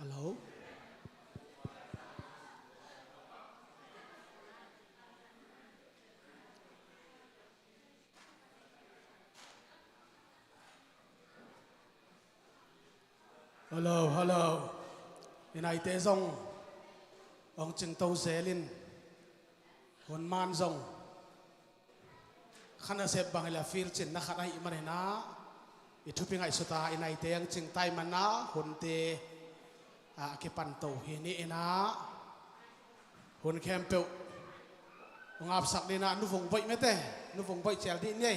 ฮัลโหลฮัลโหลฮัลโหลยังไงเตะซงองจึงโตเซลินคนมันซงขันเสพบางเวลาฟิลจินนักขันไอ้มันนะอิทุพิงไอสุตายังไงเตะยังจึงไตมันนะคนเตะเก็บปันโตเฮนี่นะคนแคมเปิลงับสักดีนะนุฟงไปไม่เตะนุฟงไปเจลดีนี่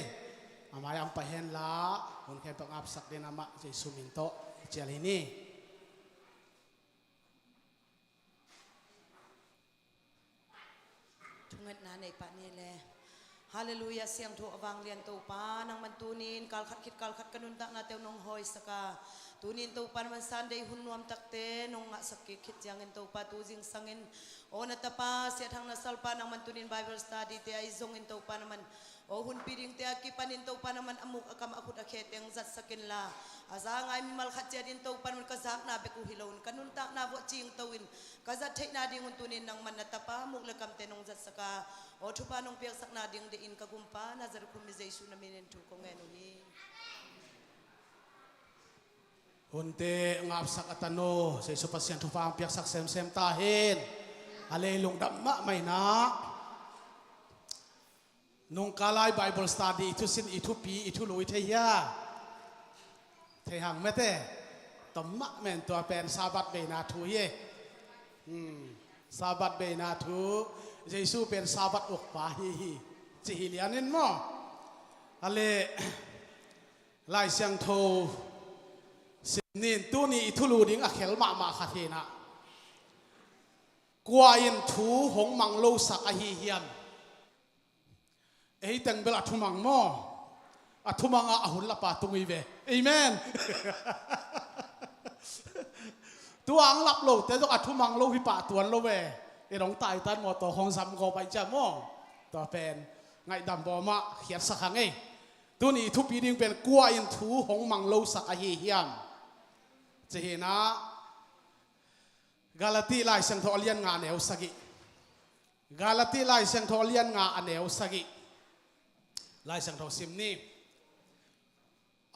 อามายังไปเห็นละคนแคมเปิลงับสักดีนะมาใจสุมินโตเจลนี่ทุกเงินนาในป่านี้แหละฮาเลลูยาเสียงถูกวางเรียนตัวปานังมันตูนินการขัดคิดการขัดกนุนตักนาเตวนงหอยสกาตูนินตัวปานมันสันได้หุ่นนวมตักเตนงงะสกิคิดยังเงินตัวปาตูจิงสังเงินโอนัตปาเสียทางนัสลปานังมันตูนินไบเบิลสตัดดี้เตไอซงเงินตัวปานมันโอหุ่นปีดิงเตอกิปันินตัวปานมันอมุกakam akut akhet yang zat sakin la asa ngai mimal khatja din to pan man kazak na beku hilon kanun tak na bo ching tawin kazat thek na ding untunin nang man natapa muk lekam tenong zat saka o thupa nong piak sak na ding de in kagumpa nazar kum jesu na minen thu ko ngeno hi hunte ngap sak atano se supasyan thupa piak sak sem sem ta hen alelung damma mai na nung kalai Bible study itu sin itu pi itu lui thaya thayang mete tamma men tua pen sabat be na thu ye sabat be na thu Jesu pen sabat ok pa hi chi hilianin mo ale lai siang tho sinin tu ni itu lu ding a khel ma ma kha thena kwa in thu hong mang lo sak a hi hiamไอ้แต่งเบลาทุ่มังมอทุ่มังอาหุ่นละปาตุงอีเวเอเมนตัวอังลับโลแต่ต้องทุ่มังโลหิปะตัวโลเวไอ้น้องตายตันหมดตัวของซ้ำก็ไปจ้ามอตัวเป็นไงดำบอมาเขียนสักครั้งไงตัวนี้ทุบปีดิ้งเป็นกัวอินทูของมังโลสักอาเฮียมจะเห็นนะกาลาตีไลเซงทอเลียนงานเอวสกิกาลาตีไลเซงทอเลียนงานเอวสกิลายสังทอสิมนี่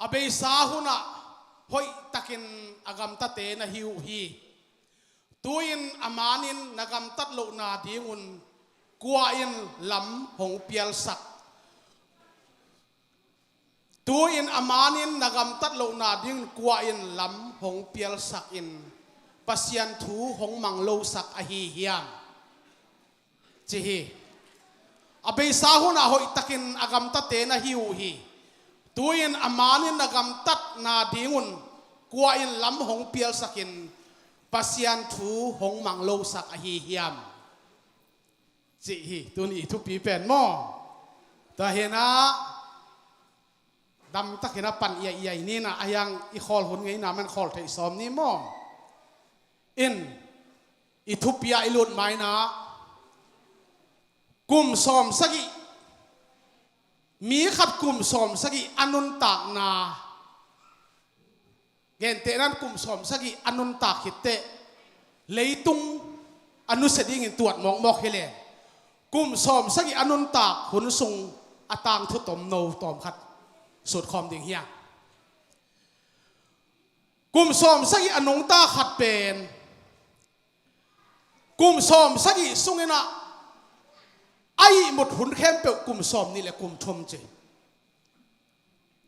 อเบสาหุนะหอยตะกินอากามตัดเตนะฮิวฮีตัวอินอามานินนักามตัดโลนาดีงุนกัวอินลำหงเปียลสักตัวอินอามานินนักามตัดโลนาดีงกัวอินลำหงเปียลสักอินปัสยันทูหงมังโลสักอหิเฮียมจีฮีอเบสาหุนะหอยตะกินอากามตัดเตนะฮิวฮีตัวอินอามานินนักามตัดนาดีงุนกัวอินลำหงเปียลสักินปัสยันทูหงมังโลสักอหิเฮียมจีฮีตัวนี้ทุกปีเป็นมอแต่เห็นนะดำตะกินปันใหญ่ๆนี่นะยังอีคอลหุ่นไงนะมันคอลไทยซ้อมนี่มออินอิทุปีอิลุดไม้นะกุมสอมสกิมีขัดกุมสอมสกิอนุนตากนาเกณฑ์เตนั้นกุมสอมสกิอนุนตากหิตเตเลยตุงอนุสติงินตรวจมองมอกเฮเลกุมสอมสกิอนุนตากหุนทรงอตางทุตมโนตอมขัดสุดคอมดิ่งเฮียกุมสอมสกิอนุนตาขัดเป็นกุมสอมสกิสุงเงนะไอ้หมดหุ่นแคมเปิลกลุ่มสอมนี่แหละกลุ่มชมเจ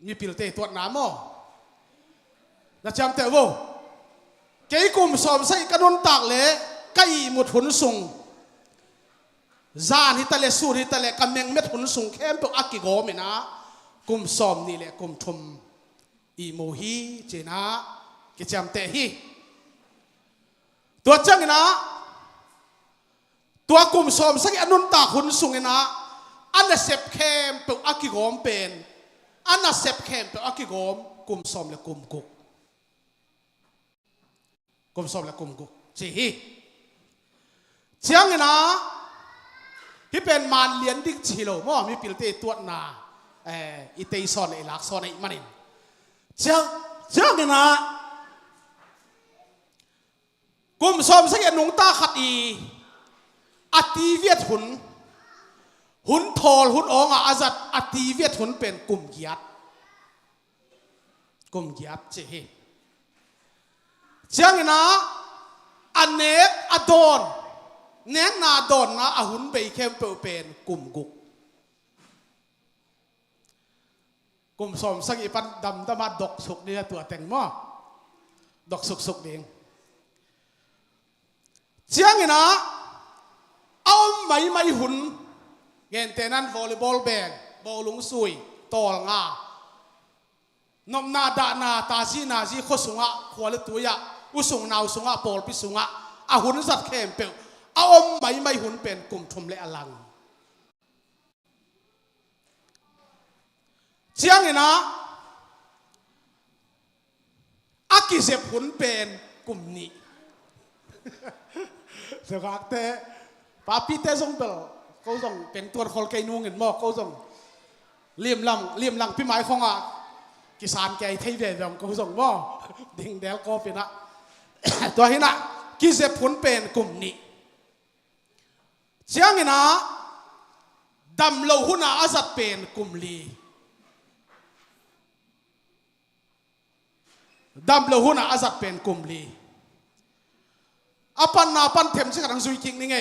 มีปิลเตตัวน้ำมั้งนะจำแต่ว่าเกี่ยกลุ่มสอมใส่กระดนตากเลยไก่หมดหุ่นส่งจานฮิตาเลสูฮิตาเลกำเมงเม็ดหุ่นส่งแคมเปิลอักกิโกมินะกลุ่มสอมนี่แหละกลุ่มชมอีโมฮีเจนะกิจำแต่ฮีตัวจังนะตัวกลุ่มสอมสักอนุนตาคุณสุงนะอันนั้นเซปเข้มเปิลอักิโกมเป็นอันนั้นเซปเข้มเปิลอักิโกมกลุ่มสอมและกลุ่มกุกกลุ่มสอมและกลุ่มกุกจีฮีเชียงนะที่เป็นมารเลียนดิจิโลมั่วมีปิลเตตัวนาอิเตยซอนไอลักซอนไอมันเองเชียงนะ เจ้า กุมสอมสักอย่างนุ่งตาขัดอีอตีเวียดหุนทอลหุนองอาจัดอตีเวียดหุนเป็นกุมเกียรติเจ๊เจ้าไงนะอันเนกอดอนเนกนาดอนนะอาหุนไปเข้มเปเป็นกุมกุกกุมสมสักอีปันดำตมาดอกสุกเนี่ยตัวแต่งม้อดอกสุกเด้งเจ้าไงนะเอาไม่หุนเงินแต่นั้นวอลเลย์บอลแบงบอลลุงซุยตอลงานมนาดานาตาซีนาซีโคสุงะขวาลตัวยะอุสุงนาวสุงะปอลปิสุงะอาหุนสัตเข้มเปลเอาไม่หุนเป็นกลุ่มทุมเลอลังเชียงไงนะอากิเสพหุนเป็นกลุ่มนี้สกักเตะป้าพีเตส่งเปลเขาส่งเป็นตัวคนไกนูเงินมอกเขาส่งเลี่ยมลังพี่หมายของอ่ะกิสานแกไทยเดียมเขาส่งบ่ดิ่งเดลก็เป็นอะตัวนี้นะกิเสพหุนเป็นกลุ่มนี้เชียงไงนะดำเราหุนอาจัดเป็นกลุ่มลีดำเราหุนอาจัดเป็นกลุ่มลีอปันนาปันเทมสิกระดังซุยจริงนี่ไง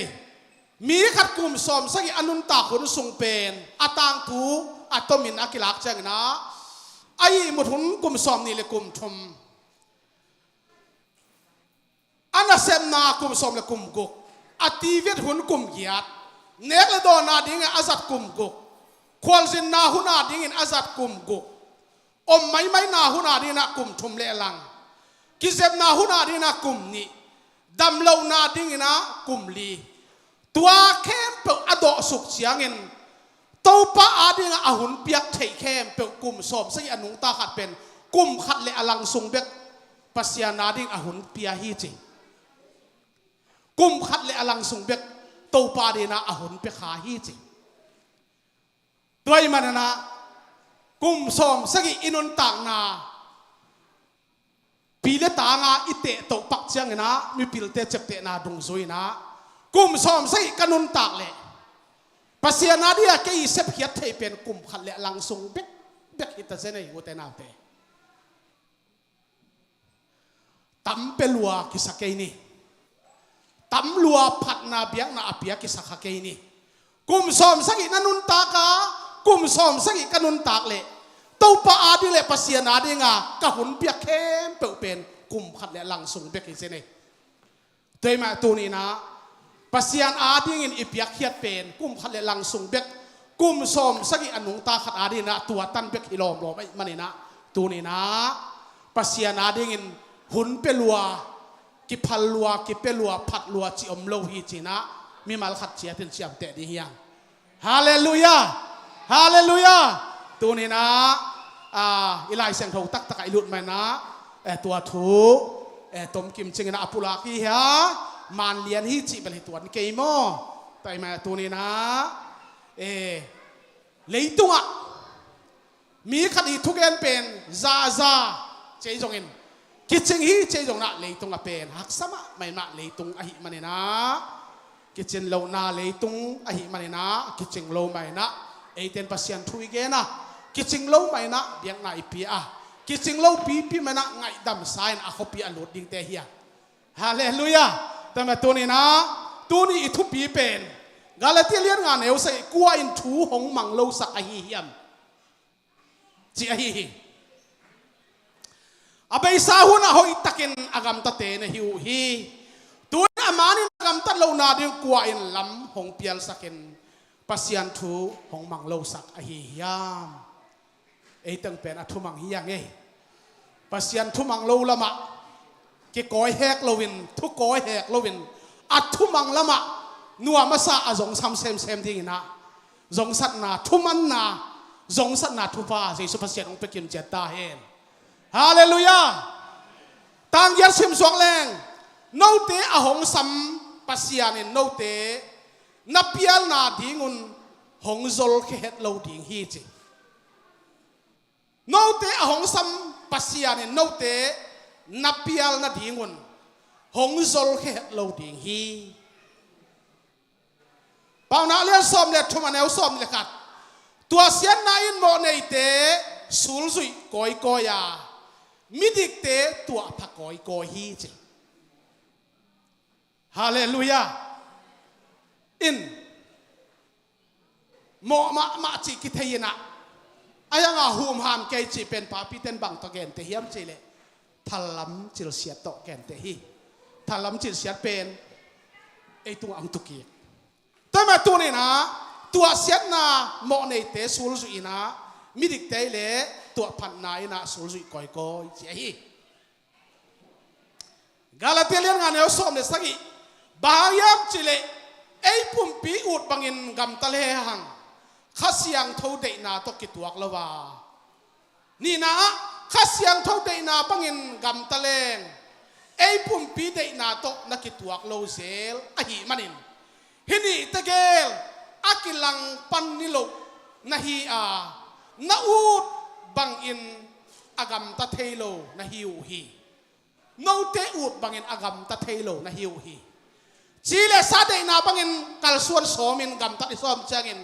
มีขัดกลุ่มสอมสักอนุนตาขุนสุงเป็นอาตางทูอัตมินอากิลักจังนะไอ้หมดหุนกลุ่มสอมนี่เลยกลุ่มชมอันนั้นเซมนากลุ่มสอมเลยกลุ่มกุกอตีเวทหุนกลุ่มเกียรติเนกเลยโดนนาดิ้งอาจัดกลุ่มกุกควรสินนาหุนาดิ้งอาจัดกลุ่มกุกไม่นาหุนาดิ้งนะกลุ่มชมเลลังกิเซมนาหุนาดิ้งนะกลุ่มนี้ดำเลวนาดิ้งนะกลุ่มลีตัวเข้มเปิลอดอสุกเสียงเงินตัวป้าอาดิ้งอาหุนเปียกเฉยเข้มเปิลกลุ่มสอบซึ่งอนุตาขัดเป็นกลุ่มขัดเลอลังสุงเบกปัสยานาดิ้งอาหุนเปียฮีจิกุมขัดเลอลังสุงเบกตัวป้าดีนะอาหุนเปียขาฮีจิด้วยมันนะกุมสอมสักอินุนต่างนาปีเลตางาอิเตตปักเชียงนะมีปีเลเตเจ็บเตนาดงซุยนะกุมสอมสักกันุนตากเลยภาษานาเดียก็อีเซปเฮียเทเป็นกุมขัดเลลังสุงเบกอิตาเซนัยอุเตนาเตตั้มเปลัวกิสเกนี่ตั้มลัวผัดนาเบียงนาอเปียกิสักเกนี่กุมสอมสักนันุนตากากุมสอมสักกันุนตากเลยตัวป้าอาดิเลภาษานาเดียงากะหุนเปียเข้มเปเป็นกุมขัดเลลังสุงเบกอิเซนัยโดยมาตัวนี้นะภาษาอาดิงินอิเปียเขียดเป็นกุมขัดเลลังสุงเบกกุมสอมสักอนุตาขัดอาดินะตัวตันเบกฮิโลมโลไม่มันนี่นะตัวนี้นะภาษานาเดียงินหุนเปลัวกิพัลลัวกิเปลัวผัดลัวจิอมโลหิจินะมีมาลขัดเชียเป็นเชียมเตะดียังฮาเลลูยาฮาเลลูยาตัวนี้นะอีไลเสียงถูกตักตะไคร้หลุดมานะตัวถูต้มกิมจิงนะอปุลาคีฮะมันเลียนฮิจิเป็นตัวนี้เกยโมแต่มาตัวนี้นะเลยตัวมีคดีทุกเอ็นเป็นซาเจจงอินกิจงฮีเจจงนะเลยตรงเป็นหักสมะไม่มาเลยตรงอหิมันนะกิจงโลนาเลยตรงอหิมันนะกิจงโลไม่นะเต็นปัสยันทุยเกนะกิจงโลไม่นะเบียงไงปีกิจงโลปีมันนะไงดำสายนะเขาปีอลุดดิ้งเตะเฮียฮาเลลูยาแต่มาตัวนี้นะตัวนี้อิทุปีเป็นกาลาติเลียนงานเอวใส่กัวอินทูหงมังโลสักอหิเฮียมจีอหิอาไปสาหุนะหอยตะกินอากามตะเตนหิวฮีตัวนี้อามานิอากามตะโลนาเดียงกัวอินลำหงเปียลสักินปัสยันทูหงมังโลสักอหิยามตั้งเป็นอัทุมังฮิยังไงปัสยันทุมังโลละมะเกี่ยก้อยแหกโลวินทุกก้อยแหกโลวินอัทุมังละมะนัวมาซาอจงซ้ำเซมทิ้งนะจงสัตนาทุมันนาจงสัตนาทุปาเจสุปัสยันองไปกินเจตาเฮนฮาเลลูยาต่างยัดซิมสองแรงโนเตอหงสัมปัสยานินโนเตนับเปียลนาดิ้งุนหงโซลเคเฮตโลดิ้งฮีจิโนเตอหงสัมปัสยานินโนเตนับเปียลนาดิ้งุน หงซอลเขตโลดิงฮีปาวนาเลียนซ้อมเล็ดทุมันเอาซ้อมเล็กัดตัวเสียนนายโมในเตสูลสุยกอยกอยามิดิกเตตัวพักกอยกอยฮีเจฮาเลลูยาอินโมมาจิกิเทียนะอายังอาหูมหามเกจิเป็นปาปิเตนบังตะเกนเทียมจิเลทัลลัมจิลเสียตะเกนเตฮีทัลลัมจิลเสียเป็นไอตัวอังตุกีแต่มาตัวนี้นะตัวเสียนาโมในเตสูลสุยนะมิดิกเตเลตัวพันนายนะสูลสุยกอยกอยเจฮีกาลาเทียนงานเอลสอมเนสักิบายามจิเลไอปุ่มปีอุดบังอินกัมตะเลหังข้าเสียงเท่าเดนาตกิตัวกลาวานี่นะข้าเสียงเท่าเดนาบังอินกัมตะเลงไอปุ่มปีเดนาตกนักกิตัวกลาวเซลอะหิมันินฮินี่ตะเกลอากิลังปันนิโลนะฮีอานาอูดบังอินอากรรมตะเทโลนะฮิวฮีนูเตอูดบังอินอากรรมตะเทโลนะฮิวฮีจีเลสาเดนาบังอินกัลส่วนสอมินกัมตะอิสอมจังอิน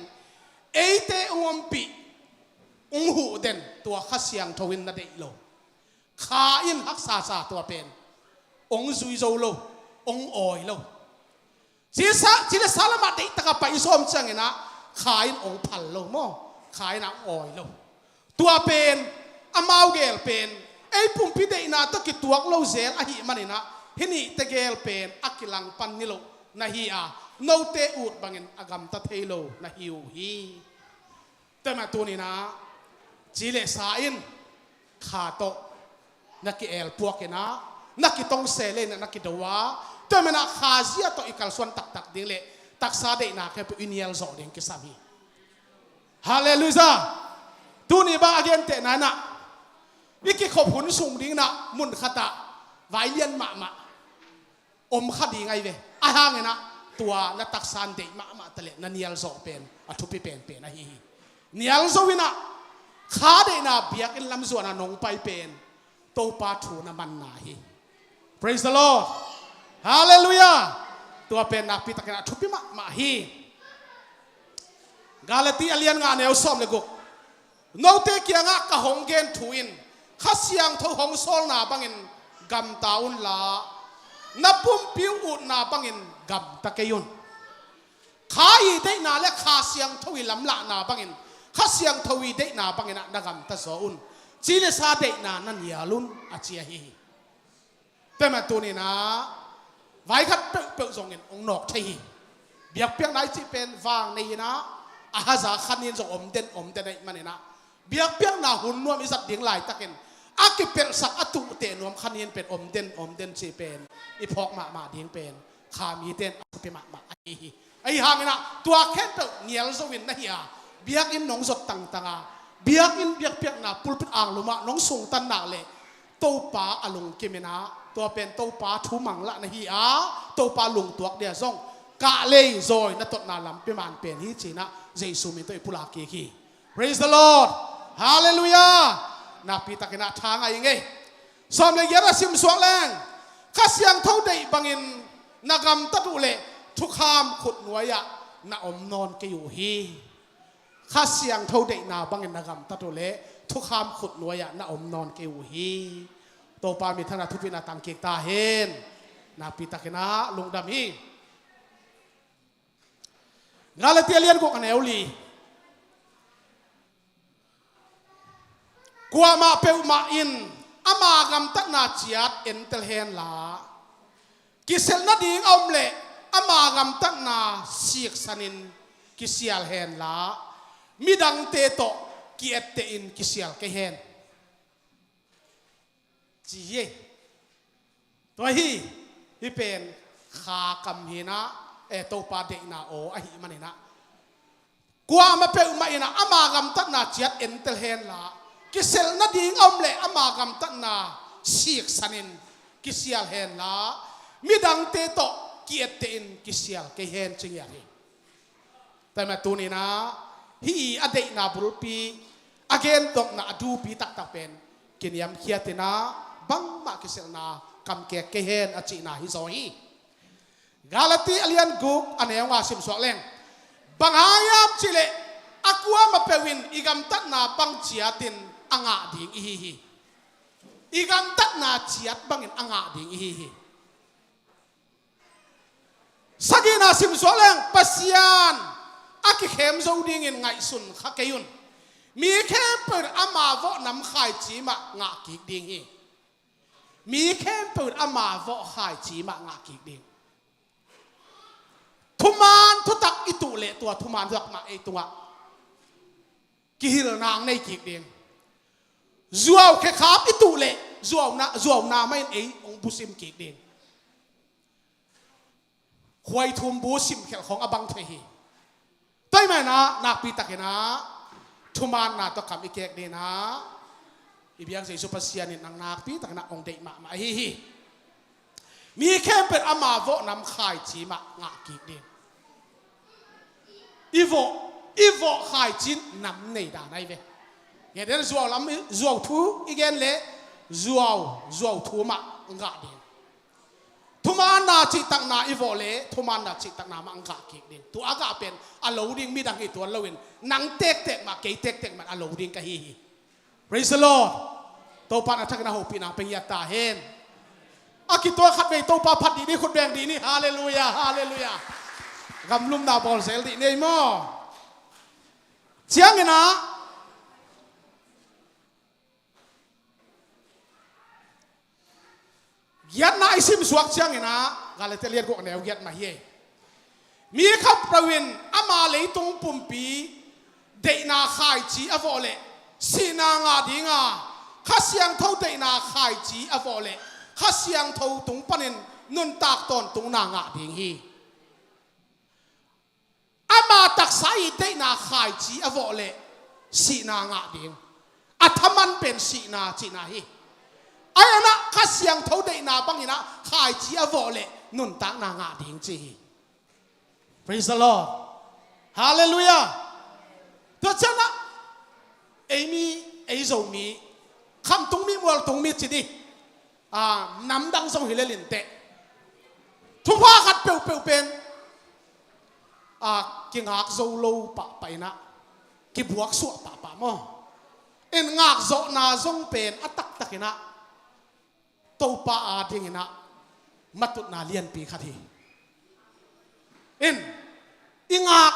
เอเตองอมปีองหูเด่นตัวข้าเสียงทวินนาเดโลข้าอินฮักษาตัวเป็นองซุยโซโลองออยโลจีเลสาละมาเดตะกับไปอิสอมจังอินะข้าอินองพัลโลโมข้าอินองออยโลตัวเป็นอามาวเกลเป็นไอปุ่มพิเดนาตะกิตัวโลเซลอะหิมันนะฮินี่ตะเกลเป็นอักิลังปันนิโลนะฮีอาโนเตอูดบังเงินอากรรมตะเทโลนะฮิวฮีแต่มาตัวนี้นะจีเลสาอินขาโตนักกิเอลพวกนะนักกิตงเซเลนนักกิดวะแต่มานะขาเสียตัวอีกลส่วนตักดิ้งเลตักซาเดนาแค่เป็นอินิเอลโซดิ้งกิสามีฮาเลลูยาตัวนี้บ้าเกนเตนะนะวิกิขบหุนสูงดิ้งนะมุนขตะไวเลียนมาอมขดีไงเวอาหางไงนะตัวนักตักซานเดมาตะเลนันเนียลโซเป็นอทุปิเป็นนะฮีเนียลโซวินะขาเดน่าเบียกินลำส่วนนงไปเป็นโตปาถูนมันนาฮี praise the Lord hallelujah ตัวเป็นนักพิทักษ์ทุปิมาฮีกาลตีอเลียนงานเอลซอมเลกุกโนเตกียงะกะหงเกนทูอินข้าเสียงทหงโซลนาบังอินกัมตาอุนลานับปุ่มปิวอุดนาบังอินกัมตะเกยุนข้าอีได้นาและข้าเสียงทวีลำละนาบังอินข้าเสียงทวีได้นาบังอินนักกัมตะโซอุนจีเลสาได้นานั่นยาลุนอาเจียฮีแต่มาตัวนี้นะไว้ขัดเปิลส่งเงินองนอกใช่ฮีเบียกเปียงไหนจีเป็นวางในนะอาฮาซาขันยินส่งอมเด่นในมันนี่นะเบียกเปียงนาหุ่นนวมอิสัตดิ่งไหลตะเกนอากิเป็นสักอตุเตนวมขันยินเป็นอมเด่นจีเป็นอีพอกมาดิ่งเป็นขามีเด่นเป็นมาไอ้ห่างนะตัวแค่เปิลเนียลสวินนะเฮียเบียกอินน้องสดต่างๆเบียกอินเบียกเปียงนาปุลปิดอ่างลุมาน้องส่งตันนาเลยโตป้าอลุงกิมินะตัวเป็นโตป้าทูมังละนะฮีอาโตป้าลุงตัวเดียส่งกะเลยซอยนัตตนาลำเป็นมันเป็นฮิจีนะเจสุมินตัวปุลากี praise the Lord hallelujah นับปีตะกินาทางไงสอมเลยเยอะสิมสวงแรงข้าเสียงเท่าใดบังอินนักกรรมตัดอุเลทุกขามขุดหน่วยะน่าอมนอนกิอยู่ฮีข้าเสียงเท่าใดนาบังอินนักกรรมตัดอุเลทุกขามขุดหน่วยะน่าอมนอนกิอยู่ฮีโตปามีธนาทุพินาตังเกตาเฮนนับปีตะกินาลุงดำฮีงาเลเตียเลียนกุกันเอลลีกัวมาเปวมาอินอามากำตักนาจียดเอ็นเตลเฮนลากิเซลนาดิงอมเละอามากำตักนาซีกสันินกิเซียลเฮนลามิดังเตโตกิเอตเตอินกิเซียลเกเฮนจีเยตัวฮีเป็นขากำหินะโตปาเดนาโออหิมันนะกัวมาเปวมาอินะอามากำตักนาจียดเอ็นเตลเฮนลากิเซลนาดิ่งอมเละอามากำตันนาซีกสันินกิเซียลเฮนลามิดังเตโตกิเอตเตอินกิเซียลเกเฮนจริงอย่างนี้แต่มาตัวนี้นะฮีอเดนาบุรุปีอเกนตกนาดูปีตักเป็นกินยำเขียตินะบังมากิเซลนา กำเกะเกเฮนอจินาฮิโซฮีกาลาตีอเลียนกุกอันนี้ว่าสิมสวกเลงบังหายามจิเลอักว่ามาเปวินอีกำตัดนาบังเจียตินอ่างดิ่งอีฮีอีกำตัดนาเจียดบังอินอ่างดิ่งอีฮีสักินาสิมสวกเลงปัสยานอากิเข้มโจดิ่งอินไงสุนขักเกยุนมีเข้มเปิดอามาวะน้ำขายจีมะงากิกดิ่งฮีมีเข้มเปิดอามาวะขายจีมะงากิกดิ่งทุมานทุตักอิตุเลตัวทุมานทุตักมาไอตัวกิฮิรนางในกิกเดียงจัวแค่ขาบอิตุเลจัวนาไม่ไอองบุซิมกิกเดียงควยทุมบุซิมแค่ของอบังเทฮีต้อยไหมนะนักปีตักนะทุมานนาตัวคำอีเกกเดียนะอีเบียงเสสุภาษินินางนักปีตักนะองเดมาฮีมีแค่เป็นอามาวะนำขายจีมะงากิกเดียงอีโวขายจีนนำในด่านไหนเว้ยอย่างเดียวจัวลำจัวทูอีกอย่างเล่จัวทูมะงาเดียงทุมานาจิตักนาอีโวเล่ทุมานาจิตักนามังกากิกเดียงตัวอากาเป็นอโลดิ้งมีดังอีตัวละเว้นนังเต็กมาเกยเต็กมันอโลดิ้งกะฮี praise the Lord ตัวปานอัฐกนาหูปีนังเป็นยาตาเฮนอากิตัวขัดเวตัวปาพัดดีนี่คนแบงดีนี่ฮาเลลูยาฮาเลลูยากำลุ่มดาวบอลเซลติเนย์มอเชียงเงินะยัดนายซิมสวกเชียงเงินะกาเลเตเลียนกูแนวยัดมาเย่มีขับประวินอามาเลยตรงปุ่มปีเดนาขายจีอโฟเลสีนางาดีงาข้าเสียงเท่าเดนาขายจีอโฟเลข้าเสียงเท่าตรงปนินนุนตากตอนตรงนางาดีฮีอามาตักสายเดนาขายจีอโวเลสีนางาดีงอัธมันเป็นสีนาจีนาฮีไอ้นะข้าเสียงเท่าเดนาบังอินะขายจีอโวเลนุนตากนางาดีงจีฮี praise the Lord hallelujah ตัวเจ้านะเอมี่เอโซมีคำตรงมีมัวตรงมีจีดีน้ำดังส่งหิเลลินเตะทุกภาคัดเปลวเป็นกิงหักโซโลปะไปนะกิบวกสวปะมั่งเอ็นงักโซนาส่งเป็นอัตักตักนะตัวปะอาทิงนะมาตุนาเลียนปีขัดฮีเอ็นอิงัก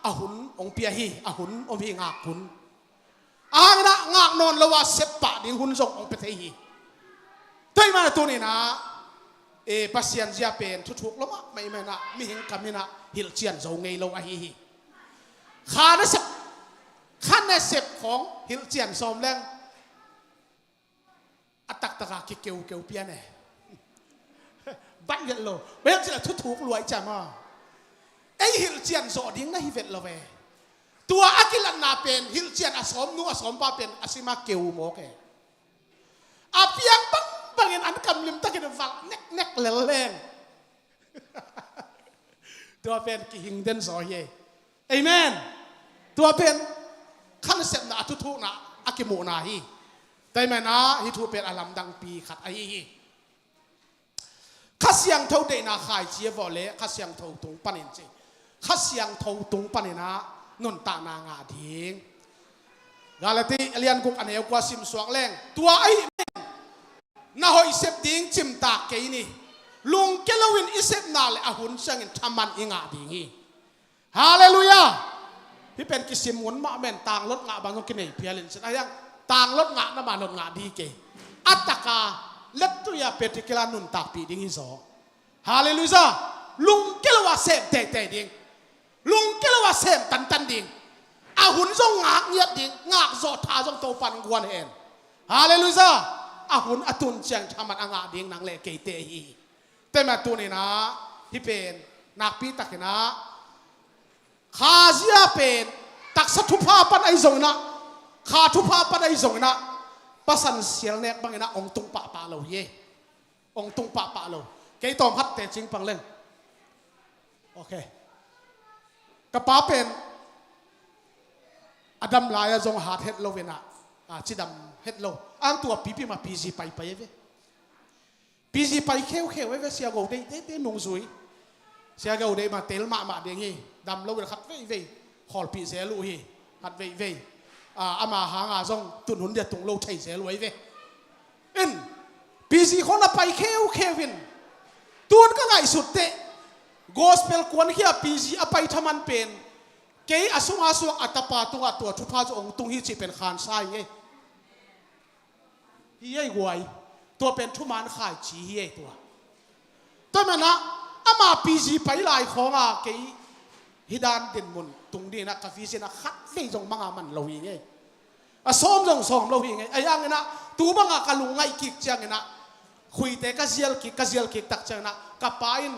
อาหุนองเปียฮีอาหุนองพีงักหุนนะงักนอนละว่าเสพปะดิงหุนส่งองเปเทฮีตัวมันตัวนี้นะปัสยันจะเป็นทุกๆแล้วมั้งไม่นะมีหิงคำนี้นะฮิลเชียนโจงไงเราฮีข้าในเสพข้าในเสพของฮิลเชียนสมแรงอัตักตะกาเกี่ยวเปียเนี่ยบังเกิดโลไม่ต้องจะทุกๆรวยจ้ามั้งไอฮิลเชียนโจดิ้งนะฮิเวตเราเวตัวอากิลันนาเป็นฮิลเชียนอสมนู้อสมปาเป็นอาซิมาเกี่ยวโมกอาเปียงบังbangin an kam lim takin val nek leleng tua pen ki hingden so ye amen tua pen concept na atutu na akimu na hi tai mana hi thu pen alam dang pi khat ai hi khasyang thau de na khai chi vole khasyang thau tung panin chi khasyang thau tung panina nun ta na nga ding galati alian kuk ane kwa sim suak leng tua ai na ho isep ding chim tak ke ni lung kelawin isep na le ahun sangin thaman inga ding hi hallelujah พี่เป็นกิสิมุนมาเมนต่างรถงะบางกินไอเพียลินสินะยังต่างรถงะน้ำมันรถงะดีเกอัตตะกาเล็ดตัวยาเป็ดที่กลานุนตากปีดิ้งฮิโซฮาเลลูยาลุงเกลวาเสมเตะดิ้งลุงเกลวาเสมตันดิ้งอาหุ่นทรงงะเงียบดิ้งงะโซทาทรงโตปันกวนเห็นฮาเลลูยาอาหุ่นอตุนเชียงทำมันอ่างดิ้งนางเล่เกยเตฮีแต่มาตัวนี้นะที่เป็นนักปีตักนะข้าเสียเป็นตักสัตุภาปันไอซงนะข้าทุภาปันไอซงนะปัสันเสียงเนกบางนะองตุงปะปะเราเย่องตุงปะปะเราเกยตอมพัดแต่จริงปังเล่นโอเคกระป๋าเป็นอดัมลายจงหาเฮ็ดโลเวนะจิดำเฮ็ดโลอ้างตัวปีมาปีซีไปเว้ ปีจีไปเขียวไว้เสียกูได้นงซุยเสียกูได้มาเตลมาเดียงฮีดำเราเวลาขัดเว่ยขอลปีเสียลุยขัดเว่ยอามาหางาซ่งตุนหุ่นเดียตรงโลใช้เสียลุยเว่อินปีจีคนละไปเขียววินตุนก็ไงสุดเตะกอสเปลกวนเฮียปีจีอไปทำมันเป็นเกย์อสุงอัตปาตัวทุพาจงตุงฮีจีเป็นขานไซไงเฮียกวยตัวเป็นทุมันขายชีเฮียตัวแต่มันนะอามาปีจีไปหลายของเกย์ฮิดานเด่นมุนตรงนี้นะกาแฟเซนะขัดเฟ่จงมังมันเราเองไงซ้อมเราเองไงไอ้ยังไงนะตัวมังกะลุงไงกิกจังไงนะคุยแต่กะเซียลกิกตักจังนะกับปายน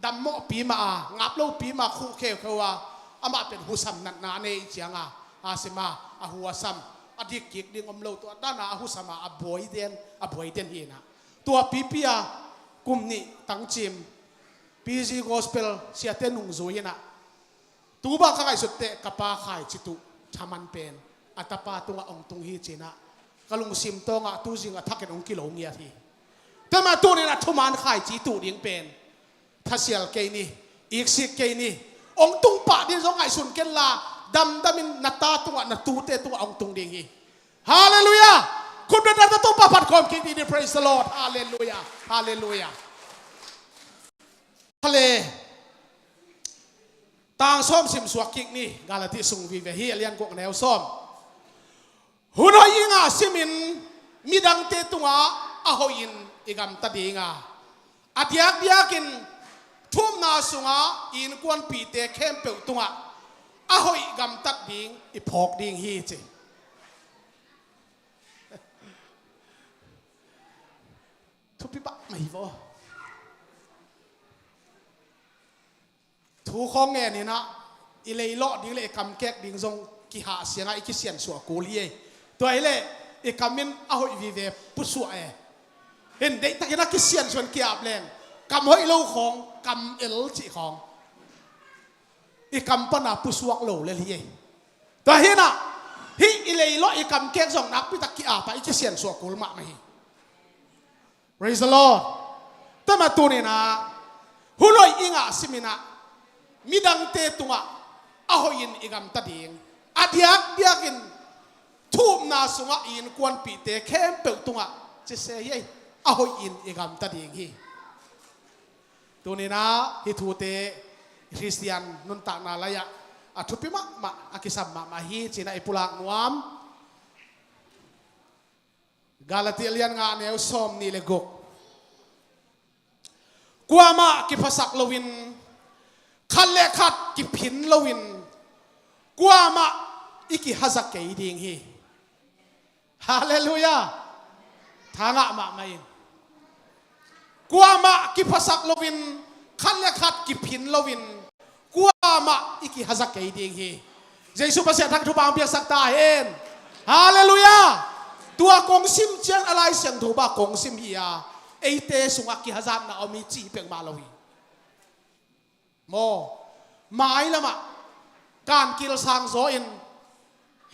ดำโมปีมางับเราปีมาคู่เขาว่าอามาเป็นหัวซ้ำนั่นในเจียงอาสิมาหัวซ้ำดิกิกดิ่งเราตัวด้านหัวซ้ำบวยเดนเฮนะตัวปีกุมนี่ตั้งจิมปีจีกอสเปลเสียเตนุงซุยนะตัวบ้าข้าไอ้สุดเตะกับปาขายจิตุทำมันเป็นอัตปาตัวองตุงฮีจีนะกลุงซิมตงตัวจิงทักกันองกิโลเงียทีแต่มาตัวนี้นะทุมันขายจิตุดิ่งเป็นทัศเซียลเกนี่อีกสิเกนี่องตุงปะดิ่งสองไอ้สุนเกลลาดำมินนัตตาตัวนัตตูเตตัวองตุงดิ่งฮีฮาเลลูยาคุณเป็นนัตตุปะปัดความคิดดี praise the Lord ฮาเลลูยาทะเลต่างซ้อมสิมสวกกิกนี่กาลที่ส่งวิเวฮีเลียนกวกแนวซ้อมหุ่นหอยงาสิมินมีดังเตตุงอาหอยนอีกำตัดงาอาทิยักดิยากินทุ่มนาสุงอินกวนปีเตเข้มเปิลตุงอาหอยกำตัดดิ่งอีพอกดิ่งฮีเจทุบปีบะไม่พอทุกของเงี้ยนี่นะอิเลยล้อดิ้งเลยกำแกกดิ้งทรงกิหาเสียงไอ้กิเสียนสัวกูลีตัวไอ้เลยไอ้กำมินเอาอีวีเวปุสัวเห็นเด็กตะกี้นักกิเสียนส่วนเกียบแรงกำห้อยโลของกำเอลจีของไอ้กำปนาปุสัวโลเลยลีตัวเห็นนะฮิอิเลยล้อไอ้กำแกกทรงนักพิตะกี้อาไปไอ้กิเสียนสัวกูลมาไม่ Praise the Lord แต่มาตัวนี้นะหุ่นลอยอิงะสิมินะมีดังเตตุงอาหอยนอีกำตัดเองอาทิยักเดียกินทุ่มนาสุงอินกวนปีเตเข้มเปิลตุงจะเสียอาหอยนอีกำตัดเองฮีตัวนี้นะฮิทูเตคริสเตียนนุนตากนาลายะทุบพิมะอากิสัมมาฮีจีน่าอิปุลังนวมกาลติเลียนงานเนวซอมนี่เลกกกวามากิภาษาลวินขันเลขัดกิพินลวินกวามาอีกิฮัซักเกยดิ่งฮีฮาเลลูยาทางะมาไม่กวามากิภาษาลวินขันเลขัดกิพินลวินกวามาอีกิฮัซักเกยดิ่งฮีเยซูประเสริฐทักทุบางเปียสักตาเห็นฮาเลลูยาตัวกงซิมเจียงอะไรเสียงทุบากงซิมฮียาเอเตสุงกิฮัซักน่ะเอามีจีเปียงมาลวีโมหมายละมะการกิลสังโซอิน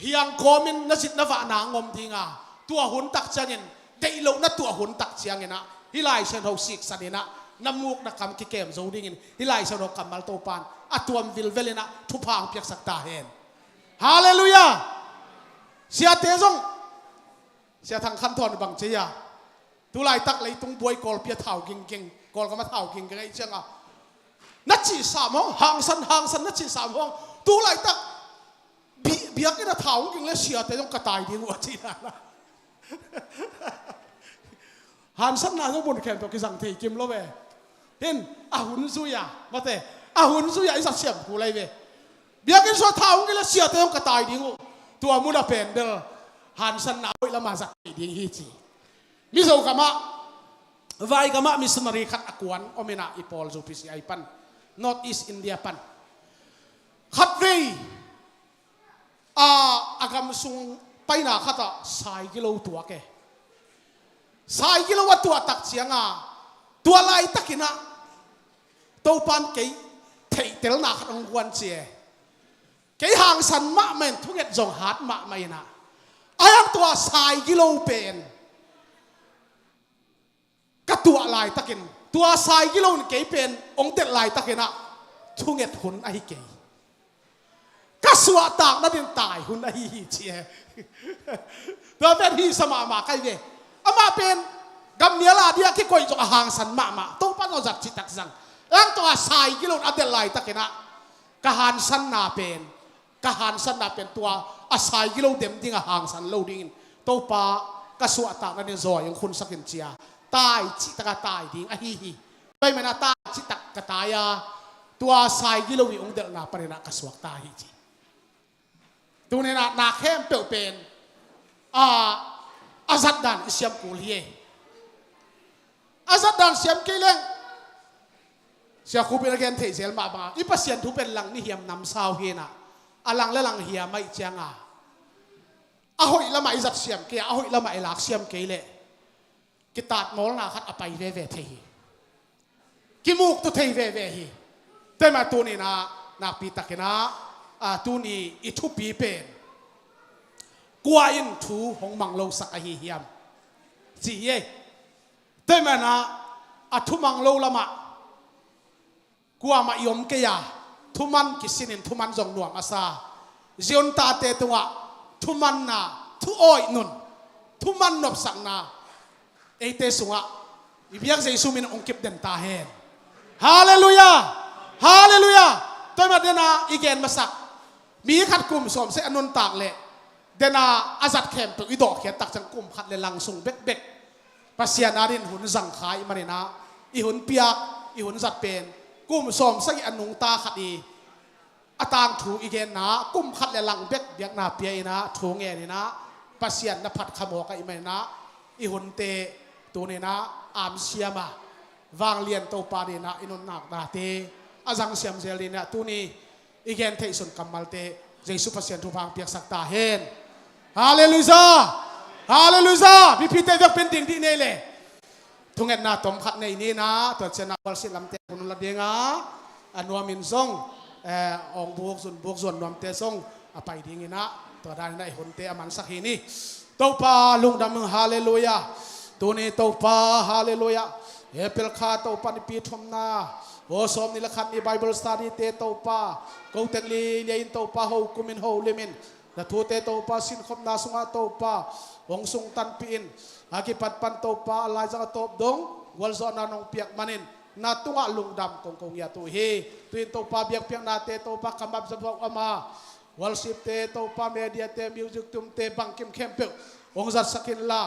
เฮียงโคมินนสิตนวะนางอมทิงาตัวหุ่นตักจังอินเดโลนัตัวหุ่นตักเชียงอินะฮิไลเชนหกสิกสันอินะน้ำมูกนักคำกิเกมโซดิ้งอินฮิไลเชนหกคำมัลโตปานอัตัวมวิลเวลินะทุพางเปียกสักตาเห็นฮาเลลูยาเสียเตจงเสียทางขั้นตอนบังเจียตุไลตักเลยตุงบวยกอลเปียเท่ากิงกอลก็มาเท่ากิงไงเชียงอ่ะนัดจีสามห้องห่างสันนัดจีสามห้องตัวไรตักเบียกนี่นะเท้ากินแล้วเสียแต่ต้องกระต่ายดีกว่าจีน่ะหันสันน่าจะบุญแข่งตัวกิสังเทกิมแล้วเว้เห็นอาหุนซุยามาเตะอาหุนซุยาไอ้สัตว์เสียบกูเลยเว้เบียกนี่ส่วนเท้ากินแล้วเสียแต่ต้องกระต่ายดีกว่าตัวมุดาเป็นเดอหันสันน่าไว้ละมาสักดีฮีจีมิโซกามะไว้กามะมิสนารีขัดอากวนอเมนาอีพอลจูพิสิไอปันNorth East India ปันขัดเวอากำสุงไปหนาขัดสายกิโลตัวแกสายกิโลวัตตัวตักเสียงตัวลายตักินะตัวปันเกยเทเตลนักองควันเสียเกยห่างสันมะเมนทุกอย่างจงหัดมะไม่นะอายังตัวสายกิโลเป็นก ตัวลายตะกินตัวสายกิโลนเกยเป็นองเต็ดลายตะกินอะทุ่งเอ็ดหุนไอเกยกระสวตากนั่นเป็นตายหุนไอเชียตัวเป็นที่สมามาใครเวอามาเป็นกำเนียลาเดียที่คอยจะห่างสันมาต้องปั้นเอาจัดจิตตักสังร่างตัวสายกิโลนอันเต็ดลายตะกินอะกะหันสันนาเป็นกะหันสันนาเป็นตัวอาสายกิโลเต็มที่ห่างสันโลดิ้งตัวปากระสวตากนั่นเป็นซอยยังคุณสักินเชียตายจิตกะตายดิ้งอะฮีไปมันตายจิตกะตายตัวสายกิโลวิองเดลนาปริณากระสวกตายจีตัวนี้นะนาเข้มเปลวเป็นอาซัดดันเสียมกูเลียอาซัดดันเสียมกี่เล่งเสียคูเป็นอะไรกันเทเซลมาบ้าอีปัสยันทุเป็นหลังนี่เหียมนำสาวเฮน่ะอลังและหลังเหียไม่เจียงอาหอยละไม่จัดเสียมเกียอาหอยละไม่หลักเสียมกี่เล่กิตัดมอลนาคัดอภัยเวเทฮีกิมุกตุเทเวฮีแต่มาตัวนี้นะปีตะกินะตัวนี้อิทุปีเป็นกว่าอินทูของมังโลสักเฮียมจีเย่แต่มานะทุมังโลละมะกว่ามายมเกียทุมันกิสินินทุมันจงหน่วงอาซาเจียนตาเตตัวทุมันนะทุอ้อยนุนทุมันนบสังนาเอเตสุงะอีเบียกเจสุมินองค์กิบเดนตาเฮนฮาเลลูยาฮาเลลูยาตัวมาเดนาอีเกนมาสักมีขัดกลุ่มสมเสอนุนตากเละเดนาอาจัดเข้มตัวอีดอกเขียนตักจังกลุ่มขัดเลลังส่งเบ็กปัสยานารินหุ่นสังขายมาเนนะอีหุ่นเปียกอีหุ่นจัดเป็นกลุ่มสมใส่อนุงตาขัดอีอาตางถูอีเกนนะกลุ่มขัดเลลังเบ็กเบียกนาเปียนะถูเงี้ยนี่นะปัสยานนภัดขโมกอีมานะอีหุ่นเตตัวนี้นะอามเสียมาวางเลียนตัวปานีนะอินุนนักนาเตอาจังเสียมเจลินะตัวนี้อีเกนเทสุนกัมมัลเตเจสุปัสยันทุพังเปียกสักตาเฮนฮาเลลูยาฮาเลลูยาพิพิธเตเป็นดิ่งที่นี่เลยทุกเงินนาตมขัดในนี้นะตัวเจนักบอลสิลำเตปุนุลเดียงอันวามินซงองบวกส่วนนวมเตซงอภัยดิ่งนะตัวด้านในหุ่นเตอมันสักฮีนี่ตัวปาลุงดำมึงฮาเลลูยาตัวนี้ตัวปาฮาเลลูยาเอเปิลคาตัวปานิปีทมนาโอสมนิลขันในไบเบิลสตาดีเตโตปากูเตกลีเลียนโตปาโฮกุมินโฮลิมินแต่ทูเตโตปาสินคมนาสุงาโตปาองสุงตันปีนอากิปัดปันโตปาลายจักโตบดงวัลซอนานองเปียกมันินนาตุงะลุงดำกงยาตุเฮตุนโตปาเบียกเปียกนาเตโตปาคำบับสบอามาวัลสิบเตโตปาเมเดียเตมิวสิกตุมเตบังคิมเข้มเปิลองจัดสกินลา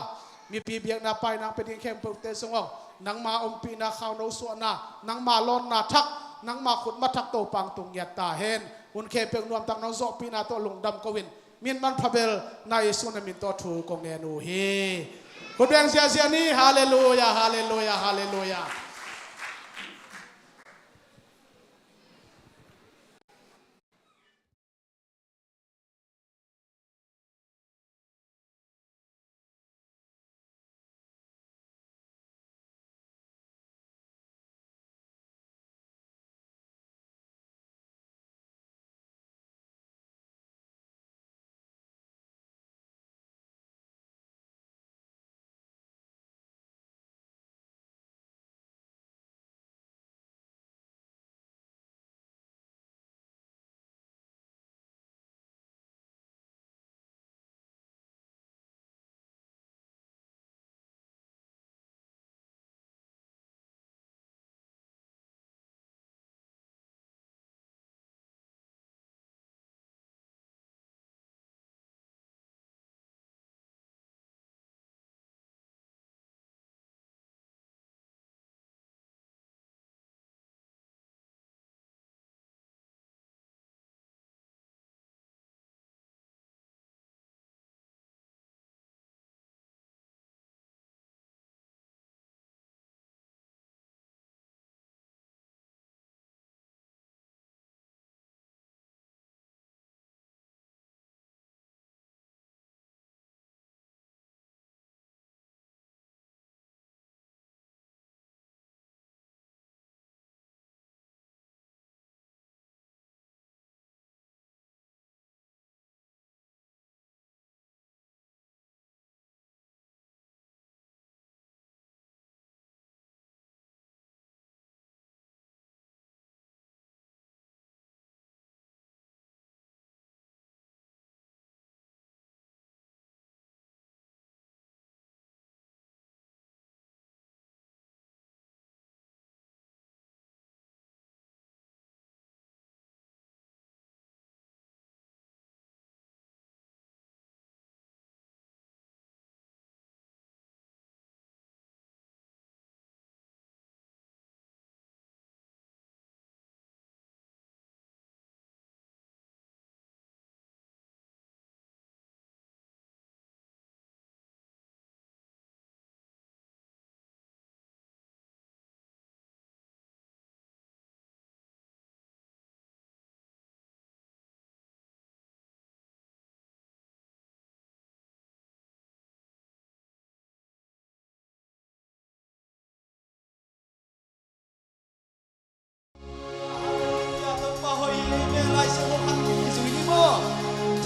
มีปีเบียกนาไปนางเป็นเข้มเปิลเตสงองนังมาอมปีนาข้าวโนสวนานังมาลอนนาทักนังมาขุดมาทักโตปังตุงยัดตาเฮนอุนเคเปียงนวมตังน้องโซปีนาโตลงดำกวินมินมันพระเบลนายสุนามินโตทูกงเนนูเฮคุณเบียงเสียนี้ฮาเลลูยาฮาเลลูยาฮาเลลูยา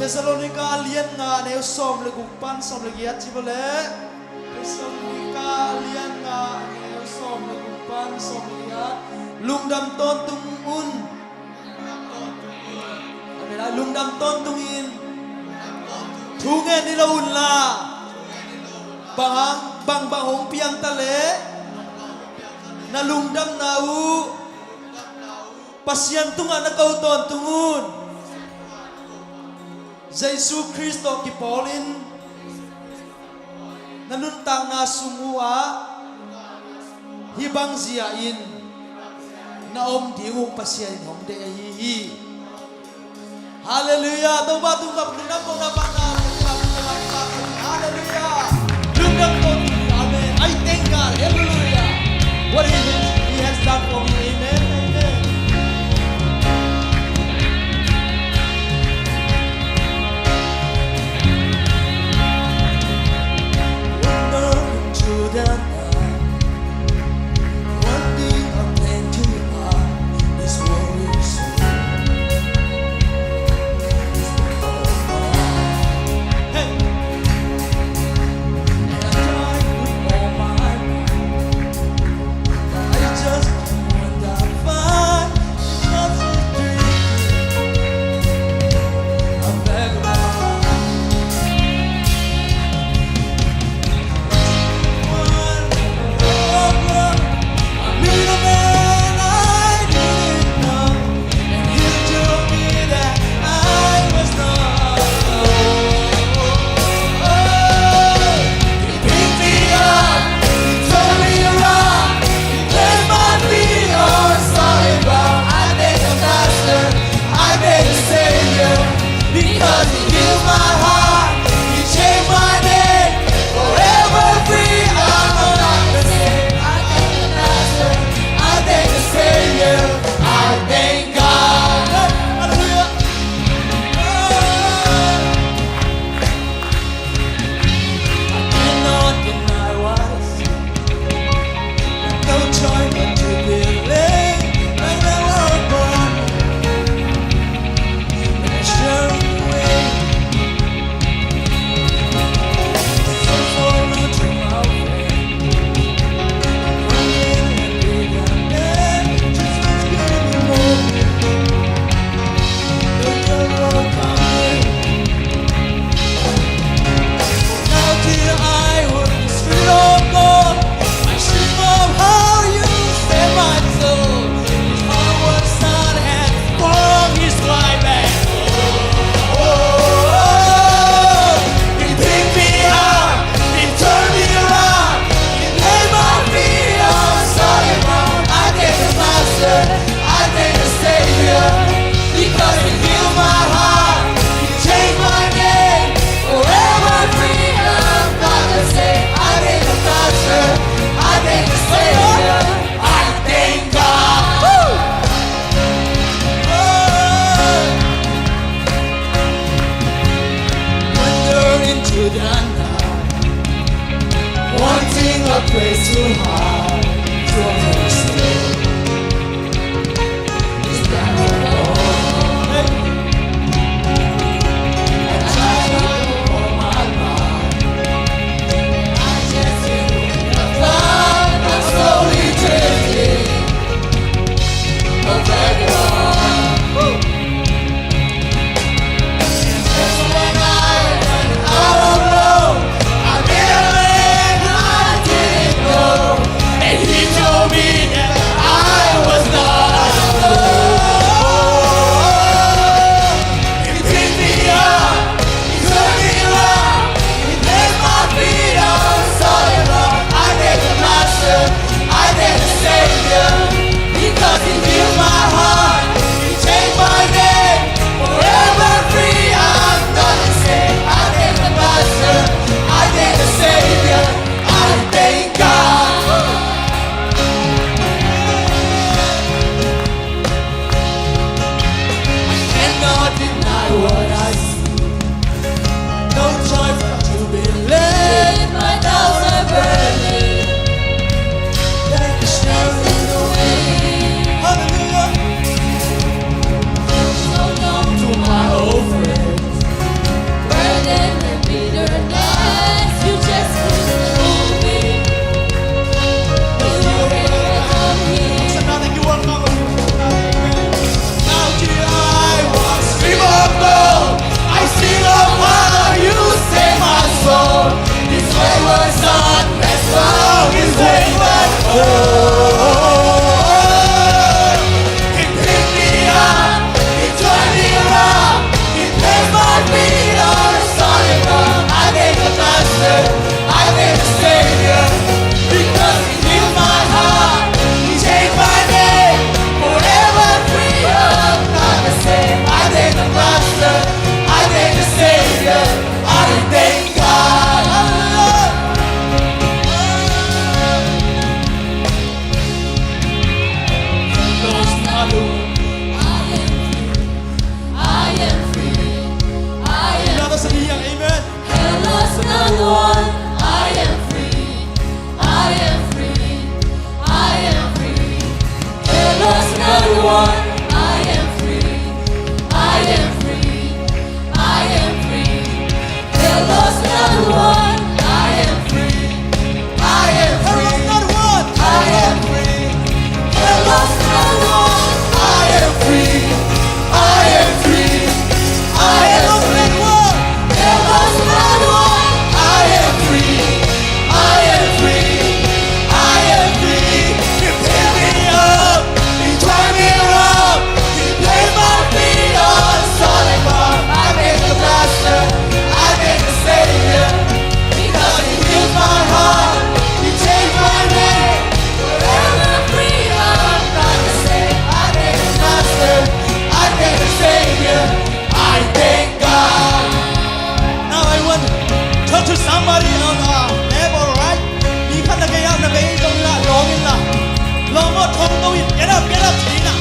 Thessalonica lian nga neu som le gumpan som le giat chibole Thessalonica lian nga neu som le gumpan som le giat lungdam ton tung un amela lungdam ton tung in thungen ni laun la bang hong piang tale na lungdam na u pasyan tunga na kauton tungun Jesus Kristo kipolin nanuntang na sumua hibang ziyain na diwong pasyan hom de hi hallelujah tauba tungkap nunam mo na banal hallelujah lungdam ko amen I thank God hallelujah what he has done for me amen amen one. I am free. I am free. I am free. They lost another one. I am free. I am free. I am free. They lost another one. I am free. I am free. I am free. They lost another one. I am free. I am free. I am free. You pick me up. You turn me around. You place my feet on solid ground. I make the master. I make the savior. Because he heals my heart. You change my name. Forever free. I'm not the same. I make the master. I make the savior. I thank God. Now I want to talk to somebody on level, right? You can't get out of the way, don't let long in la. Long more tongue to it. Get up, Tina.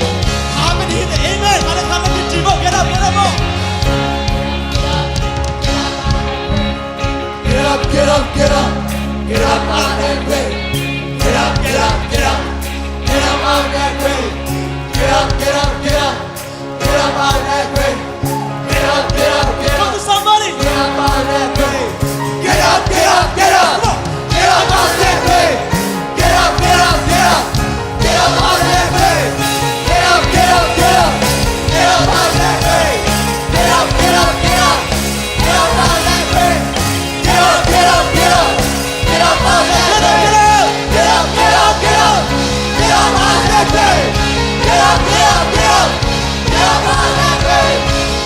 How many hit the amen? How many did you get up, more? Get up, get up, get up. Get up out that way. Get up, get up, get up. Get up out that way. Get up, get up, get up. Get up out that way. Get up, get up, get Talk up. to somebody. Get up out that way. Get up, get up, get up. Get up out that way. Get up, get up, get up. Get up out that way. Get up, get up, get up. Get up out that way. Get up, get up, get up. Get up out that way. Get up, get up, get up. Get up out that way. Get up, get up, get up. Get up out that way. Get up, get up, get up. Get up out that way.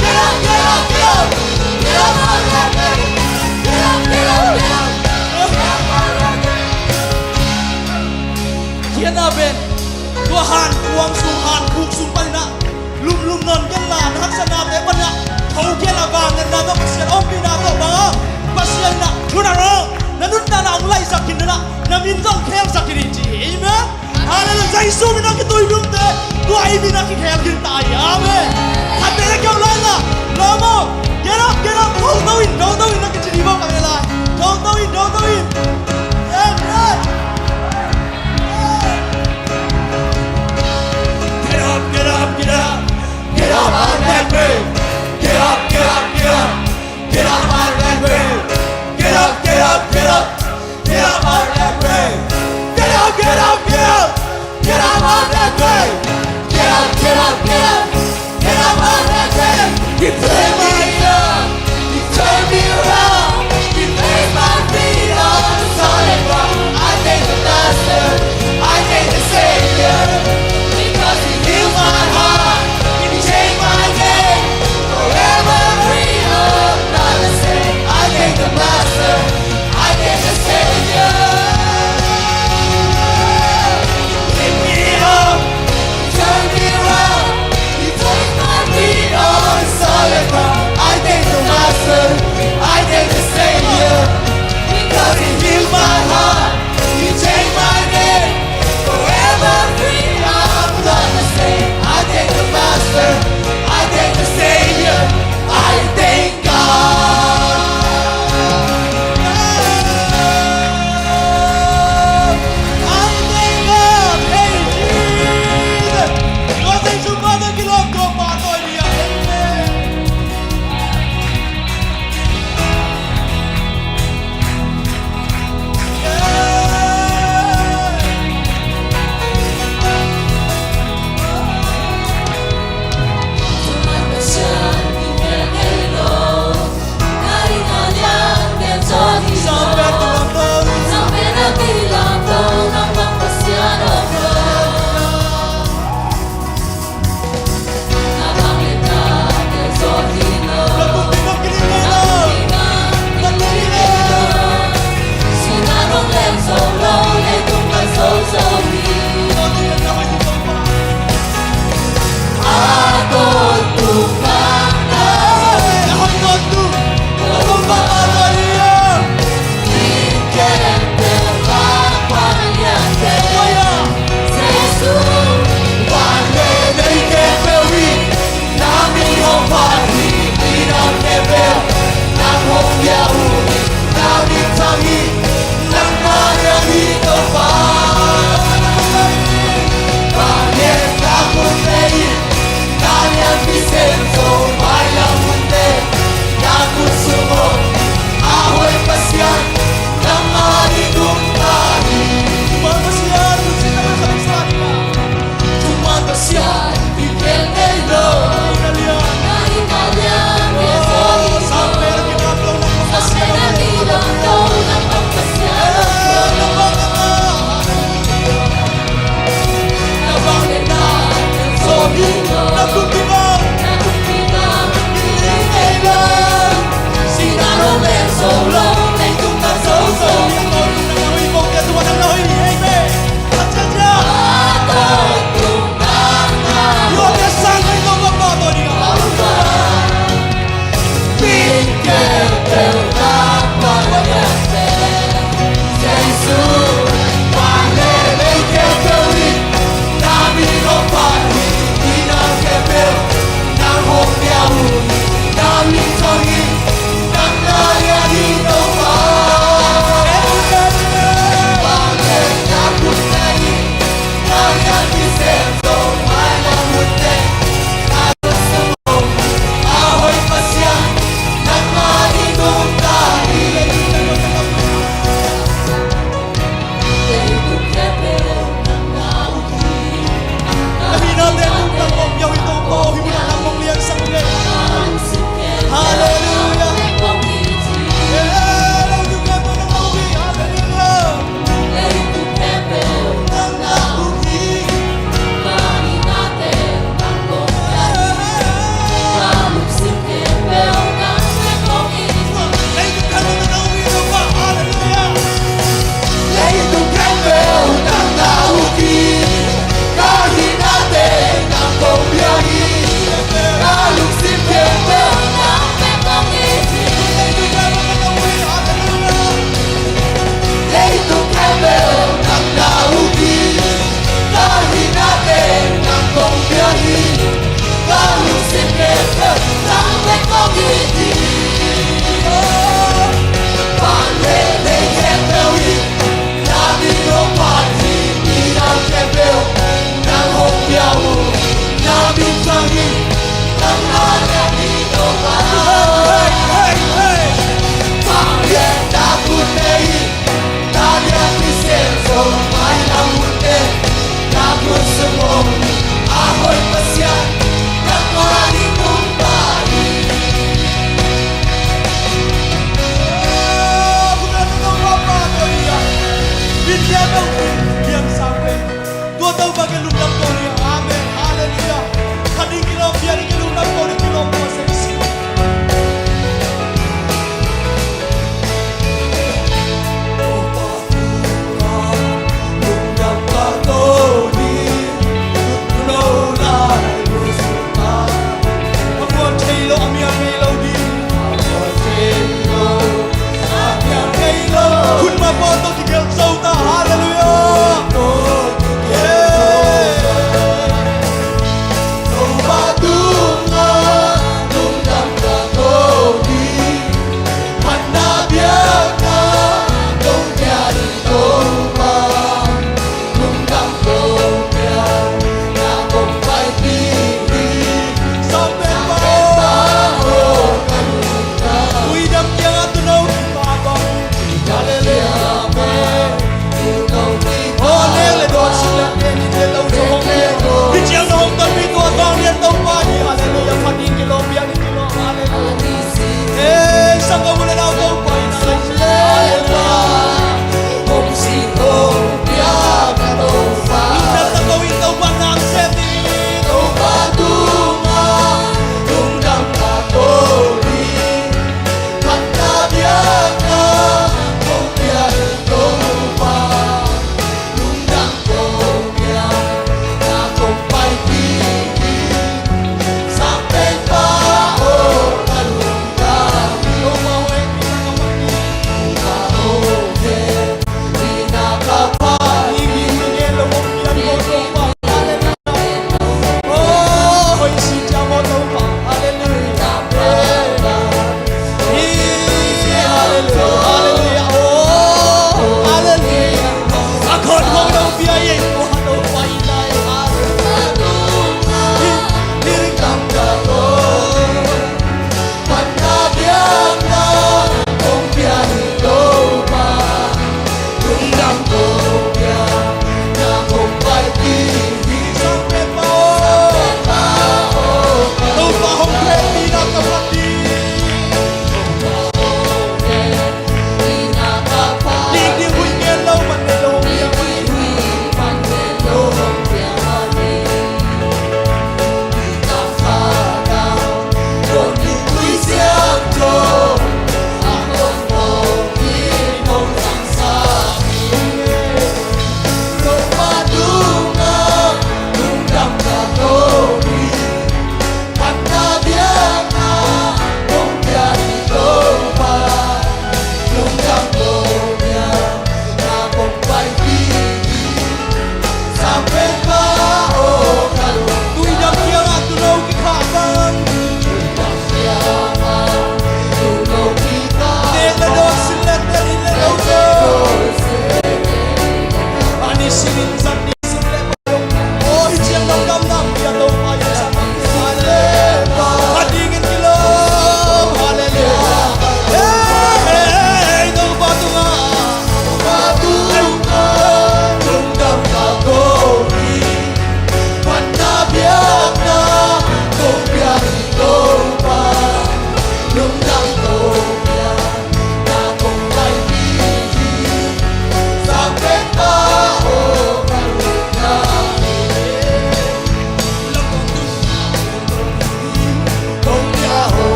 Get up, get up, get up. Get up out that way. Get up, get up, get up. Get up out that way. เขียนเอาเป็นตัวหานควงสูงหานคูกสูงไปนะลุมนนกันลานฮักษณาแต่ปัญญาเขาเขียนเอาบางนั้นนะต้องเสียอ้อมปีนาต้องบางมาเสียนะทุนอะไรนั่นนุ่นตาหนังไล่สักกินนะน้ำมินต้องแข็งสักกินจริงเอเมนฮาเลลูยาใจสู้มินักตัวยุ่งเตะตัวไอ้มินักแข็งกินตายอาเมนทันเดล็กเอาไล่ละลาโม get up get up don't do it นักกิจดีบอกกันเลย don't do it yeah Get up, get up, get up. Get up out that way. Get up, get up, get up. Get up out that way. Get up, get up, get up. Get up out that way. Get up, get up, get up. Get up out that way. Get up, get up, get up.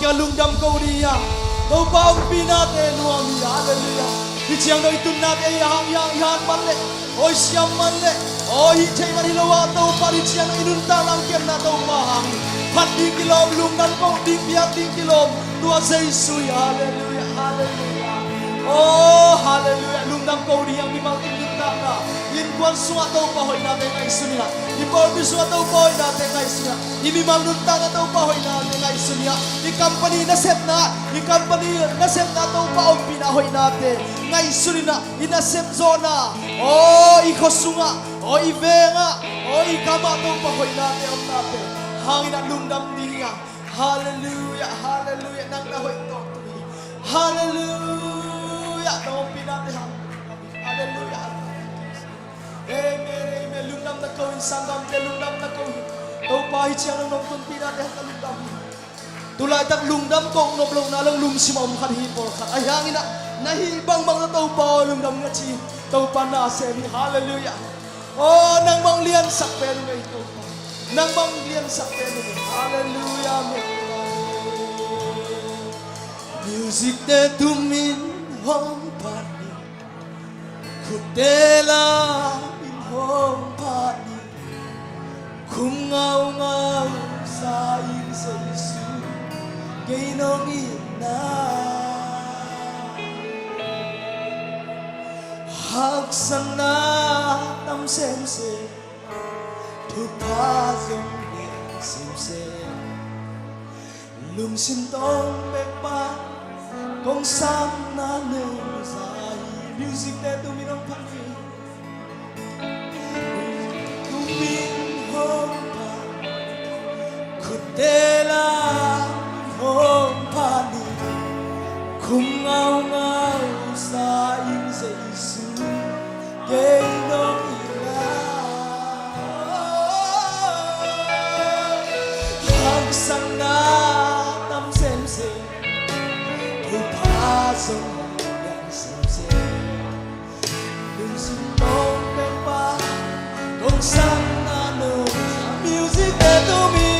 kia lung đam câu đi à đâu bao pina te nuông mi hallelujah đi chiang đôi tuần nát ấy yang man lệ ôi xiêm man lệ ôi hi chơi mà đi lâu à đâu pa đi chiang inun ta lang kiam na đâu mà hàng phát đi kilom lung đam câu đi biak đi kilom tua Jesus hallelujah hallelujah oh hallelujah lung đam câu đi yang mi mang tin na na in quan suat đâu pa hoi na te ngai sunia in bor bi suat đâu pa hoi na te ngai sunia in mi mang nun ta na đâu pa hoi na te ngai sunia in company na set na đâu pa om pi na hoi na te ngai sunina in na set zona oh i khosunga oh i venga oh i kama đâu pa hoi na te om na te hangina lung dam dia hallelujah hallelujah nang na hoi to hallelujah đâu pi na te hallelujah amen amen lung dam na ko in sangam te lung dam na ko đâu pa hi chiang nong ton pi na te lung dam tulay tak lung dam ko no blong na lang lum si mom khan hi por khat ayang ina nahi bang bang na đâu pa lung dam nga chi đâu pa na se ni hallelujah oh nang bang lian sak pe ngai to nang bang lian sak pe ngai hallelujah music te tumin hong pani kutela in hong pani kum ngau sa in sa isu kay nong ina haksan na tam sem se thu pa zong sem se lung sim tong bek pa kong sam na ne sai music te tu mi nong phan fi tu min hong pa kutela hong pa ni kum ngau sa in sa isu kay nong ina hang sang na tam sem se thu pa song yang sem se lung sim tong pe pa kong sang na no music te tu mi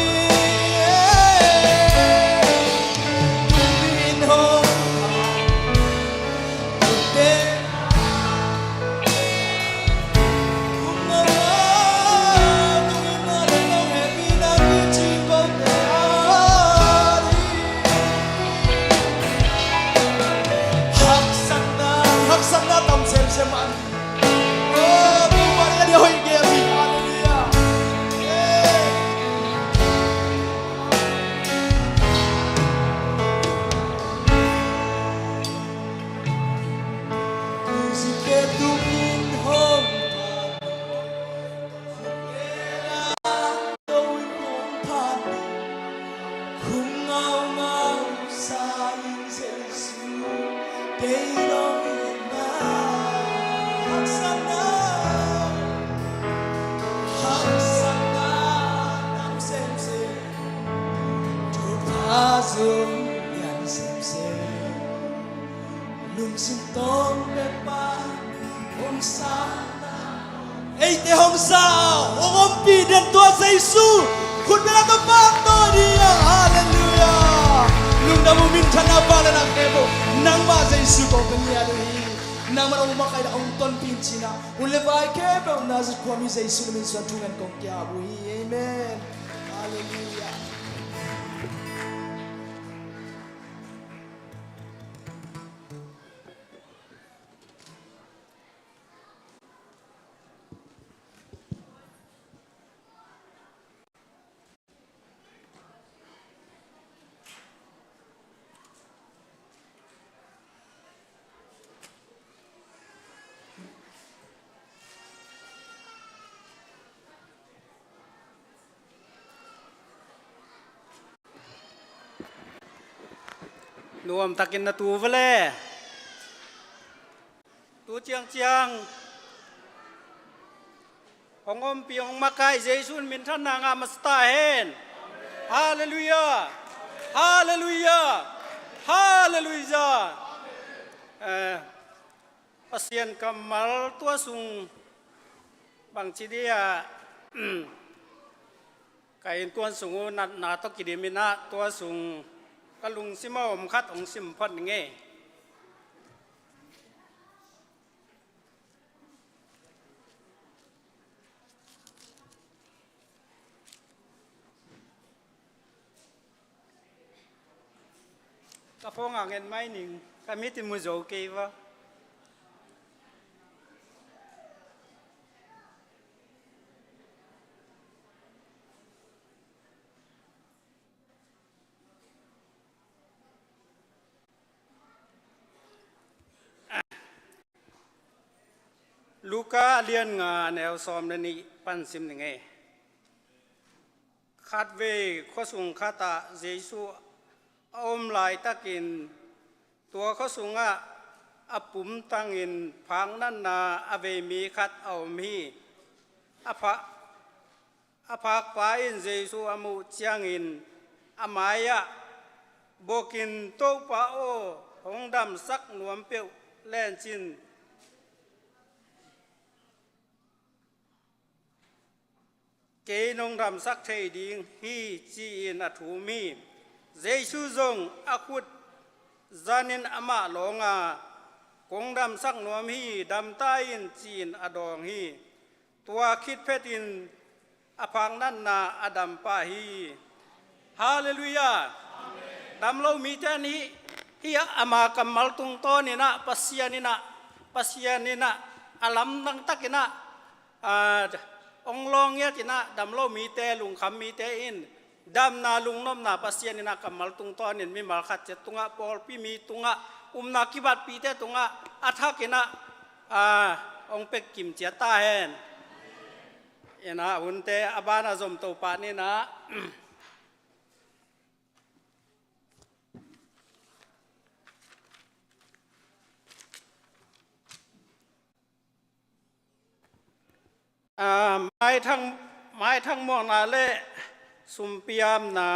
Ei te hong sao ong pi den tua Giêsu khun bela ka pak to dia hallelujah lung da mumin thana ba la nak nebo nang ma Giêsu ko kanya do hi nang ma ong makai da ong ton pin china ule vai ke ba na zu ko mi Giêsu min san tungan ko kya bu hi amen hallelujah nuam takin na tu vale tu chiang hongom pi hong makai Jesun min than na nga masta hen hallelujah hallelujah hallelujah pasien kamal tua sung bang chidia kain tuan sungu na to kidimina tua sung กะลุงซิมาอมคัดองซิมพันเงกะฟงอ่างเงินไม่หนิงกะมิติมุโจเกวะลูกาเลียนงาแนวซอมนี่ปันซิมยังไงคาดเวข้อสุงคาตาเจสุอมลายตะกินตัวข้อสุงอปุ่มตั้งอินพังนั่นนาอเวมีคัดเอามีอภาคปาอินเจสุอมุเจียงอินอมายะโบกินโตปาโอหงดำสักหนวมเปียวแล่นจินเกนงรำสักเทดิงฮีจีนอถูมีเจชูจงอคุดจานินอมาหลงกงดำสักหนวมฮีดำใต้อินจีนอดองฮีตัวคิดเพตินอพังนั่นนาอดัมปาฮีฮาเลลูยาดำเรามีแต่นี้ฮีอามากำมัลตุงโตนี่นะปัสยานี่นะอลัมนังตักินะองลองเงี้ยจีน่าดำโลมีเตลุงคำมีเตอินดำนาลุงน้อมนาปัสยานินะกำมัลตุงตอนนี่มีมัลขัดเจตุงะปอลปีมีตุงะนาคิบัดปีเตตุงะอัฐกินะองเป็กกิมเจตาเฮนเอ็นะอุนเตอบานาจมโตปานี่นะไม้ทั้งมองนาเล่สุมพิยามนา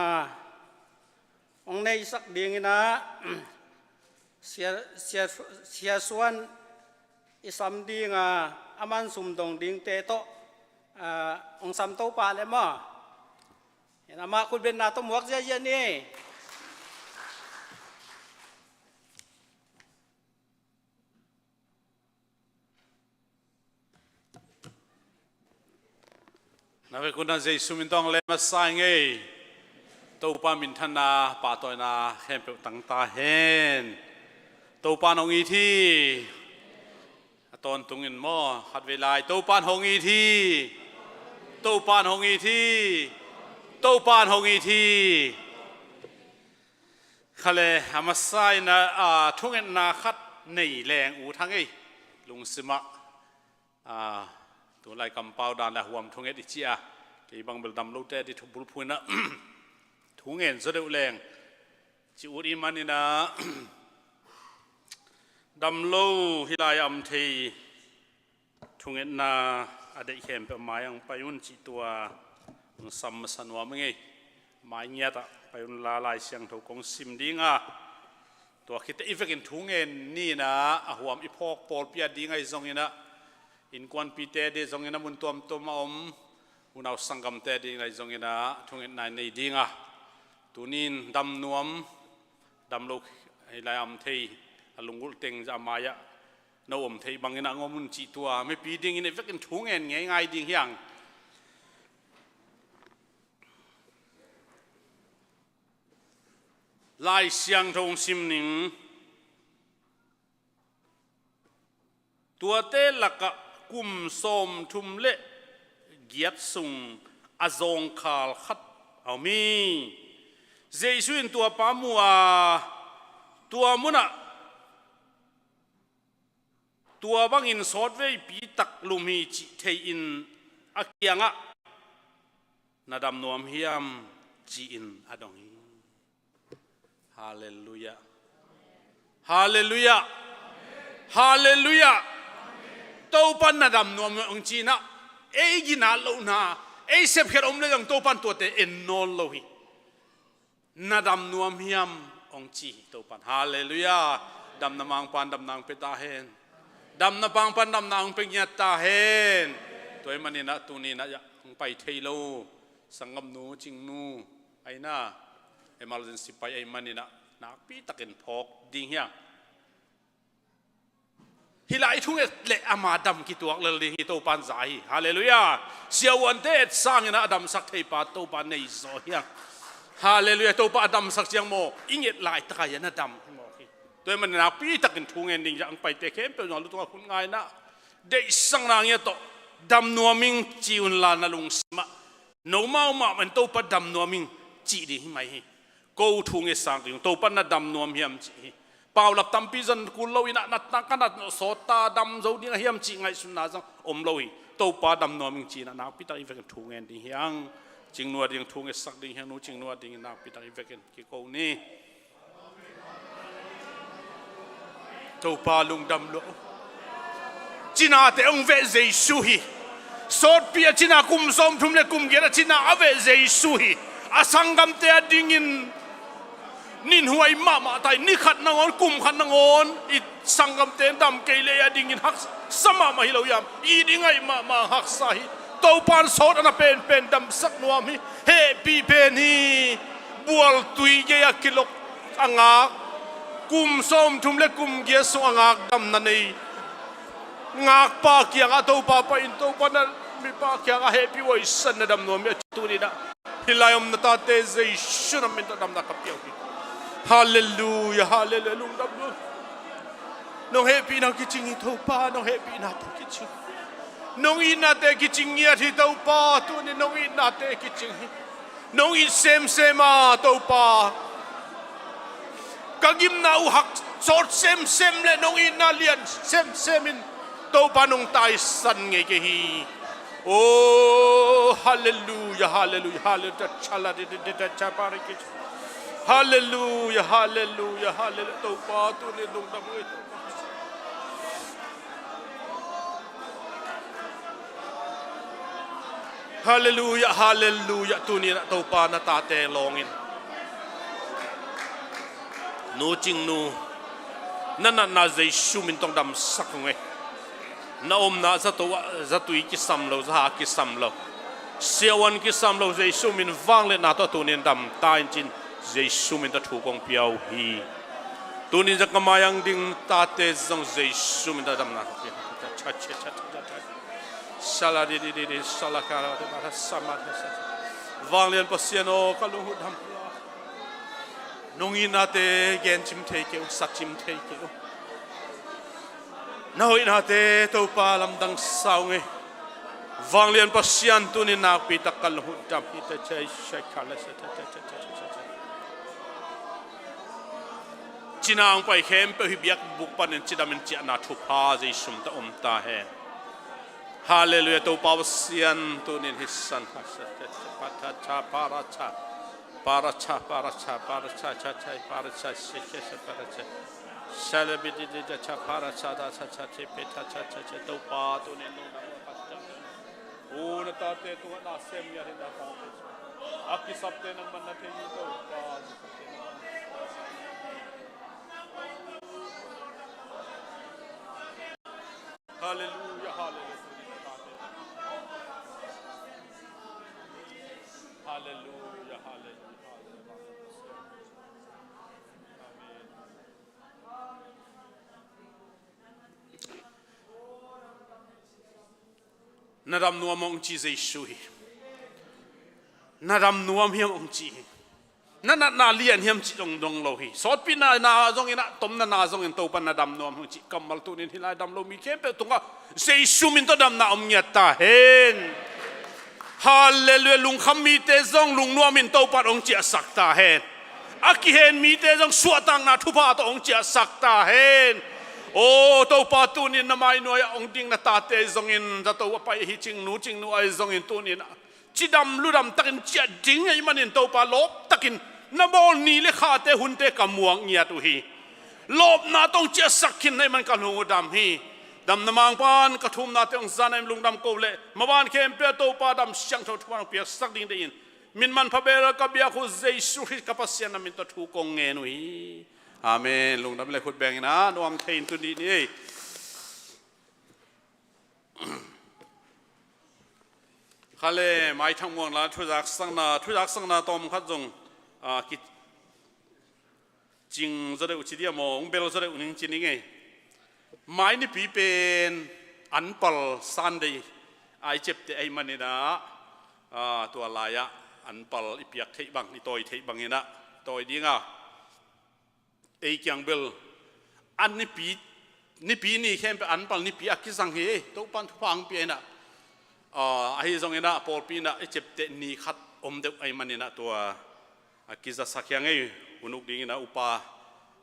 องในสักเดียงนะเสียส่วนอิสามดีงอามันสุมดงดิงเตโตองสัมโตปาเลมะเห็นมาคุณเป็นนาตมวกเจียนี่นักคุณนั่นจะสุมินตองเล่มาสายไงตัวปามินทนาป่าตัวนาแค่เป็นตั้งตาเห็นตัวปานองอีที่ตอนตุงอินหม้อขัดเวลาตัวปานหงอีที่ตัวปานหงอีที่ตัวปานหงอีที่เขาเลยอามาสายนะทุกเงินนาขัดในแรงอูทั้งไงลุงสมะตัวไล่กำเปาดานละหวมทุงเอ็ดอิจิอาที่บางเบลดำโลเตที่ทุบบุลพูนะทุงเอ็นสุดเร็วแรงจิอุดอิมันนี่นะดำโลฮิลายอัมทีทุงเอ็นนาอดีตเข้มเป็นไม้ยังไปยุ่นจิตัวสัมสันวะมั้งไงไม้เงียตไปยุ่นลาลายเสียงถูกของซิมดิ้งตัวคิดอีเฟกินทุงเอ็นนี่นะหวมอีพอกปอลเปียดิ้งไอ้ทรงนี้นะอินควันปีเตเดจงเงินมุนตัวมาอุณเอาสังกัมเตดีในจงเงินทุงเงินในดิ่งตุนินดำนวมดำลูกให้ลายอัมเทยลุงกุลเต็งจะมายะนวมเทยบางเงินงอมุนจีตัวไม่ปีดิ่งในเฟกันทุงเงินง่ายดิ่งอย่างลายเสียงทงซิมหนิงตัวเตลักกุมสมทุมเละเกียรติสุงอาจงขลขัดเอามีเจสุนตัวปามัวตัวมุนะตัวบางอินสอดเวปีตักลุมีจิเทอินอักยังนาดำนวมเฮียมจีอินอดองฮีฮาเลลูยาฮาเลลูยาฮาเลลูยาตัวปันนาดำนวมองจีน่ะเอ้กินาโลนาเอ้เสพเขรอมเลยยังตัวปันตัวเตเอ็นนอลโลหินาดำนวมเฮียมองจีตัวปันฮาเลลูยาดำนามังปันดำนางเปตาเฮนดำนาปังปันดำนางเปญญาตาเฮนตัวมันนี่นะตัวนี้นะยังไปเทโลสังกมนูจิงนูไอ้น่า emergency pa ay manina nakpi takin phok ding hiang hilai thung le amadam ki tuak le ding to pan zai hallelujah siawan te sangina adam sak thei pa to pan nei zo hiang hallelujah to pa adam sak chiang mo inget lai takaya na dam mo ki toy man nakpi takin thung en ding yang pai te khem pe no lu tu kun ngai na de sang nang ye to dam nuaming chiun la na lung sama no mau ma man to pa dam nuaming chi di mai hi ko thung e sang ding to pa na dam nuam hiam chi pau lap tam pi zan ku lo ina nat na kanat so ta dam zo ding hiam chi ngai sun na jang om lo hi to pa dam nuaming chi na na pi ta i vek thung en ding hiang ching nuwa ding thung e sak ding hiang no ching nuwa ding na pi ta i vek ki ko ni to pa lung dam lo china te ong ve jesu hi sot pia china kum som thum le kum gera china ave jesu hi asangam te adingin nin huai ma tai ni khat na ngon kum khat na ngon I sangam te dam ke le adingin hak sama ma hilo yam I dingai ma hak sahi to pan sot ana pen dam sak nuam hi he pi pen hi bual tui ge ya kilok anga kum som thum le kum ge so anga dam na nei ngak pa kiang a to pa in to pa na mi pa kiang a happy way san na dam no mi tu ni da hilayom na ta te zai shuna min dam na kapyaw hi hallelujah hallelujah lung dam no no happy na kiching to pa no happy na to kiching nong in na te kiching ya thi to pa tu ni nong in na te kiching nong in sem a to pa kagim na u hak sort sem le nong in na lian sem in to panong tai san nge ke hi oh hallelujah hallelujah hallelujah chala de chapare ke hallelujah hallelujah hallelujah to pa tu ne dong dam nge hallelujah hallelujah tu ni na to pa na ta te longin no ching nu na jesu min tong dam sak nge na om na za tui ki sam lo za ki sam lo siawan ki sam lo jesu min wang le na to tunin dam ta in chin jesu min ta thu kong piao hi tunin za kamayang ding ta te zong jesu min ta dam na cha sala di sala kala de ba sama wang len pasiano kalu dam nong ina te gen chim thei ke sak chim thei ke Nahoy nate to pa lam dang sao nge wang lian pasian tu ni nak pi takal hu dam ita chai khala sa chinang pai khem pe hi biak buk panen chidamen chi na thu pha jai sum ta om ta he hallelujah to pa pasian tu ni hisan patha cha para cha shike sa para cha Salabidi de chapara chada cha peta cha to pa tu ne no o na ta te tu na sem ya na ta aki sabte na man na te ni to pa hallelujah hallelujah hallelujah hallelujah Nadam nuam ong chi Jesu hi nadam nuam hiam ong chi na lian hiam chi dong lo hi sot pi na zong ina tom na zong in to pan nadam nuam ong chi kamal tu nin hilai dam lo mi ke pe tunga Jesu min to dam na om nya ta hen hallelujah lung kham mi te zong lung nuam min to pan ong chi sak ta hen aki hen mi te zong suatang na thu pa to ong chi sak ta hen oh to pa tu ni na mai noi ong ding na ta te zong in za to pa hi ching nu ai zong in tu ni na chidam ludam takin chia ding ai manin to pa lop takin na bol ni le kha te hun te kamuang nya tu hi lop na tong chia sakin nei man kan hu dam hi dam namang pan ka thum na te ong zanai lung dam ko le mawan kem pe to pa dam syang tho thwang pe sak ding de in min man phabera ka bia khu Jesu Christ ka pasyan na min to thu kong nge nu hi amen lung dam le khut beng na nuam thein tu ni ni khale mai thang mong la thu jak sang na tom khat jong ki จริงจะได้อุจิเดียมองเบลจะได้อุนิงจินนี่ไงไม้นี่ปีเป็นอันปัลซันดีไอเจ็บแต่ไอมันนี่นะตัวลายะอันปัลอีเปียกเทบังอีตอยเทบังนี่นะตอยดีงะไอเกียงเบลอันนี่ปีนี่แค่เป็นอันปัลนี่ปีอักกิสังเฮตัวปันทุพังเปียนะไอซงนี่นะพอปีนะไอเจ็บแต่นี่ขัดอมเด็กไอมันนี่นะตัวอักกิจะสักยังไงอุนุกดิ้งนะอุปา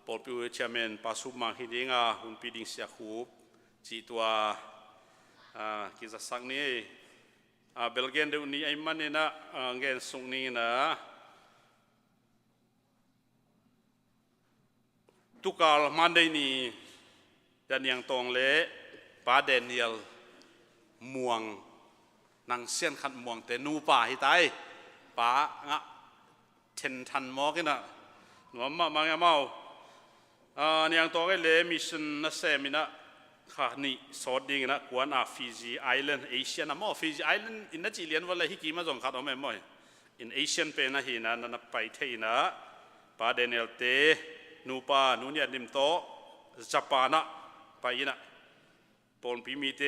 พอปีเชื่อมันปัสสุมาฮิดิ้งอุนปีดิ้งเสียคูบจีตัวกิจะสักนี่เบลเกนเดี๋ยวนี้ไอ้มันนี่นะเกนส่งนี่นะทุกการมันได้นี่จะยังตองเละป้าเดนิเอลม่วงนางเสียนขัดม่วงแต่นูป่าฮิตายป้างะเทนทันมอกินะหนูมาไงเมานี่ยังตองไอ้เละมิชชันนะเซมินะข้านี่สอดดิ้งนะกวนฟิจิไอแลนด์เอเชียนะมั่วฟิจิไอแลนด์อินนัจิเลียนวันละฮิกิมาจงขัดเอาไม่มั่วอินเอเชียนเป็นนะฮีนะนั่นไปเที่นะป้าเดนิเอลเตนูปานูเนี่ยนิมโตญี่ปุ่นนะไปนะปนพิมีเต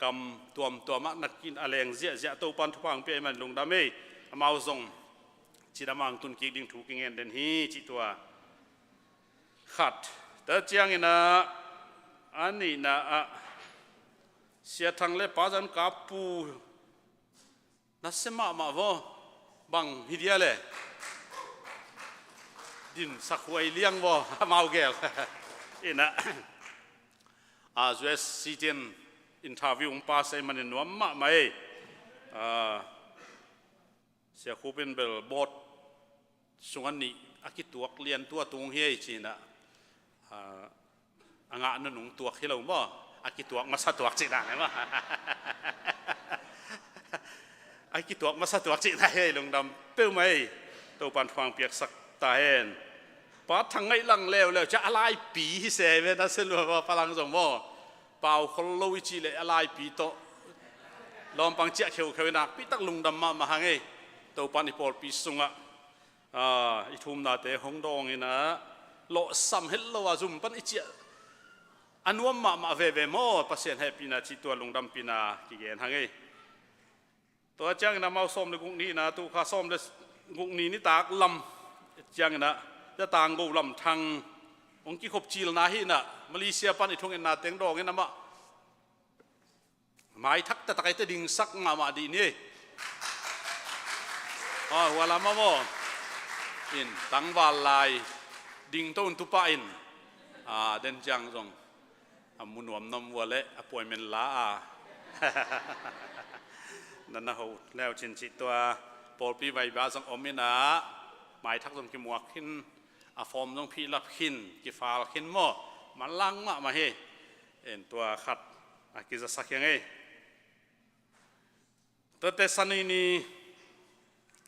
กำตัวมักนักกินอะไรอย่างเสียตัวปันทุพังเปียมันลงดามีมาเอาส่งจิตามังตุนกิดิ้งถูกเงินเดินฮีจิตัวขัดแต่เจียงนะอันนี้นะเสียทางเล็บป้าจันกับปูนัสมามาว่าบังฮิเดียเลยดินสักหวยเลี้ยงว่าเมาแก่อินะจวยซีเจนอินทาวิวป้าใส่มันนวมมาไหมเสียคูเป็นเบลบอดส่วนนี้อากิตัวเลียนตัวตุงเฮียจีนะงานนั่นหนุ่งตัวที่เราบ่อากิตัวมาสัตว์ตัวจีน่ะไงวะอากิตัวมาสัตว์ตัวจีน่ะเฮ้ยลงดำเปี้ยวไหมตัวปันฟังเปียกสักตาเห็นป้าทั้งไงลังแล้วจะอะไรปีเสเวนัสลัวว่าพลังสมบ่เป่าคนลุยจีเลยอะไรปีโตลองปังเจ้าเขียวเขียวนักปีตักลงดำมาหางไงตัวปันอีปอลปีสุงอ่ะอีทุ่มนาเตะหงดองนี่นะโลสัมเฮลโลวาซุมปันอีเจ้าอันว่ามาเวโมปัสเซนให้ปีนาจิตัวลงดำปีนากี่เกณฑ์หางไงตัวจ้างนำเอาส้มในกุนี้นะตัวข้าส้มในกุนี้นี่ตากลำจ้างนะจะต่างกูลำทางองค์กิขบจีลนาฮินะมาเลเซียปันอีทุ่งเงินนาเต็งดองเงินนะมะหมายทักแต่ตะไคร้ดิ่งสักมาดีนี่หัวลำมะโมอินตั้งวาลายดิ่งต้นตุปอินเดินจังจงมุนวมนมวัวเละป่วยเป็นล้านั่นนะเขาแล้วชินจิตตัวปอลปีใบบาสังอมินะหมายทักตรงกิมวกขึ้นฟอร์มตรงพีรับขึ้นกิฟาขึ้นหม้อมันลังมาเฮเอ็นตัวขัดกิจะสักยังไงตัวเตสันนี่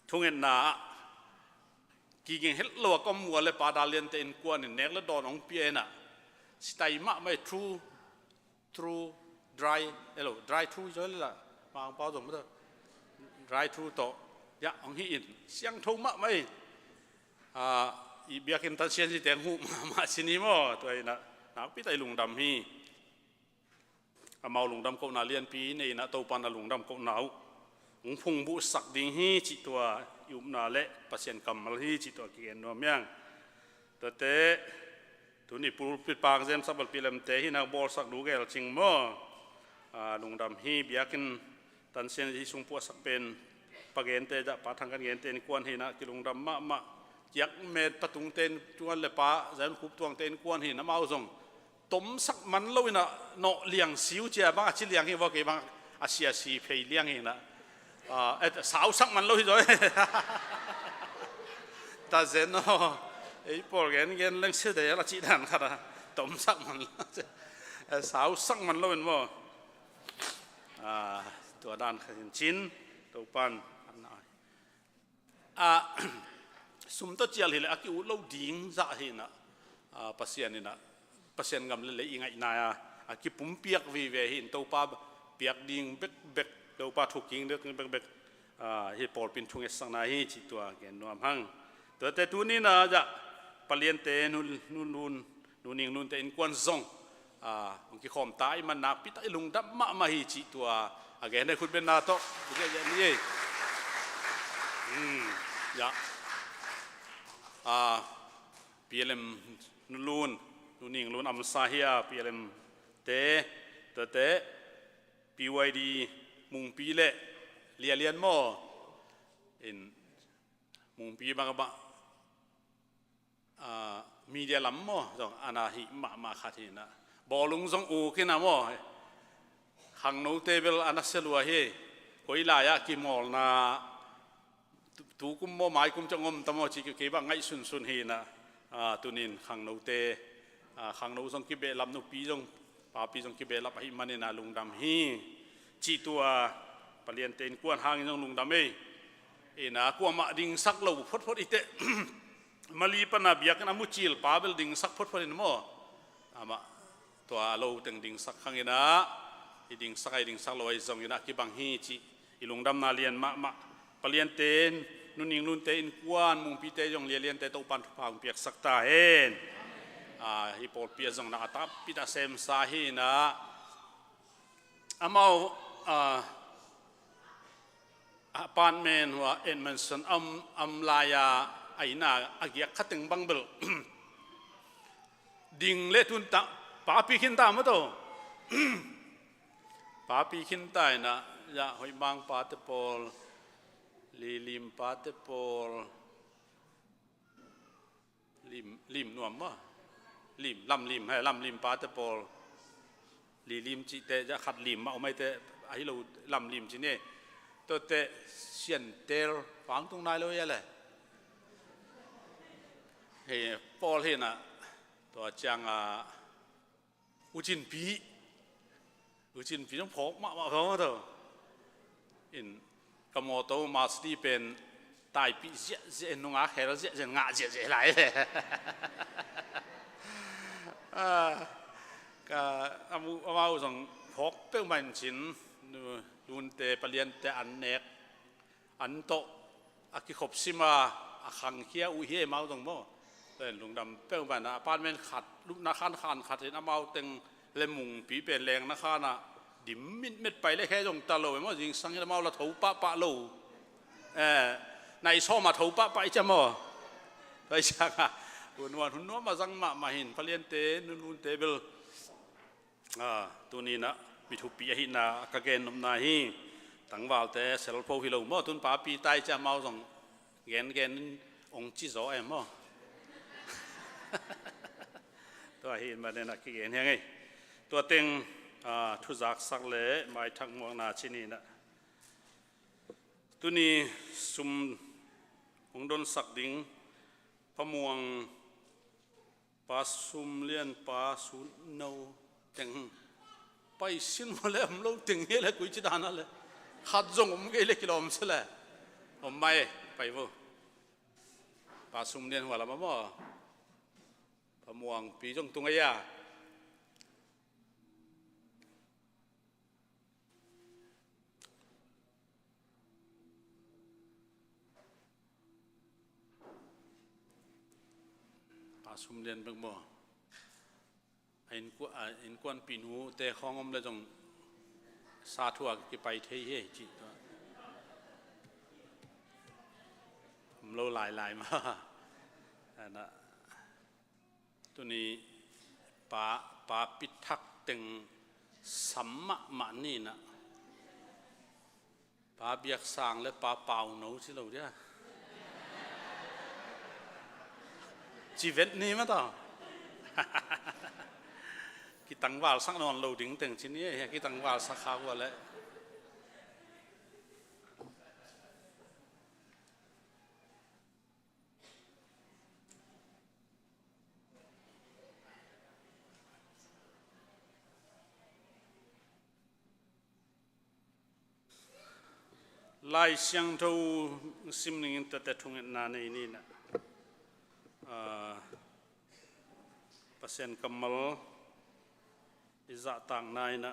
ทุ่งเงินนากิเงเฮลโลก็มัวเลยปาดาเลียนเต็นกวนเน็กและดอนองเปียน่ะสไตล์มะไม่ true dry dry true ใช่ไหมล่ะบางเป้าสมมติ dry true โตยะองหินเสียงทุ่งมะไม่อีเบียกินตันเชียนสิเตียงหูมาชินิโมตัวนี้นะนักพิจัยลุงดำฮีเมาลุงดำก็นาเลียนปีนี่นะตัวปันลุงดำก็หนาวองพงบุสักดิ่งฮีจิตัวยุบนาเละปัสเซียนกำมลฮีจิตัวเกียนนวมยังแต่เตตัวนี้ปูปิดปากเซมสับปีเลมเตฮีนักบอลสักดูแกลจริงมั้ลุงดำฮีเบียกินตันเซียนที่สุงปัวสักเป็นปะเกนเตจะปะทางกันเกนเตนกวนฮีนะกิลุงดำมะยักเม็ดประตุงเตนจวนเลยปะเซนคุบตวงเตนกวนฮีน้ำเอาส่งต้มสักมันเลวินะเนาะเลี้ยงสิวเจ้าบ้างอาชีเลี้ยงฮีว่าเกี่ยบ้างอาเซียซีเพย์เลี้ยงฮีนะสาวสักมันเลยจ้อยแต่เซนเนาะไอ้พวกเงินเรื่องเสียดายละจีดันครับต้มสักมันสาวสักมันเลยเป็นว่าตัวด้านขยินชิ้นตัวปันสมตัวเจียลเห็นอากิวเราดิ้งจะเห็นนะปัสเซียนนี่นะปัสเซียนกำลังเลยยังไงนายอากิปุ่มเปียกวีเวเห็นตัวป้าเปียกดิ้งเบ็กตัวป้าถูกยิงเด็กเบ็กเฮปอลเป็นช่วงสังนาฮีจิตตัวแกนนวมหังแต่ตัวนี้นะจะ ปเลียนเตนูนิงนูนเตอินกวนซงองค์qui khom tai man na pita ilung dam ma ma hi chi tua againได้คุณเป็นนาโตเยนี่ya PLM นูนิงลูนอัมซาเฮีย PLM เตPYD มุงปีเละเลียนโมอินมุงปีบางกะบะมีเดียลัมโมจงอาณาหิมาคาทินะบอลุงจงอูกินะโมขังโนเตเบลอานาเซลัวเฮกุยลายะกิมอลนาตูกุมโมหมายกุมจงอมตมอจิกิบังไงสุนเฮนะตุนินขังโนเตขังโนจงกิเบลัมนุปีจงปาปีจงกิเบลับหิมันนาลุงดำฮีจีตัวปเลียนเตนกวนหางจงลุงดำเอนะกวนมาดิ่งสักเหล่าพดอิเตมาลีปนาเบียกนามุจิลปาเบลดิ่งสักพดอินโมมาตัวเหล่าตึงดิ่งสักขังเอนะดิ่งสักเหล่าไอ้จงเอนะกิบังฮีจีอีลุงดำนาเลียนมาปเลียนเตนนุนิงลุนเตนกวนมุงปีเตจงเลียนเตตุปันทุพังเปียกสักตาเฮนฮิปโปเปียจงนาตับปิดาเซมซาฮีนะอามาอพาร์ตเมนต์ว่าเอ็นมันสันลายาไอ้น่าอาเกียขัดถึงบังเบลดิ่งเล่ตุนตาป้าปีขินตามาโตป้าปีขินตานะยาหอยบางปาเตปอลลิมปาเตปอลลิมนวมวะลำลิมปาเตปอลลิมจีเตจะขัดลิมมาเอาไม่เตไอ้เราลำลิมจีเนี่ยตัวเตะเชียนเตลฝังตรงไหนเลยอะไรเฮ้ปอลเห็นอ่ะตัวจังอุจินปีต้องพกมาเขาเถอะอินกมอโตมาสตีเป็นตายปีเจนงาแค่เราเจนงาเจไหลเลยก็เอาส่งพกเป้ามันชิ้นนูนเตปเลียนเตอันเนกอันโตอากิขบซิมาขังเคียอุเฮมาตรงโมแต่ลุงดำเป้ามันอพาร์ตเมนต์ขัดลูกนักขันขัดเห็นเอาตึงเลมุงปีเป็นแรงนักขันดิมมิดไปเลยแค่ตรงตะโลมั้งจริงสังเกตมาเราถูปะโลในช่อมาถูปะจะมั้งไปช่างหุ่นนวลมาสังมาเห็นปเลียนเตนูนเตเบลตัวนี้นะมิถุปีหินากะเกนนมนาฮีตั้งวาลเตเซลโฟฮิโลมอตุนป้าปีไตจะมาส่งเกนองจิโซเอ็มตัวหินมาเนี่ยนะกิเกนยังไงตัวเต็งทุจักสักเล่ไม่ทั้งมองนาชินีนะตัวนี้ซุมองดนสักดิ่งพะมวงปาซุมเลียนปาสุนโนเต็งไปสิ้นมาแล้วผมเราถึงเฮเลยกุยจิดานั่นเลยขัดจงผมก็เลยกิโลมันเสละผมไม่ไปบ่ปาสุมเนียนหัวละมั้งบ่พะมวงปีจงตุงไอ้ยาปาสุมเนียนเป็นบ่อินกวนปีนูแต่ของอมเลยจงซาทัวกี่ไปเที่ยจีผมเราหลายมานะตัวนี้ป้าปิทักตึงสัมมะมันนี่นะป้าเบียกสางและป้าเป่าหนูสิเราเนี่ยชีวิตนี้มั้งต่อกิตังวาลสักนอนเราดิ่งตึงชิ้นนี้กิตังวาลสักข้าวอะไรไล่เสียงทูซิมนิ่งแต่ทุ่งนาในนี่นะเปอร์เซ็นต์กำมลอิจต่างนายนะ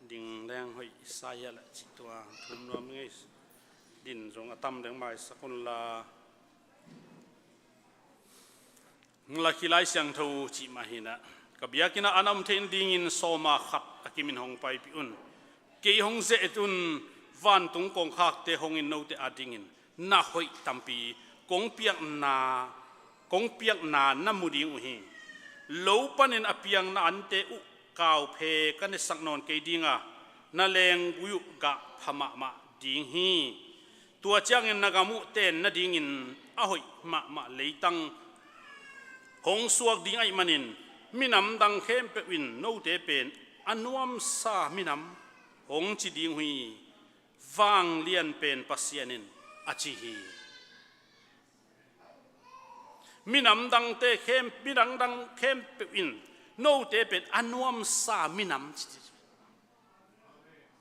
ดิ่งแรงหอยสายละจิตตัวทุ่มรวมงี้ดินจงตั้มแดงไม้สกุลลา laki lai siang thau chi mahina kabiakina anam thein dingin soma khat akimin hong pai pi un ke hong ze etun van tung kong khak te hongin no te adingin na hoi tampi kong piak na namuding uhi lo panin apiang na ante u kaw phe kan sak non ke dinga na leng buyu ga phama ma ding hi tua changin nagamu ten na dingin ahoi ma leitang hong suak ding ai manin minam dang khem pe win no te pen anuam sa minam hong chi ding hui wang lian pen pasianin achi hi minam dang khem pe win no te pen anuam sa minam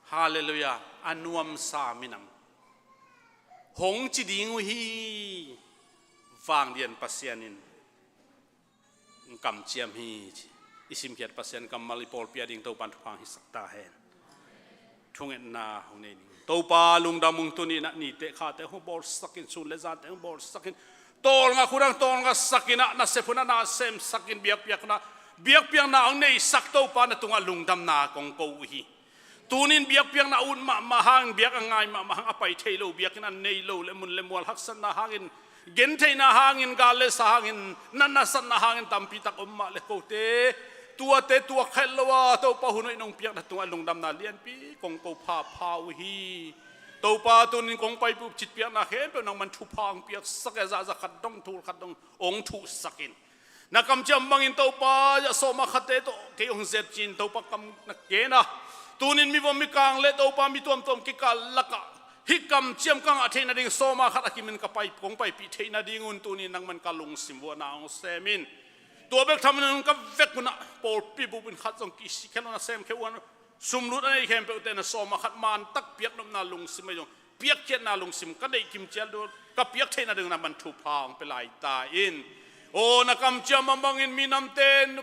hallelujah anuam sa minam hong chi ding hui wang lian pasianin kam chiam hi isim kiat pasien kam malipol pia ding to pan phang hi sakta hen thungen na hone ni to pa lung damung tu ni na ni te kha te ho bol sakin sun le za te ho bol sakin tol nga khurang tol nga sakina na sefuna na sem sakin biak piak na ang nei sak to pa na tunga lung dam na kong ko hi tunin biak piak na un ma hang biak angai ma hang apai thailo biak na nei lo le mun le mol haksan na hangin gen thei na hangin gale sa hangin nanna san na hangin tampi tak umma le ko te tua khelwa to pa hunoi nong piak na tunga lungdam na lian pi kong ko pha hi to pa tunin kong pai pu chit piak na khem pe nang man thu phang piak sak za khat dong ong thu sakin na kam cham bangin to pa ya so ma khate to ke ong zet chin to pa kam na ke na tunin mi bom mi kang le to pa mi tom ki kal laka hikam chiam kang athena ding soma khat akimin ka pai kong pai pi theina ding un tunin nang man kalung simbo na ong semin to bek thamin ka vek kuna pol pi bu bin khat jong ki sikhelona sem ke wan sumlut ai khem pe ten soma khat man tak piak nom na lung sim jong piak chen na lung sim ka dei kim chel do ka piak theina ding na man thu phang pe lai ta in o na kam chiam mangin minam ten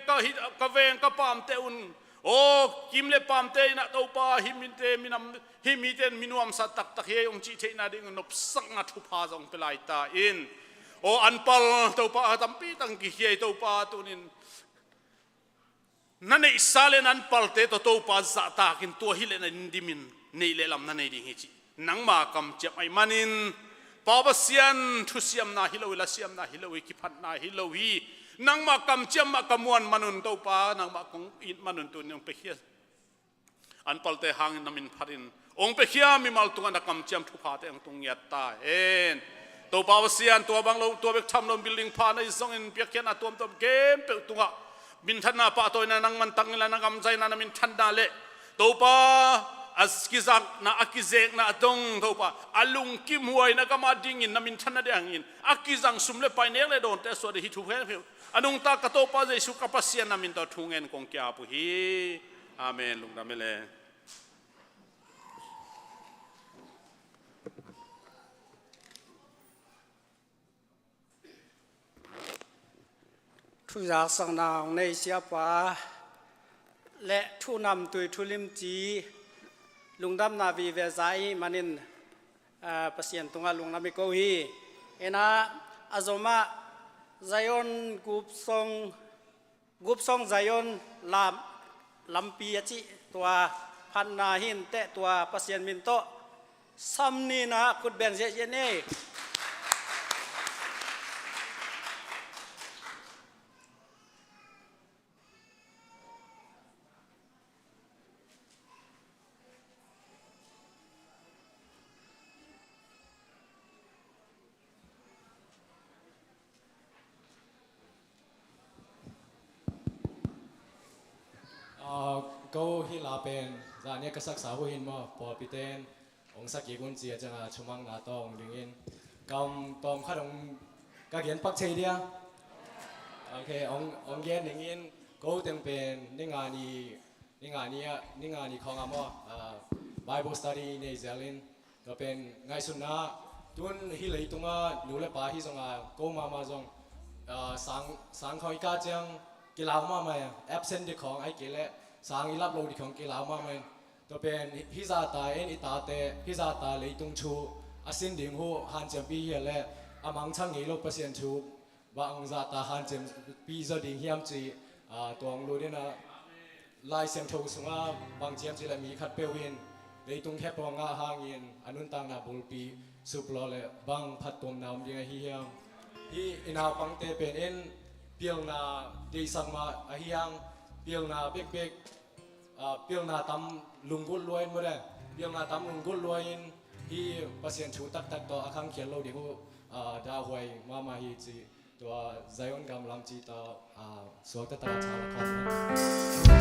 ka veng ka pam te un o kimle pam te na to pa himinte minam himiten minuam sa tak he ong chi theina ding nop sak na thu pha jong pelai ta in o anpal to pa tampi tang ki he to pa tunin na nei salen anpal te to pa za ta kin to hile na dimin nei le lam na nei ding hi chi nang ma kam chep ai manin pawasian thu siam na hilo la siam na hilo ki phat na hilo hi nang ma kam chiam ma kamuan manun to pa nang ma kong in manun tu nyong pe khia an palte hang namin pharin ong pe khia mi mal tunga na kam chiam thu pha te ang tung yat ta en to pa wasian to bang lo to bek tham lo building pha na isong in pek khian atom tom game pe tunga bin thana pa to na nang man tangila na kam jai na namin thanda le to pa askizak na akizek na atong to pa alung kim huai na kama dingin namin thana de angin akizang sumle painel le don te so de hi thu phe anong ta kato pa Jesu kapasyan namin to thungen kong kya pu hi amen lung damele thu jak sang na ong nei sia pa le thu nam tui thu lim chi lungdam na vi ve zai manin pasien tunga lungnam ko hi ena azoma Zion group song Zion lampi achi tua phanna hin te tua pasien min to samni na kut ben je ne go hi la pen za ne ka sak sa ho hin mo po piten ong sak ye gun chi changa chumang na tong dingin kam tom khadong ka gen pak chei dia okay ong gen dingin go teng pen ninga ni khong amo Bible study nei zalin ka pen ngai sunna tun hi lei tunga nu le pa hi zonga go ma zong sang khoi ka chang ki lao ma mai absent de khong ai ke le sang ilap lo di khong ke lao ma mai to pen hi za ta en ita te hi za ta le tung chu asin ding ho han cham pi he le amang chang ngi lo pasien chu บางจะตาหันเจมปีจะดิ่งเฮียมจีตัวองรู้เนี่ยนะลายเสียงทูสุงาบางเจียมจีละมีขัดเปวินเลยตรงแคบปองอาหางเงินอนุนตังนาบุลปีสุปลอเลยบางพัดตมน้ำยังไงเฮียมที่อินาปังเตเป็นเอ็นเปียงนาดีสังมาเฮียงเปียงนาเบกเบกเปียงนาตำลุงกุลรวยมาเลยเปียงนาตำลุงกุลรวยที่ภาษาชูตักตักต่ออาคังเขียนเราเดี๋ยวดาวหวยมาฮีจีตัวใจอ่อนกำลังจีต่อสวดตะชาละคร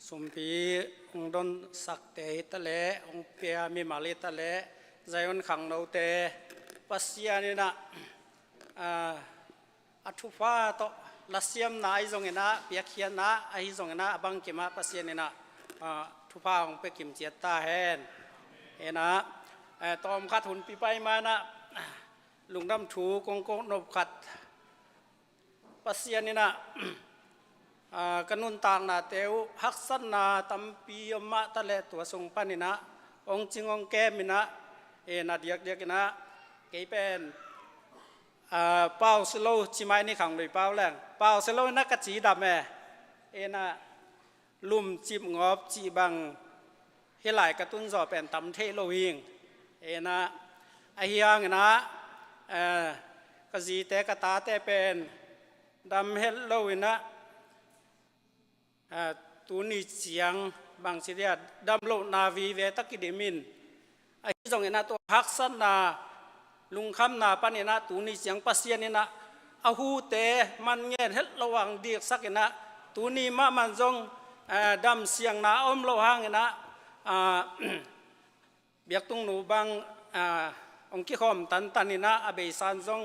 สมพีองดนสักเตหิตะเลองเปียมีมาลิตะเลใจวันขังเราเตปัสยานี่นะอัทุฟ้าโตลัสยมนาไอจงเงนะเปียเขียนนะไอจงเงนะบังกิมาปัสยานี่นะทุฟ้าองเปกิมเจียตาแฮนเอนะตอมขัดหุ่นปีไปมานะลุงดำถูกงกนบขัดปัสยานี่นะกันนุนต่างนาเตวฮักสันนาตัมปียมะตะเลตัวทรงปานินะองจิงองแกมินะนาเดียกเดียกนะเกยเป็นเป้าสโลจิไมนี่ขังเลยเป้าแรงเป้าสโลนักกจีดำนะลุ่มจิบงอบจีบังเฮลัยกระตุ้นจอเป็นตำเทโลหิงนะไอเฮียงนะกจีเตกตาเตเป็นดำเฮโลวินะตูนี่เสียงบางสิ่งดำโลนาวีเวตักิเดมินไอ้ตรงนี้นะตัวฮักสันนาลุงคำนาปานี่นะตูนี่เสียงปัสเซียนี่นะอาหูเตมันเงี้ยเฮ็ดระวังเดียกสักนะตูนี่มามันจงดำเสียงนาอมโลหางนะเบียกตุงหนูบางองค์กิขอมตันนี่นะอเบยสันจง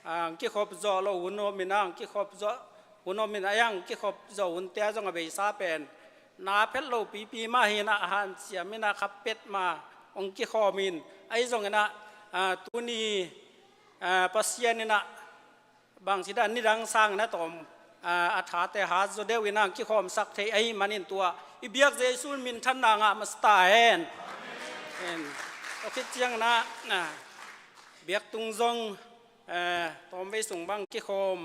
องค์กิขอบจอโลหุนโนมินะองค์กิขอบจอหุนมินอายังกิขบจหุ่นเตียจงอเบยซาเป็นนาเพชรโลปีมาเฮนะอาหารเสียมินาขับเป็ดมาองกิขอมินไอจงนะตุนีปัสยานินะบางสิดานิดังสร้างนะตอมอัฐาเตหาจเดวินังกิขอมสักเทไอมันินตัวอิเบียกเจสุนมินทันนางะมัสตาเฮนโอเคเจียงนะเบียกตุงจงตอมไปส่งบางกิขอม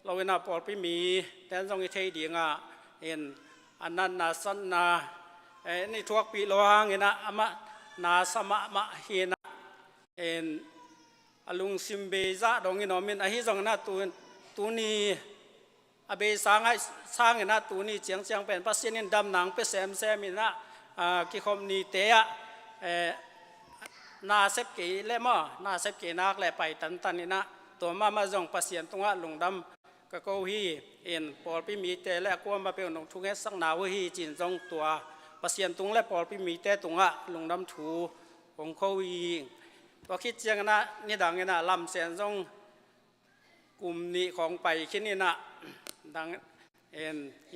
เราเวนาปอดไปมีแต่ต้องให้เทดีงะอันนั้นนาสันนานี่ทวกปีลวงนะอามะนาสมะมะเฮนะอลุงซิมเบซ่าดองอินอมินอหิจงนะตัวนี้อเบสางไอสร้างนะตัวนี้เจียงเป็นปัสเซียนดำหนังไปแซมมินะกิคอมนีเตะนาเซฟเกยเล่มนาเซฟเกยนักแหละไปตันนี่นะตัวมาจงปัสเซียนตรงว่าลุงดำก็เขาฮีปอลพิมีเตและกวนมาเป็นนงทุกเงสักหนาวฮีจินจงตัวปัสยันตุงและปอลพิมีเตตุงะลงดำถูของเขาฮีตัวคิดเจียงนะนี่ดังนะลำเสียนจงกลุ่มนี้ของไปคิดนี่นะดัง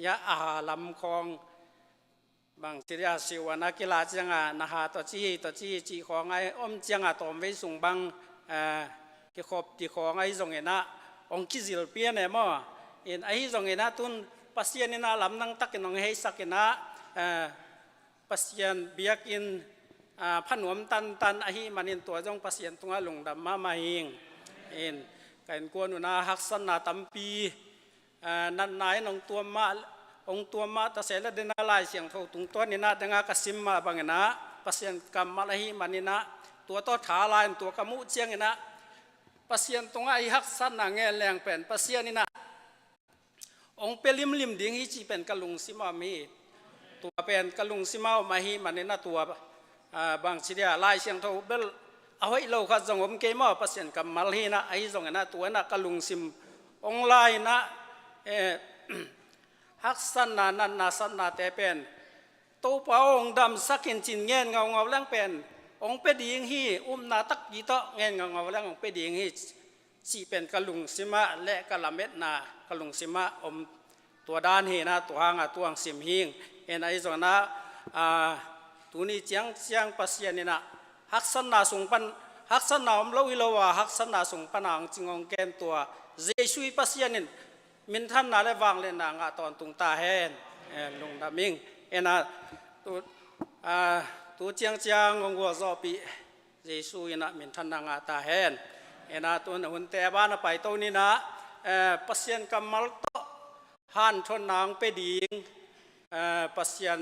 ยะอาลำของบางทีเรียสิวนักกีฬาเจียงนะฮะตัวจีของไอ้อมเจียงตอมไว้ส่งบังที่ขอบที่ของไอ้จงนะองคิจิลเปียเนี่ยมั้งไอ้จงเงินนะตุนปัสยานินะลำนังตักนองเฮสักนะปัสยานเบียกินผนวมตันไอ้มันตัวจงปัสยานตรงนั้นลงดำมาหิงการกวนนะฮักษณะตัมปีนันนายนองตัวมาตะเสละเดนาลายเสียงเท่าตุงตัวนี่นะดังกสิมมาบังนะปัสยานกรรมมาไอ้มันนี่นะตัวโตถาลายตัวกมุเจียงนะปัสยันตรงไอฮักสันนางเงแรงเป็นปัสยันนี่นะองเปลิมดิ่งฮิจิเป็นกะลุงซิมามีตัวเป็นกะลุงซิมามาฮีมันนี่นะตัวบางสิเดียลายเสียงเท่าเบลเอาไว้เราขัดจงผมเกมปัสยันกับมาลีนะไอจงนะตัวนะกะลุงซิมองลายนะฮักสันนาสันนาเตเป็นตัวเปล่าองดำสักกินจินเงินเงาแรงเป็นองเป็ดยิงฮีนาตักยีโตเงินเงาแล้วองเป็ดยิงฮีจีเป็นกะลุงซิมาและกะละเม็ดนากะลุงซิมาตัวด้านฮีนะตัวหางตัวซิมหิงไอจงนะตัวนี้เจียงปัสยานี่นะฮักสันนาส่งปันฮักสันนาเล่าวิโลวาฮักสันนาส่งปันangจิงองแกนตัวเจสุยปัสยานินมินทันนาเลวางเลนางตอนตุงตาแฮนลงดามิงนะตัวเจียงงงวัวจอปีเจสุยนะมินทันนางตาแฮนนะตัวหุ่นแต่บ้านไปตัวนี้นะปัสยันกำมัลโตหันทนนางไปดิงปัสยัน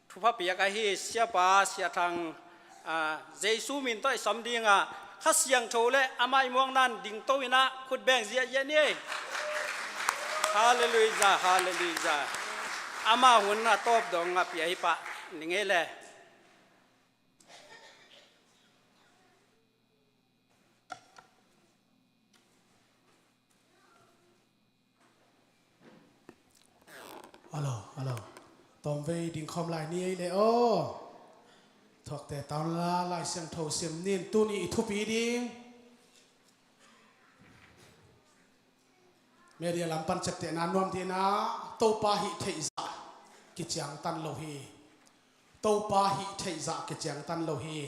ทุพเปียกะฮีเสียปาเสียทางเจสุมินต้อยสมดิงข้าเสียงโชเลอามายมวงนั้นดิ่งโตวินะขุดแบ่งเสียเยนี่ฮาเลลูยาฮาเลลูยาอามาหุ่นน่ะตบดองเปียหิปะนี่ไงแหละฮัลโหล ตอมเวดิ่งคอมลายนี้เลยโอถกแต่ตอนลายเสียงโถเสียมนินตุนีทุปีดิ่งเมื่อเดียลำปันจับเตนานวมทีนะโตปาหิเทอิซากิจยังตันโลฮีโตปาหิเทอิซากิจยังตันโลฮี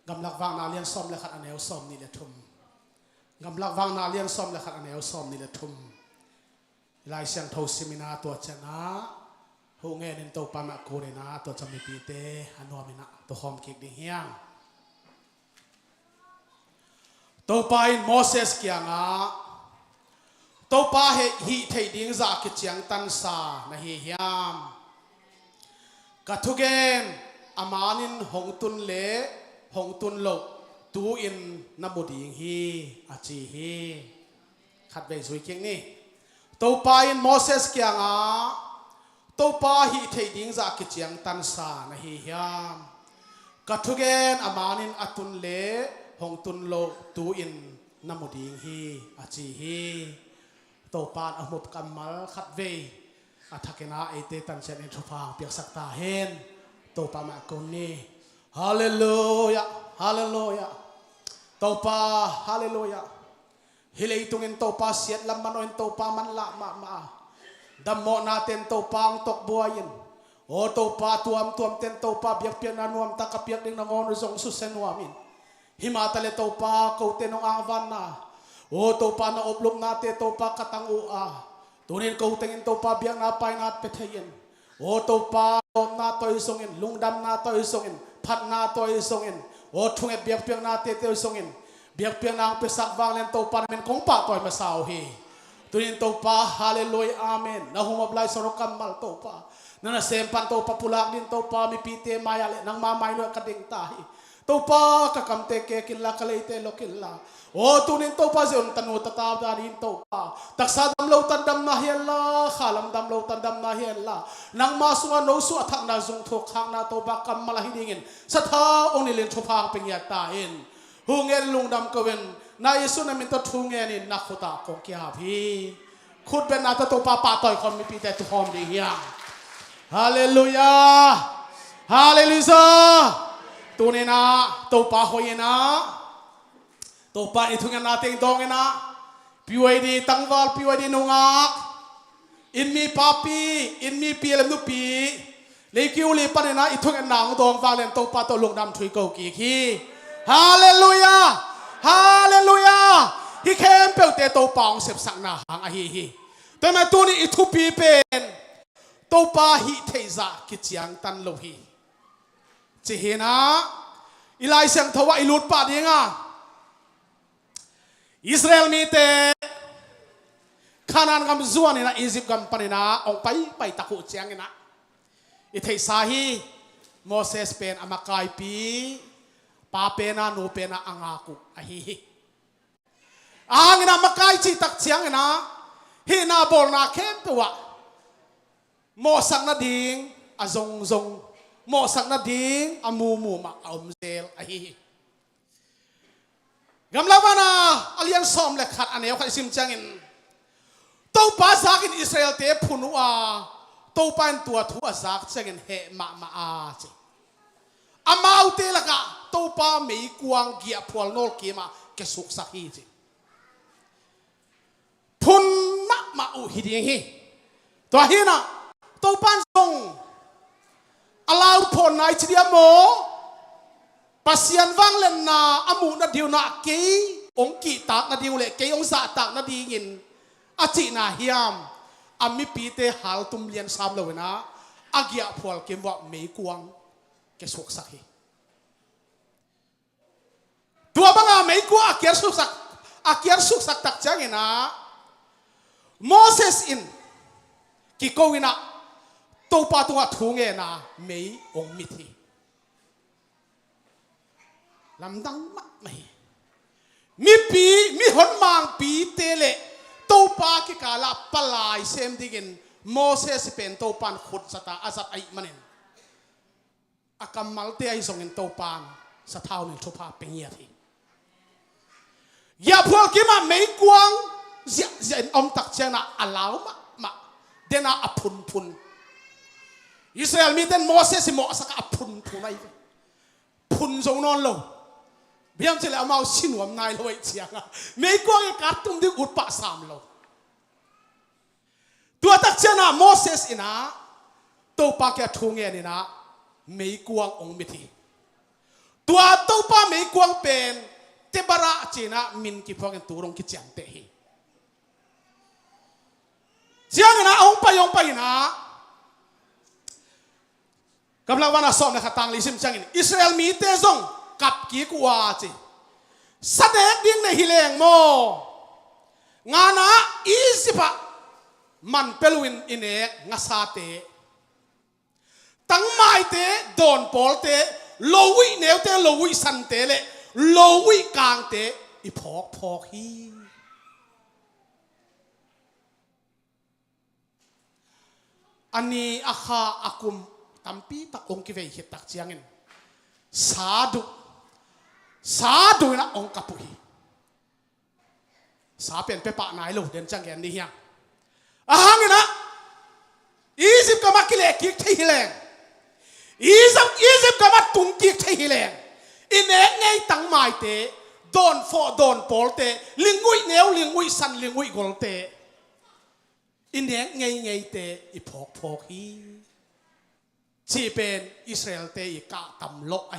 กำลังวางนาเลียนซ้อมและขัดอันเอวซ้อมนี่แหละทุ่มกำลังวางนาเลียนซ้อมและขัดอันเอวซ้อมนี่แหละทุ่มลายเสียงโถสิมินาตัวชนะหูเงินโตปามะกูเรนะตัวจะมีปีเตอันวามินะตัวหอมกิกดิเฮียงโตปายโมเสสเกียงะโตปาเฮหิเทดิงจากกิจยังตันซานะเฮียมกัทุเกนอามานินหงตุนเละหงตุนโลตูอินนบุดีงฮีอาจีฮีขัดไปสวยเก่งนี่โตปายโมเสสเกียงะโตปาหิเทดิงจากกิจยังตันซานะเฮียมกัทุเกนอามานินอตุนเละหงตุนโลตูอินนบุดีงฮีอาจีฮีโตปานอมุบกัมมัลขัดเวอัฐกินาเอเตตันเชนิทุพางเปียกสักตาเฮนโตปามะกุนีฮาเลลูยาฮาเลลูยาโตปาฮาเลลูยาฮิเลตุงินโตปาเสียดลำมันโอนโตปามันละมาดัมโมนาเตนโตปางตกบัวยินโอโตปาตัวมเตนโตปาเบียกเปียนานวมตะกะเปียกดิงนางอนอุงสุเซนวามินหิมาตะเลโตปาโกเตนองอังวันนาโอ้ตัวปานาอบรมนาเตตัวปากตังอุอาตัวนี้กูแต่งตัวปาเบียงนาไปนาเปเทียนโอ้ตัวปานาตัวอิสงอินลุงดำนาตัวอิสงอินพัดนาตัวอิสงอินโอ้ทุ่งเบียงเปียงนาเตตัวอิสงอินเบียงเปียงนางเปสักวางเล่นตัวปาเป็นของปาตัวมาสาวเฮตัวนี้ตัวปาฮาเลลูยาอาเมนนะฮุมาบลายสโรกัมมัลตัวปานั่นน่ะเซมปันตัวปาปุลักดินตัวปามีปีเตมายาเลนังมาไม่นวดกระดิ่งตาฮีตัวปากะกำเตเกกินละกะเลยเตโลกินละโอ้ตุนินโตปาเซอนตันูตตาดานินโตปาตักษาดำโลตันดำนาเฮียละขาลำดำโลตันดำนาเฮียละนังมาสุวรรณโนสุอัฐนาจุงทุกข้างนาโตบักกัมมาลาฮิดิงินสัทธาองค์นิเลนทุพางเป็นยาตาเอ็นหูเงินลุงดำกเวนนายสุนัมินตทุงเงินินนักขุตากงกีฮาพีขุดเป็นนาตโตปาปาต่อยคนมีปีแต่ทุกหอมดีเฮียฮาเลลูยาฮาเลลูยาตัวนี้นะตัวปาหอยนะตัวปาอิทุงนาเต็งดองนะพิวดีตั้งวอลพิวดีนงากอินมีปาปีอินมีปีเลมนุปีเลคิวลีปันนะอิทุงนางดองวาเลนตัวปาตัวลงดำถุยเกากีคีฮาเลลูยาฮาเลลูยาฮิเคมเปิลเตตัวปองเสพสังนาหางอหิฮิแต่แม่ตัวนี้อิทุปีเป็นตัวปาฮิเทซากิจยังตันโลฮีจะเห็นนะอิไลเสียงทว่าอิลุดปาดีงะอิสราเอลมีแต่ขานานกำจวนนี่นะอียิปต์กำปนินะองไปตะกุเจียงนี่นะอิเทสาฮีโมเสสเป็นอามากายปีปาเป็นนะนูเป็นนะอังอากุอหินี่นะมากายจีตักเจียงนี่นะฮีนาบอลนาเข้มตัวโมสักนาดิงอจงโมสักนาดิงอามูมาอมเซลอหิกำลังว่านะอเลียนซอมเล็กขัดอันนี้เขาซิมจังอินตัวภาษาอินอิสราเอลเตะพุนว่าตัวเป็นตัวทัวซักจังอินเฮมาอาจิอามาอุเตละกะตัวป้าไม่กวางเกียพวลโนลกีมาเกสุกสักฮีจิพุนมาอุฮิดีฮีตัวฮีนะตัวเป็นทรงอาลาวพลนายชิเดียโมpasien wang len na amu na diu na ke ong ki tak na diu le ke ong sa tak na di ngin achi na hiam ami pi te hal tum lian sam lo na agya phol kem wa me kuang ke sok sak hi tua banga me ku akyar suk sak tak chang ina Moses in ki ko ina to pa tunga thunge na me ong mithiลำดังมากไหมมีหนมางปีเตเลตัวปากิกาลาปลายเซมดิกินโมเสสเป็นตัวปานขุดสตาอาซัดไอมันเองอากัมมัลเตไอส่งเงินตัวปานสะเท่าหนึ่งทุพาเป็นเงียทีอย่าพวกกิมาไม่กวางเสียอมตักเชนะอาลาวมาเดน่าอพุน Israel mi ten Moses mo saka phun phunai phun zong non lo biam chele amau sinuam nai loi chianga mei ko e katum dik ut pa sam lo tua tak chana Moses ina to pa kya thunge ni na mei kuang ong mithi tua to pa mei kuang pen te bara china min ki phok turong ki chang te hi chiang na ong pa inaกำลังวันอาสอบในขัดตังลิซิมจังอินอิสราเอลมีเตซงกับกีกัวจีสเด็กดิ้งในฮิเลงโมงานะอีสิปะมันเปลุวินอินเอกงาซาเตตั้งไม้เตโดนปอลเตโลวิเนวเตโลวิสันเตเลโลวิกางเตอีพอกฮีอันนี้อาคาอากุมตัมปีตะองค์กิเวหิตักเจียงเงินสาธุนะองค์กับปุยสาเป็นเปปะนายลูกเดินจังเงินนี่ยังอาหังนะอียิปต์ก็มากิเลกิกที่ฮิเลงอียิปต์ก็มาตุงกิกที่ฮิเลงอินเอกไงตั้งไม้เตโดนฟอโดนปอลเตลิงอุยเนวลิงอุยสันลิงอุยกอลเตอินเอกไงเตอีพอกฮีที่เป็นอิสราเอลเตอีกะตำโลไอ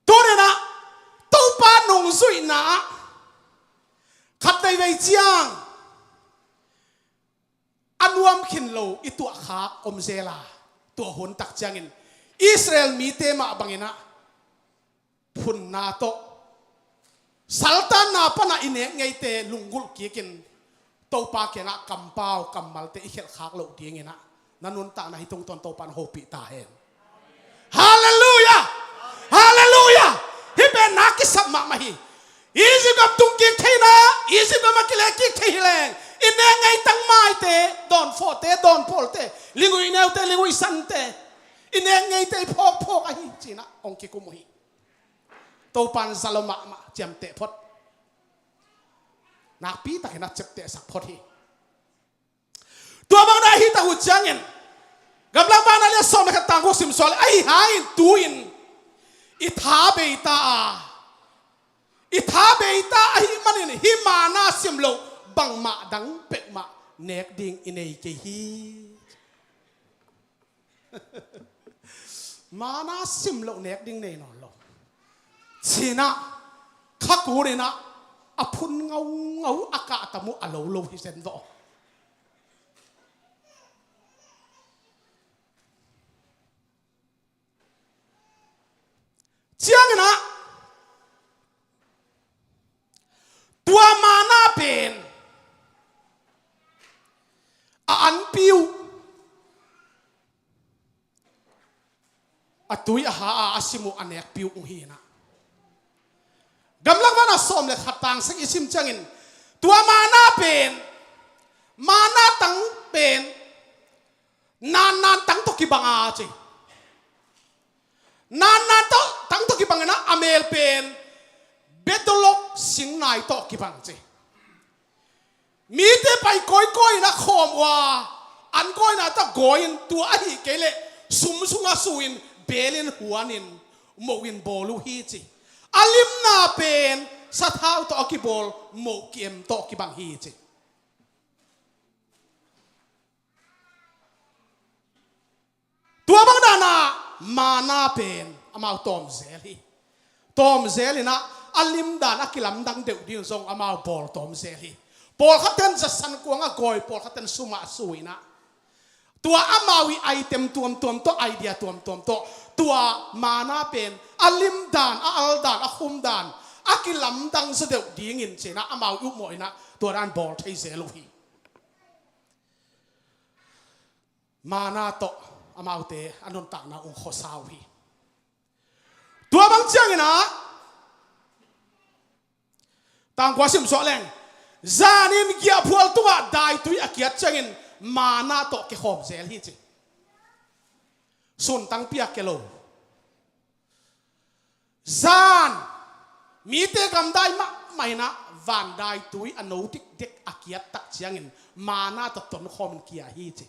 ตัวนี้นะตู้ปานุงสุยนะขัดในใบเจียงอันวมขินโลอีตัวขาอมเซลาตัวหุนตักเจียงินอิสราเอลมีเตมาบังอินะพุนนาโตสัลตันนาปนาอินเนไงเตลุงกุลกีกินโตปาเกงะกำเป้ากำมัลเตอิเขลขากโลดีเงินะนันนุนตานะฮิตงตอนโตปันโฮปิตาเห็นฮาเลลูยาฮาเลลูยาฮิเป็นนักกิสัมมามาฮีอีสิกับตุงกิกเทนะอีสิกับมากิเลกิกเทฮิเลงอินเนไงตั้งไม้เตดอนโฟเตดอนโพลเตลิงุยเนวเตลิงุยสันเตอินเนไงเตพอกไอฮีจีนะองกิกุมฮีโตปันซาลมะมาเจียมเตพดนักปีตะเห็นนักเจ็บเตะสักพอทีตัวบางนายฮิตาหุจังเงินกำลังบางนายสอนในต่างกุศิมสอนไอ้หายตูอินอิทาเบตาไอ้มันนี่ฮิมานาซิมโลบังมาดังเป็กมาเนกดิงอินเอเกฮีมานาซิมโลเนกดิงเนนอนโลชีนะขักกูเลยนะอพุนเงาอากาศตะมุอโลโลฮิเซนโดเจียงนะตัวมานาเป็นอันปิวตุยอาหาอาสิมุอันเนกปิวอุฮีนะกำลังว่าน่ะสมเลยขัดต่างสักอิสิมจังอินตัวมานาเป็นมานาตั้งเป็นนานตั้งตกิบังอาจีนานตั้งตกิบังนะอเมลเป็นเบดลกสิงนายตกิบังจีมีแต่ไปก้อยนะขอมว่าอันก้อยนะต้องก้อยตัวไอ้เกลสุมอาสุอินเบลินหัวนินโมวินโบลูฮีจีอาลิมนาเป็นสัทธาตัวกิบอลโมกิเอ็มตัวกิบังฮีจีตัวบางดานามานาเป็นอามาตอมเซลีนะอาลิมดานอากิลัมดังเดือดดินทรงอามาบอลตอมเซลีบอลขัดเต้นจะสันกวงอ่ะกอยบอลขัดเต้นสุมาสุยนะตัวอามาวิไอเต็มตัวตัวไอเดียตัวมานาเป็นอาลิมดานอัลดานอาคุมดานอากิลัมดังเสด็จดีงินเชนะอามาอุโมยนะตัวด้านบอลไทยเซลูฮีมานาโตอามาอุเตอนุนตักนาองค์ขสาวฮีตัวบางเจ้านะต่างกว่าสิมสอแรงจานินเกียพวลตัวได้ตุยอาเกียจังอินมานาโตเกขอมเซลฮีจิส่วนตั้งเปียกเกโลจานมีเตกำได้มาไม่นะวันได้ตุยอนุติกเด็กอาเกียตักจังอิน มานาตตนคอมันเกียฮีจิ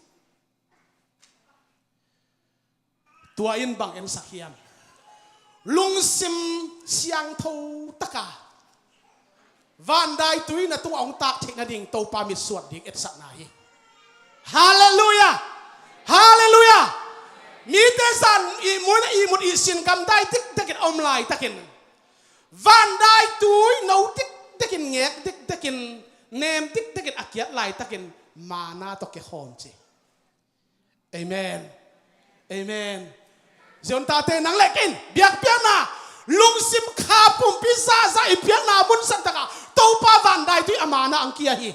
ตัวอินบังเอ็นสักยามลุงซิมเสียงทูตะกาวันใดตุยนะตัวองตักเทนดิ่งโตปามิสวดดิ่งเอ็ดสักนายฮาเลลูยาฮาเลลูยามีแต่สันอีมุนอีสินกำได้ติ๊กตะกินอมลายตะกินวันใดตุยนูติ๊กตะกินเงกติ๊กตะกินเนมติ๊กตะกินอักเกียลายตะกินมานาตะเกฮอมจีเอเมนเอเมนจนตาเตนังเล็กินเบียกเปียนาลุงซิมขาปุ่มพิซซ่าใส่เปียนาบุญสันตะกาตัวป้าวันได้ที่อามานาอังเกียฮี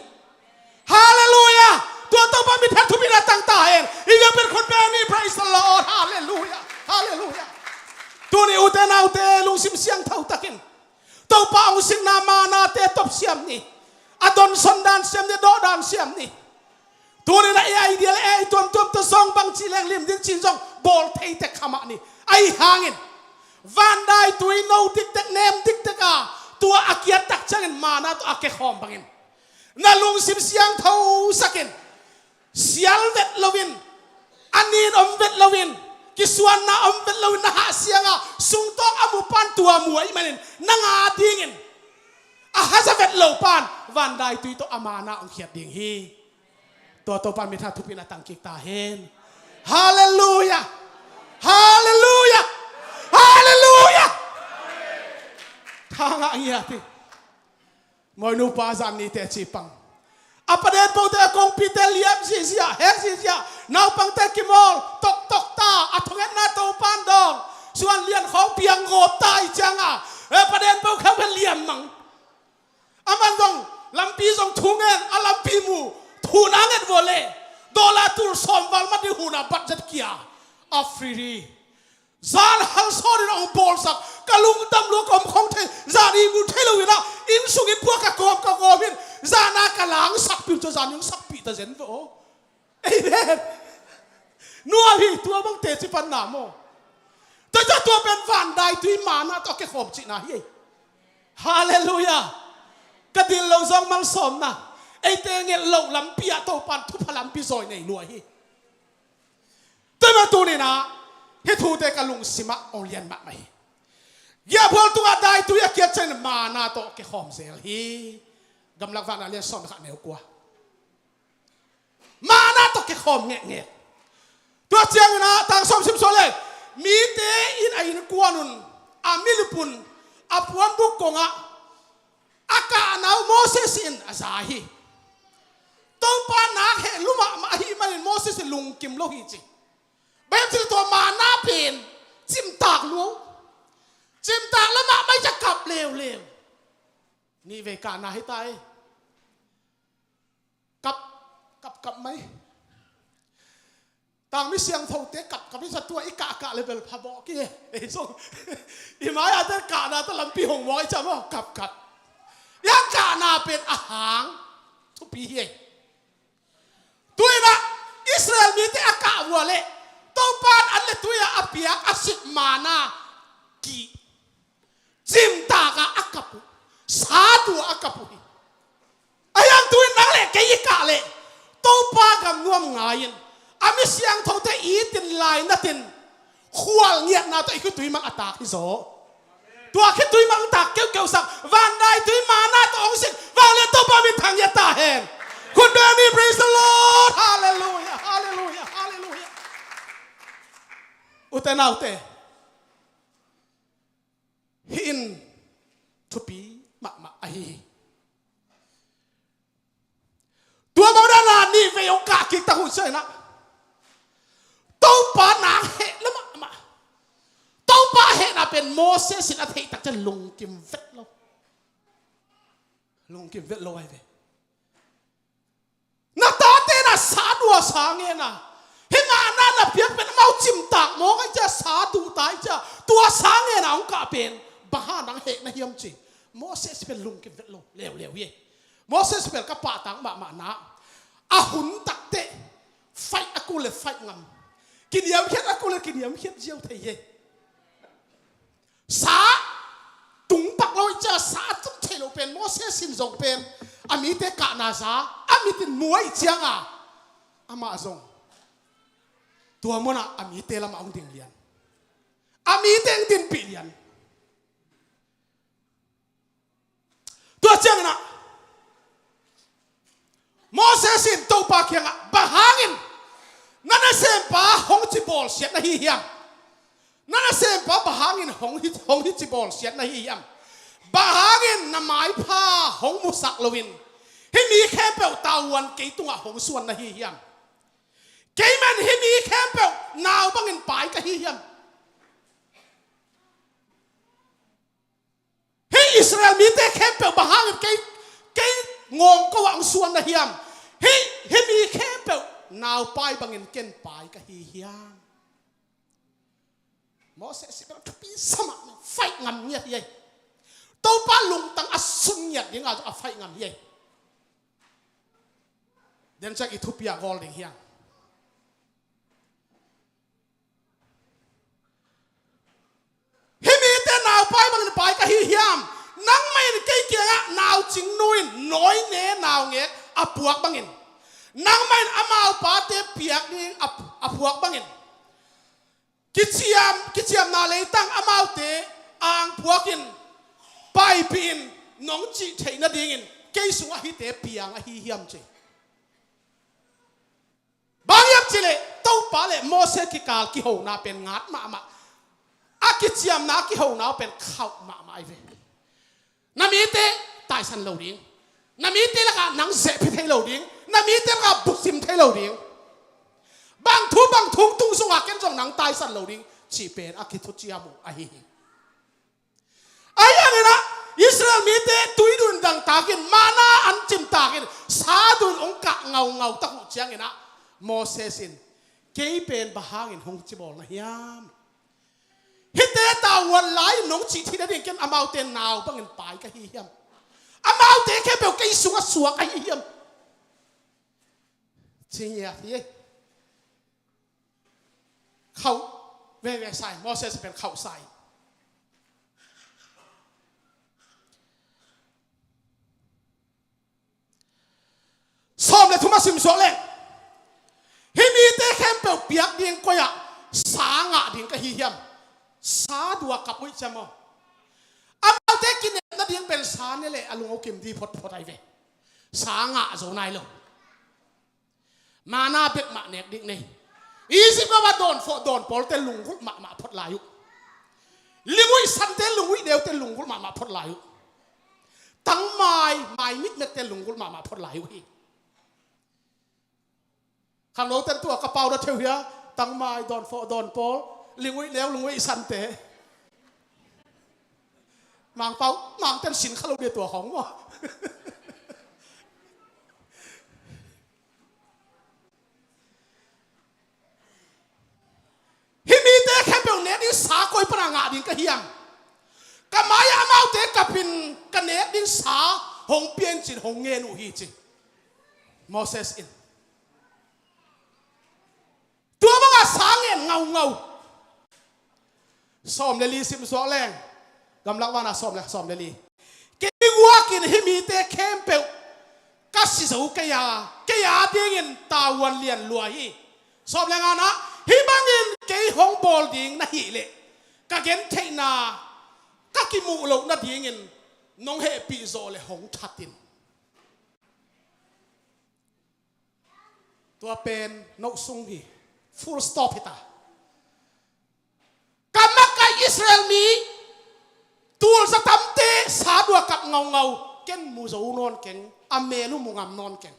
ฮาเลลูยาตัวตัวป้ามีแทบทุกปีนาตั้งตาเองอีกเป็นคนแบบนี้ praise the Lord ฮาเลลูยาฮาเลลูยาตัวนี้อุเตนาอุเตลุงซิมเสียงเท่าตะกินตัวป้าองสิงนามานาเตตบเสียมนี่อดอนสันดานเสียมนี่โดดานเสียมนี่ตัวนี้นะไอเดียไอตัวตัวซองบางจีแรงลิมดิจินซองบอลเทยเตขมานี่ไอหางินวันได้ตัวโนติกเตเนมติกเตกาตัวอากิยตักจังมานะตัวอาเกขอมบังอินนาลุงสิมเสียงเท่าสักินเสียลเวทลวินอันนี้อมเวทลวินกิสวนนาอมเวทลวินนะฮะเสียงอ่ะสุงตอกอามุปันตัวมวยมันนังอาดิ่งินอาฮะจะเวทลปันวันได้ตัวอามานะองเขียดดิ่งฮีตัวปันมีท่าทุพินาตังกิกตาเห็นฮาเลลูยาฮาเลลูยาฮาเลลูยาทางอะไรที่มวยนูปาซันนี่เตจิปังอัปเดตปุ๊บเตะกงพิเตเลียมซีเซียเฮซีเซียนาปังเตกิมอลตกตาอัฐเงินนาตัวปันดองส่วนเลียนของเปียงโกตายจังอ่ะประเด็นปุ๊บเขาเป็นเลียมมังอามันดองลำปีส่งทุ่งเงินอาลำปีมูทูนังเงินโวเล่ดอลลาร์ตูสอมวัลมาดิหูนาบัตจัดเกียอัฟรีดีจานฮัลโซดินองบอลสักกะลุงดำลูกอมของเทจานีมุเทลวินะอินสุกินพวกกะกอบพินจานากะหลังสักปิวจะจานยังสักปีตะเซนโวเอ้ยเด็ดนัวพี่ตัวบังเตจิปันนามโมแต่จะตัวเป็นวันใดที่มานะต้องแค่ขอบจิตนะเฮ้ยฮาเลลูยากระดิ่งเราซองมันสมนะไอ้เตงเงี้ยเราลำปียตัวปันทุพลัมปีซอยในรวยเฮ้ยแต่มาตัวนี้นะเฮทูเตกลุงสิมาอเลียนมาไหมอย่าพอตัวได้ตัวอยากเกิดเช่นมานาโตเกขอมเซลฮีกำลังฟังอะไรสอนขัดเหนียวกว่ามานาโตเกขอมเงี้ยตัวเจียงนะทางสมสิมโซเลยมีเตอินไอ้นกวนุนอามิลปุนอาพวนบุกกงะอากาหนาวโมเสสินอาซาฮีตัวปานักเฮลุมามาฮีมันโมเสสลุงกิมโลฮีจิแบบที่ตัวมาหน้าเป็นจิ้มตากล้วงจิ้มตากแล้วมาไม่จะกลับเร็วนี่เวกานาให้ตายกลับไหมต่างไม่เสียงเท่าเตะกับไม่สัตว์อีกะเลยเป็นพะบอกกี้ไอ้ส่งอีหมายอาจจะกะนาตะลำปีหงมอยจะว่ากลับยังกะนาเป็นอาหารทุกปีเองตัวนะอิสราเอลมีแต่อากาศวัวเล่ตัวปานอันเล็ตัวya apiak asik mana ki cinta ka akapu satu akapu ayang tuin nang le ke ika leตัวปากำนวมงายินอามิเสียงทองเตอีตินลายนัตินขวางเงียนาตัวอีกตุยมังอัตากที่โซตัวคิดตุยมังตักเกี่ยวสักวันใดตุยมานาตัวองสิวันเลี้ยตัวปามิทางยาตาเห็นคุณเดนี่ praise the Lord ฮาเลลูยาฮาเลลูยาฮาเลลูยาอุตนาอุตหินทุปีมาไอตัวบางนานี่เวลกากิตาหุ่นเสนะตัวปานาเหแล้วมาตัวปาเหน่ะเป็นโมเสสสินะเทตักจะลงกิมเวทเราลงกิมเวทเราไว้เวนาตาเตนะสาดัวสางเงินะเฮมานาน่ะเพียงเป็นเมาจิมตากโมกันจะสาดูตายจะตัวสางเงินะองค์กาเป็นบ้านังเหนะเฮียมจีโมเสสเป็นลงกิมเวทเราเร็วเย่โมเสสเป็นกับป่าตังมานะอาหุนตักเตะไฟอากูเลยไฟงามกินยำเขียดอากูเลยกินยำเขียดเจียวเทยสาตุงปักเราจะสาจุดเทโลเป็นโมเสสสินส่งเป็นอามีเตกะนาซาอา amitin muai chianga ama zong tua mona amite lama ong ding lian amite ang din pilian tua chiang na Moses in to pa kianga bahangin nana sempa hong chibol siat na hiyam nana sempa bahangin hong chibol siat na hiyam bahangin na mai pa hong musak lowin himi kempel tawan kay tunga hong suan na hiyam kay man himi kempel naw bangin pai ka hiyam hi Israel mite kempel bahangin kay ngong ko ang suan na hiyam himi kempel naw pai bangin ken pai ka hiyam Moses si pero kapi sama fight ngam niya yay tau pa lung tang asun niya yung a fight ngam yay then check Ethiopia golding hiyam himi te naw pai bangin pai ka hiyam nang may kay kaya naw ching nuin noy ne naw nge apuak bangin nang may amaw pate piak ning apuak bangin kichiam na leitang amaw te ang puakin pai pin nong chi thei na dingin kay sunga hi te piang a hi hiam che bangyam chile to pale Moses ki kal ki ho na pen ngat ma a kichiam na ki ho na pen khau ma ai ve namite tai san lo ding namite la ka nang se phi thei lo ding namite la ka busim thei lo ding bang thu tung sunga ken jong nang tai san lo ding chi pen a ki thu chiamu a hi ayang ina Israel mite tuidun dang takin mana an chim takin sadun ong ka ngau ta hu chiang ina Moses in kei pen bahangin hong chibol na hiam hite ta wan lai nong chi thi da ding ken amau ten naw bangin pai ka hi hiam amau te ke pe ke sunga suak ka hi hiam chinya ye khau ve sai Moses pen khau sai som le thuma sim so le himi te kempel piak ding ko ya sanga ding ka hi hiam sa dua kapui chamo amau te kin na ding pen sa ne le alung kim di phot ai ve sanga zo nai lo mana pek ma nek ding nei isi ba don pol te lungul ma phot layu lingui san te lungui deu te lungul ma phot layu tang mai mit met te lungul ma phot layu hi khang lo ten tua ka pau da theu hia tang mai don pol lingui leo lungui san te mang pau mang ten sin khalo de tua hong wa himi te khapel ne ni sa koi pra nga ding ka hiam kamaya mau te kapin ka ne ding sa hong pian chin hong nge nu hi chi Moses in tua mga sangen ngau som le li sim so leng gamlak wana som le li ke wakin himi te kempel kasi zo kaya dingin tawan lian luai som leng ana hibangin ke hong bol ding na hi le ka gen thei na ka ki mu lo na dingin nong he pi zo le hong thatin tua pen no sung hi full stop hita kamaka Israel mi tul sa tamte sa dua kap ngau ken mu zo non ken amelu mu ngam non ken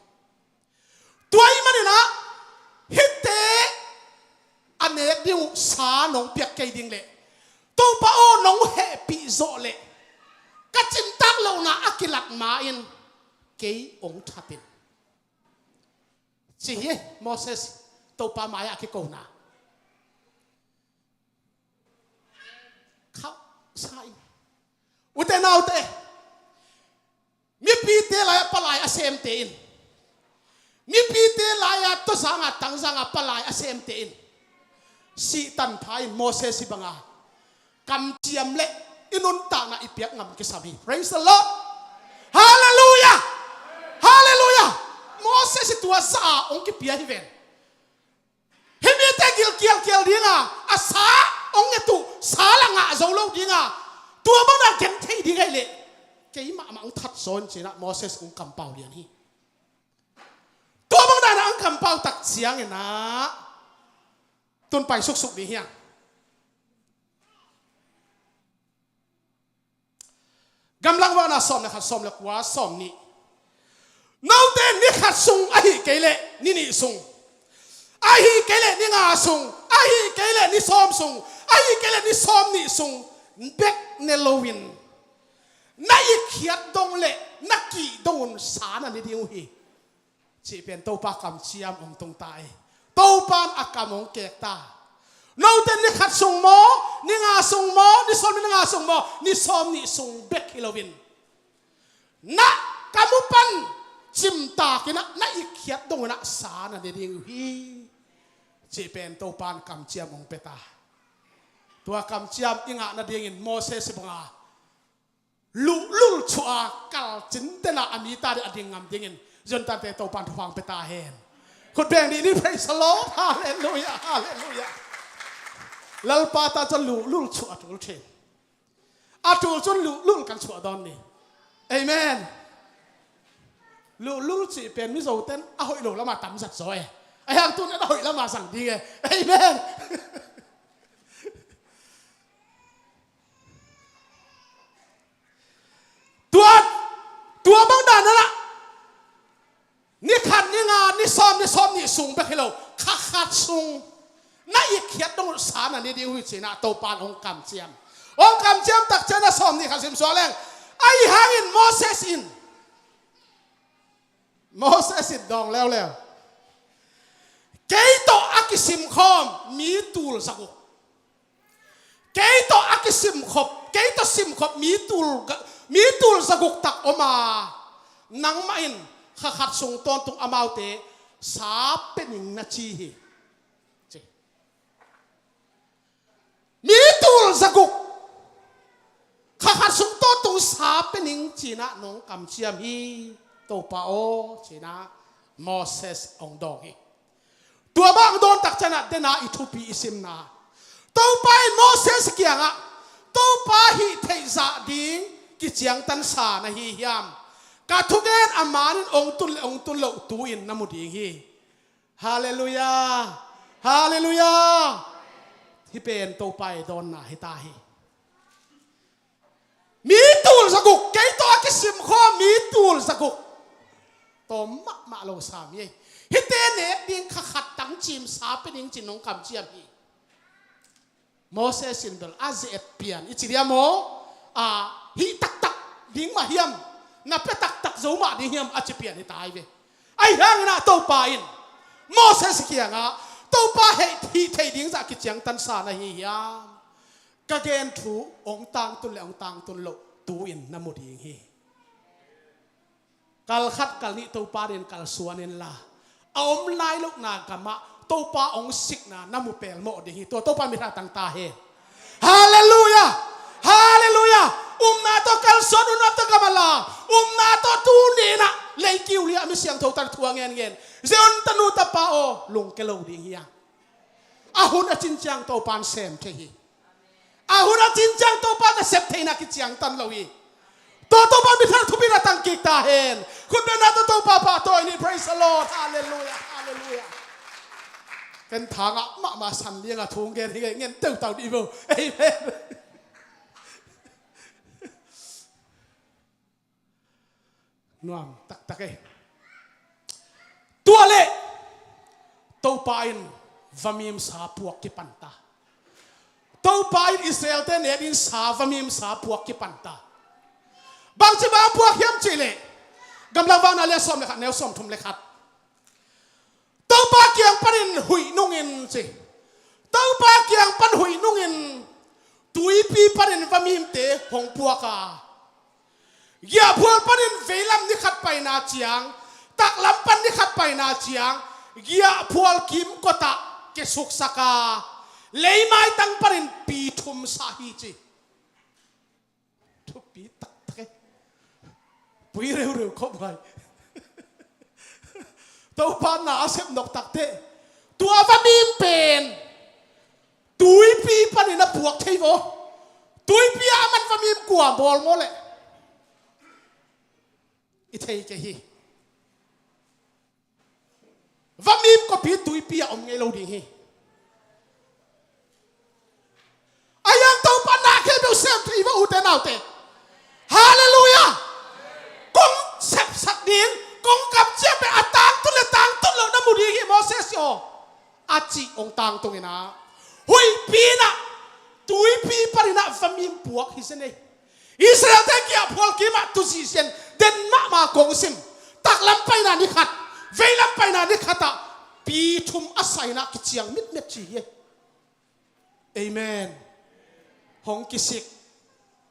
tuai manina hitte anek diu sa nong piak kai ding le to pa o nong he pi zo le ka chim tak lo na akilat ma in kei ong thatin chi he Moses to pa maya ki ko na khau sai uten out te mi pi te la palai asem te in mi pi te la ya to sanga tang sanga palai asem te in si tan phai Moses si banga kam chiam le inun ta na ipiak ngam ki sami praise the Lord hallelujah hallelujah se si tua sa ong ki pia hi ven himi te gil dinga asa ong etu sala nga zo lo dinga tua ba na ken thei dinga le ke ma ma ang that son china Moses ong kampau lian hi tua ba na ang kampau tak siang na tun pai suk ni hiang gamlang wa na som na khat som la kwa som ni nau te ni khat sung a hi kele ni sung a hi kele ni nga sung a hi kele ni som sung a hi kele ni som ni sung bek ne lowin na i khiat dong le na ki dong sa na ni diu hi chi pen to pa kam chiam ong tong tai to pan akamong kek ta nau te ni khat sung mo ni nga sung mo ni som ni nga sung mo ni som ni sung bek hilowin na kamupan chimta kina na ikhiat dong na sa na de ding hi chi pen to pan kam chiam ong peta tua kam chiam inga na ding in Moses banga lu chua kal chin te na amita de ading ngam ding in jon ta te to pan thwang peta hen khut beng ni ni praise the Lord hallelujah hallelujah lalpa ta chon lu chua tul the atul chon lu kan chua don ni amen lu chỉ pen mi dầu tên a hội lỗ là mà tắm giặt rồi ai hàng tu đã hội là mà rằng đi nghe amen tua bang đàn đó ni khăn ni ngà ni som ni sung bê hello khát sung nãy khiết đông sáng là ni đi huy chỉ na tàu pan ông cầm chiam tắc chân là som ni khát sim xóa lên ai hàng in Moses it dong leo cái to akisim khom mi tul sakuk cái to akisim khop cái to sim khop mi tul sakuk tak oma nang main khat sung ton tung amau te sa pening na chi hi mi tul sakuk khat sung ton tung sa pening chi na nong kam chiam hi to pa o china Moses ong dong hi tua bang don tak chana dena ithupi isim na to pa Moses kianga to pa hi theiza ding ki chiang tan sa na hi hiam ka thugen amanin ong tul lo tu in namudi hi hallelujah hallelujah hi pen to pa don na hi ta hi mi tul saguk kai to akisim kho mi tul saguk to ma lo sam ye hi te ne ding khat tang chim sa pe ding chin nong kam chiam hi Moses in bel az et pian ichiria mo hi tak ding ma hiam na pe tak zo ma ding hiam a chi pian hi tai ve ai hang na to pa in Moses kianga to pa hi thei ding za ki chiang tan sa na hi hiam ka gen thu ong tang tun lo tu in na mo ding hi kal khat kal ni to pa den kal suanin la om lai lok na kama to pa ong sik na namu pel mo de hi to pa mi tha tang ta he hallelujah hallelujah na to kal son na to kamala na to tu ni na lei kiu li ami siang tho tar thuang ngen zeon tanu ta pa o lung ke lo ding hi ahun a chin chang to pan sem the hi ahun a chin chang to pa na sep theina ki chiang tan lo hi to pa mi thar thupi na tang ki ta hen khut na to pa to ni praise the Lord hallelujah hallelujah ken thanga ma san lianga thung gen hi ngen teu tau di bo amen nuam tak e tua le to pa in vamim sa puak ki panta to pa in Israel te ne din sa vamim sa puak ki panta bang chi ba puak hiam chi le gamlang wang na le som le khat neu som thum le khat to pa kiang panin hui nungin chi to pa kiang pan hui nungin tui pi panin vamim te hong puaka ya phul panin veilam ni khat pai na chiang tak lam pan ni khat pai na chiang ya phul kim kota ke suk saka leimai tang panin pi thum sa hi chi thu pi tak pui reu khop ngai tàu pan na asep nok tak te tua va mim pen tui pi pan ina buak thei vo tui pi aman va mim kwa bol mo le i thei ke hi va mim ko pi tui pi om ngai lo ding hi ayang tàu pan na ke do sem tri va u te nau te hallelujah kong sep sak ding kong kam che pe atang tu le tang tu lo na mu di hi Moses yo achi ong tang tung ina hui pi na tui pi parina famim puak hi sene Israel te kia phol ki ma tu si sen den ma kong sim tak lam pai na ni khat vei lam pai na ni khata pi thum asai na ki chiang mit met chi ye amen hong kisik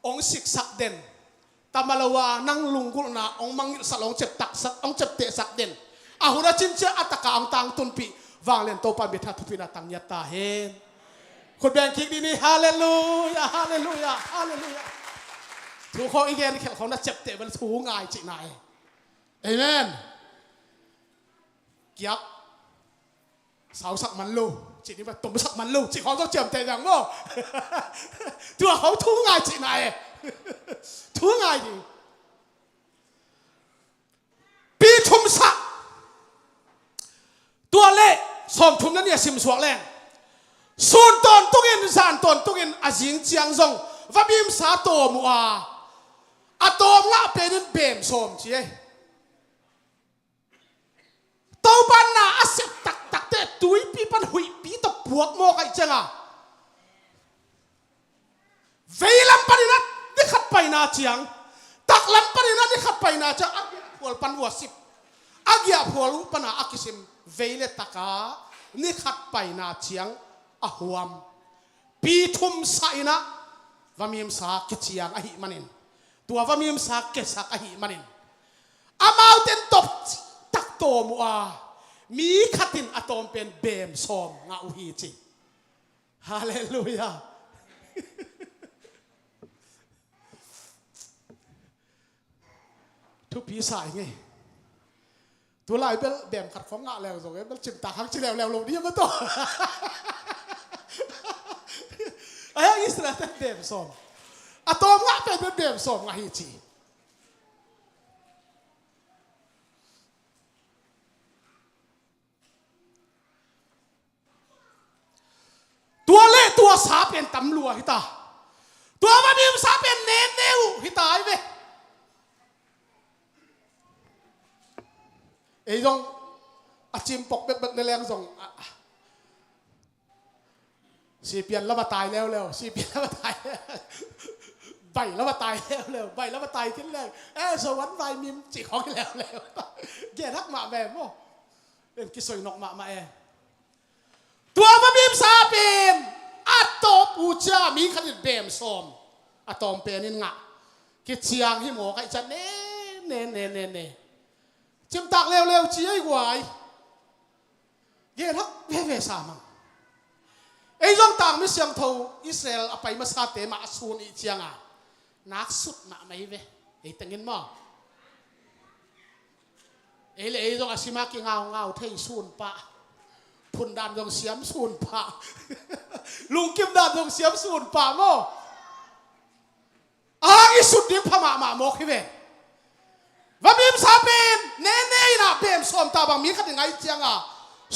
ong sik sak den tamalawa nang lunggul na ong mangil salong cep tak sak ong cep te sak den ahura cince ataka ang tang tunpi vanglen to pa betha thupi na tang nyata hen khut bang kik ni hallelujah hallelujah hallelujah thu kho igen khel khona cep te ban thu ngai chi nai amen kiak sao sak man lu chỉ đi mà tụng sắc man lu chỉ khó cho chậm tệ rằng ngô tua không thu ngài chị này thu ngài gì pi thum sắc tua lệ som thumนั้นเนี่ยซิมสวกแรงส่วนตอนตุกินสานตอนตุกินอาจิงเจียงซงว่าบิมสาโตมัวอะโตมละเป็นเบมสมจีเต้าปันนาอาเสบตักตักเตะตุยปีปันหุยปีตะปวกโมกไอจังอ่ะเวลัมปันนัดนี่ขัดไปนาเจียงตักลัมปันนัดนี่ขัดไปนาจังอาเกียพวลปันวัวสิบอาเกียพวลุปันนาอากิสิมเวเลตะกานี่ขัดไปนาเจียงอาหวมปีทุมสายนะว่ามีมสากิเจียงอาหิมันินตัวว่ามีมสาเกสักอาหิมันินอามาเต็นตบตักโตมัวมีขัดินอะตอมเป็นเบมซอมงาอุฮีจิฮาเลลูยาทุกปีสายไงตัวลายเป็นเบมขัดของงาแล้วส่งให้มันจิมตาหักจิแล้วลงนี่มันต่อไอ้อิสราเอลเบมซอมอะตอมงาเป็นเบมซอมงาฮีจิตัวเล่ตัวสาเป็นตำรวจฮิตาตัวมันมีสาเป็นเนนเนวฮิตาไอ้เว้ยไอ้ตรงอาจิมปกเบ็ดในแรงส่งสีเปลี่ยนแล้วมาตายแล้วสีเปลี่ยนแล้วมาตายใบแล้วมาตายแล้วใบแล้วมาตายขึ้นแล้วสวรรค์ใบมีจีของแล้วแกทักมาแบบว่าเป็นกิสอยนกมาตัวมันมีสาเป็นอัตโตปูจามีขนาดเบมซอมอะตอมเป็นนี่งะกิเชียงที่หมอไก่จันเน่จิมตักเร็วชี้ไอ้กวยเยทักเวสามังไอ้ย่องต่างไม่เสียงเท่าอิสราเอลไปมาซาเตมาสูนอีเชียงอ่ะนักสุดมาไม่เวไอ้ตั้งเงินมั้งไอ้เลยย่องอาศิมากิเงาเทยสูนปะพุ่นดานดงเสียมสูนป่าลุงกิมดานดงเสียมสูนป่าโมอีสุดดิ้งพม่ามาโมกฮิเวว่ามีมสาเป็นเน่นะเบมสอมตาบางมีขัดยังไงเจียงอ่ะ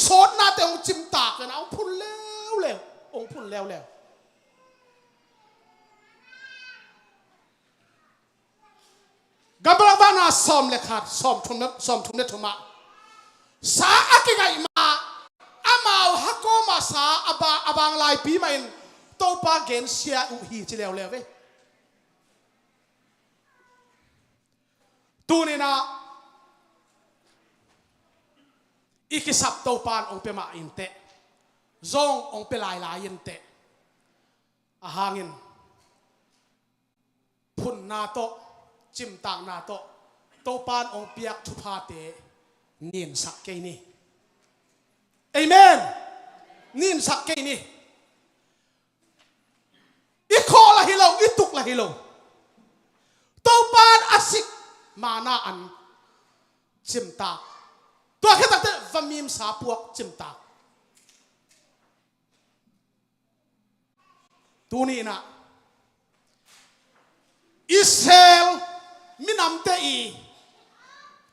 โซดนาแต่องจิมตากกันเอาพุ่นแล้วองพุ่นแล้วกำลังบ้านาสอมเลยขาดสอมทุนเนทุมาสาอักไงมาอามาฮักโกมาสาอบางลายปีมันโตปาเกนเสียอุฮีจิแล้วเว้ยตูนี่นะอีกสับโตปานองเปมาอินเตะซององเปลายอินเตะอาหางินพุ่นนาโตจิมต่างนาโตโตปานองเปียกทุพาเตนินสักเกนี่เอเมนนินสักเกนี่อีคอละฮิโลอีตุกละฮิโลโตปานอาศิกมานาอันจิมตาโต ตัวแค่ตั้งแต่วามีมสาปวกจิมตาตัวนี้นะอิสราเอลมินำเตอี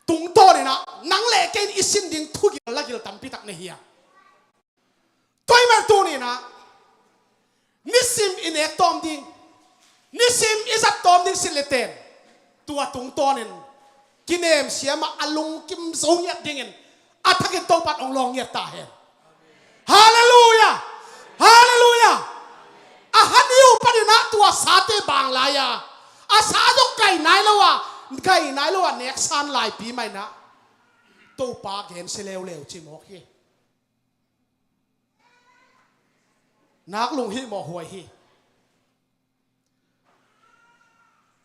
ตุงโตนี่นะนังเล่เกนอิสินดิ่งทุกิลลักิลตัมพิตักเนียตัวอีเมตัวนี้นะนิสิมอินเอกตอมดิ่งนิสิมอิสัตตอมดิ่งสิเลเตนตัวตุงโตนี่กินเอมเสียมาอลุงกิมสูงยัดดิ่งอัฐกินโตปัดองลองยัดตาเห็นฮาเลลูยาฮาเลลูยาอาฮันยูปนินะตัวสาเตบางลายาอาสาต้องไก่ไหนแล้ววะไก่ไหนแล้ววะเน็กซันหลายปีไหมนะตัวปากเห็นเสลวจิมอกฮีนักลุงฮีหมอหวยฮี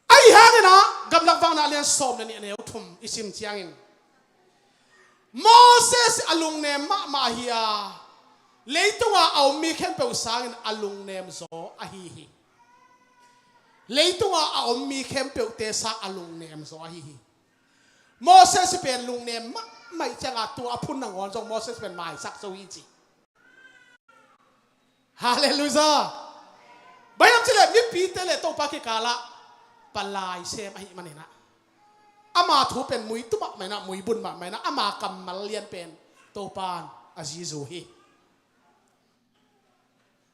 ไอ้ฮะนี่นะกำลังฟังนักเรียนสอบเนี่ยทุ่มอิสิมเจียงินโมเสสอลุงเนมมาเฮียเลยตัวเอามีแค่เปล่าสางอลุงเนมโซอาฮีฮีเลยตัวเอามีแค่เปล่าเตสักอลุงเนมโซอาฮีฮีโมเสสเป็นลุงเนมไม่จะงาตัวพุ่นนังวอนจงโมเสสเป็นไม้สักโซอีจีฮาเลลูยาใบน้ำเฉลยมีปีเตเลตัวปากิกาละปลายเซมอหิมันเห็นนะอามาถูเป็นมุยตุบะไหมนะมุยบุญบะไหมนะอามากำมาเลียนเป็นตัวปานอาซิซูฮี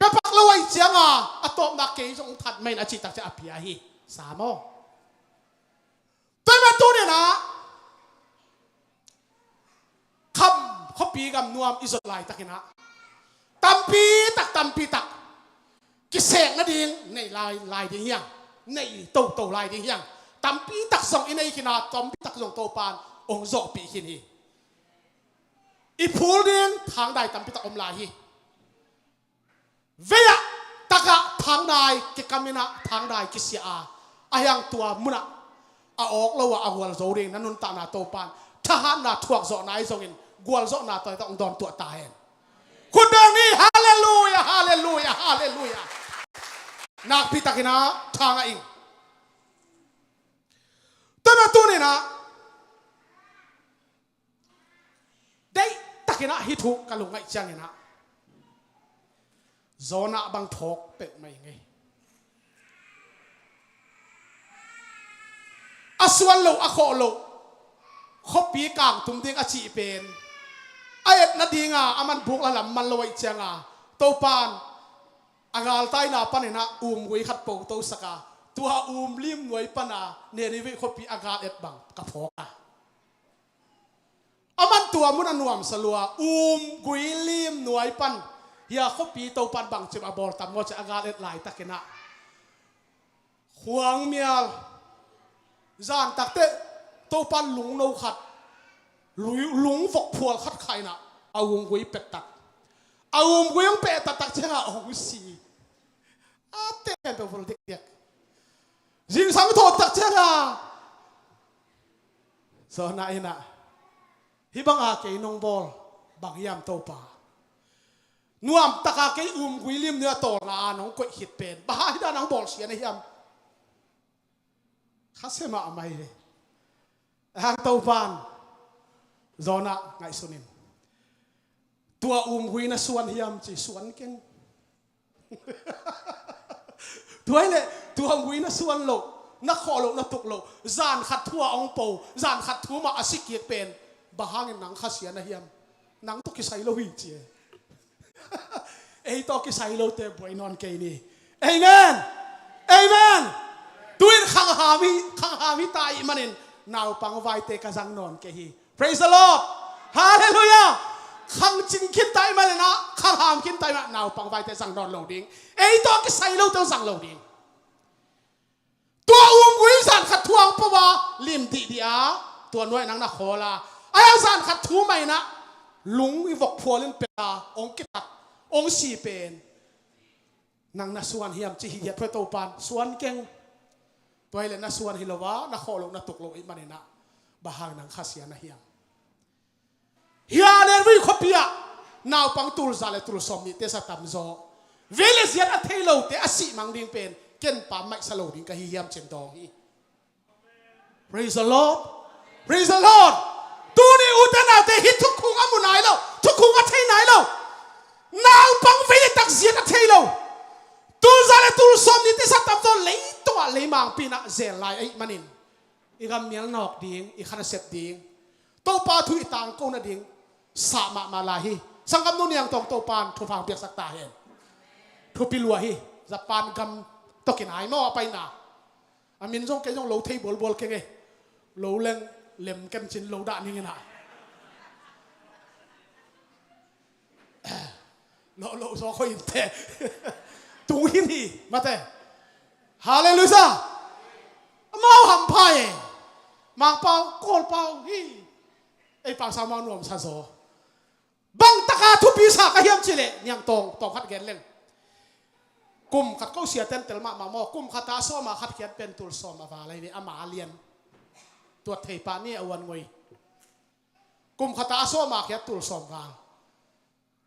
กระปักละไว้เจียงอ่ะอะตอมนักเกย์จงถัดไม่นะจิตตักจะอภิยาฮีสามอตัวมาตัวเนี่ยนะคำเขาปีกับนวมอิสราเอลตักนะตัมปีตักกิเสกนะดิ่งในลายดิ่งยังในโตลายดิ่งยังตัมปีตักส่งอินในขินาตัมปีตักส่งโตปานองค์โจปีขินีอีพูดดิ่งทางใดตัมปีตักอมลายฮีเวียตะกะทางใดกิกามินะทางใดกิเสียอายังตัวมุนะอาออกแล้วว่าอากวลโจดิ่งนั้นนุนตานาโตปานทหารนาทวกโจนายส่งอินกวลโจนาตัวต้องโดนตัวตายคุณเดินนี่ฮาเลลูยาฮาเลลูยาฮาเลลูยานักพิทักษ์นะทางอิงตัวนั้นตัวนี้นะได้ตักนะฮิตุกะลุงไงจังนะโซน่าบางทอกเป็ดไม่ไงอสวนโลอโคโลขบปีกางตุ้มดิ้งอชีเป็นไอ้นาดีงาอามันบุกละลำมันลอยเจียงโตปานอากาลใต้นาปันนะกุยขัดโปโตสกาตัวลิมหน่วยปนาเนริวิขบปีอากาเอ็ดบังกับพอกอามันตัวมุนันวมสลัวกุยลิมหน่วยปันเฮียขบปีโตปันบังจิบอบอลตัมงอจะอากาเอ็ดไหลตะกินะขวางเมียลจานตักเตโตปันหลุงโนขัดหลุงฟกพัวขัดไข่น่ะเอากุยเป็ดตักเอากุยเป็ดตักเจ้าองสีเต้นเป็นคนเด็กๆยิงสังโทษตักเจ้าสอนนายน่ะฮิบังอาเกยนงบอลบางยามโตป่านวมตะกาเกยกุยลิมเนื้อโตละน้องกดหิดเป็นบ้าฮิดาน้องบอลเสียในยามข้าเสมาไม่เลยหางโตปานโซน่าไงสุนินตัวกุยน่ะส่วนเฮียมจีส่วนเก่งตัวเลยตัวกุยน่ะส่วนโลนักขอโลนักตุกโลจานขัดทั่วองโปจานขัดทั่วมาอาศิกเกียเป็นบ้าหางหนังข้าเสียนะเฮียมหนังตุกกิไซโลวิจีเอ้ตุกกิไซโลเตบวยนอนเกนี่เอเมนเอเมนตัวนี้ขังหามิตายมันเองนาวปังไวเตกจังนอนเกฮี praise the Lord hallelujah ขังจริงคิดตายมาเลยนะขังหามคิดตายมานาวปังไวเตจังนอนโหลดิ้งเอ้ตัวกิไซโลเตจังโหลดิ้งตัวกุยสันขัดทวงปะวะลิมดีอาตัวน้อยนังนักโคลาไอ้สันขัดทูไม่นะลุงวิวกพัวเล่นเปล่าองกิตัดองสีเป็นนังนักส่วนเฮียมจีเหียดพระโตปานส่วนเก่งตัวเล่นนักส่วนฮิลวะนักโคลงนักตุกโลอิมันเนะบาหางนังข้าเสียนะเฮียมเฮียเนวิขบียนาวปังตูลซาเลตูลสมิเตสตัมโซเวลเซียนอัทเทโลเตอสิมังดิงเป็นเก่งปามไม่สโลดิ้งกับเฮียมเชนดองฮี praise the Lord praise the Lord tu ni uten nào te hit thuk khung amu nai lo thuk khung a thei nai lo nau pang ve tak zian a thei lo tu za le tu som ni ti sa tam to lei to lei mang pina zel lai ai manin i gam mial nok ding i khana set ding to pa thu i tang ko na ding sa ma ma la hi sangam nu niang tong to pan thu phang piak sak ta hen thu pi lua hi Japan gam to kin ai mo pai na amin jong ke jong lo thei bol bol ke nge lo leng lem kem chin lo da ni na lo so khoi te tu hi ni ma te hallelujah mau ham pai mang pau kol pau hi ai pa sa ma nuam sa so bang taka thu pi sa ka hiam chile nyang tong tong khat gen leng kum khat ko sia ten tel ma mo kum khata so ma khat khiat pen tul so ma va lai ni ama lianตัวเทปานี่อวันงวยกุมขตาโซมาเขียตุลสอมวาง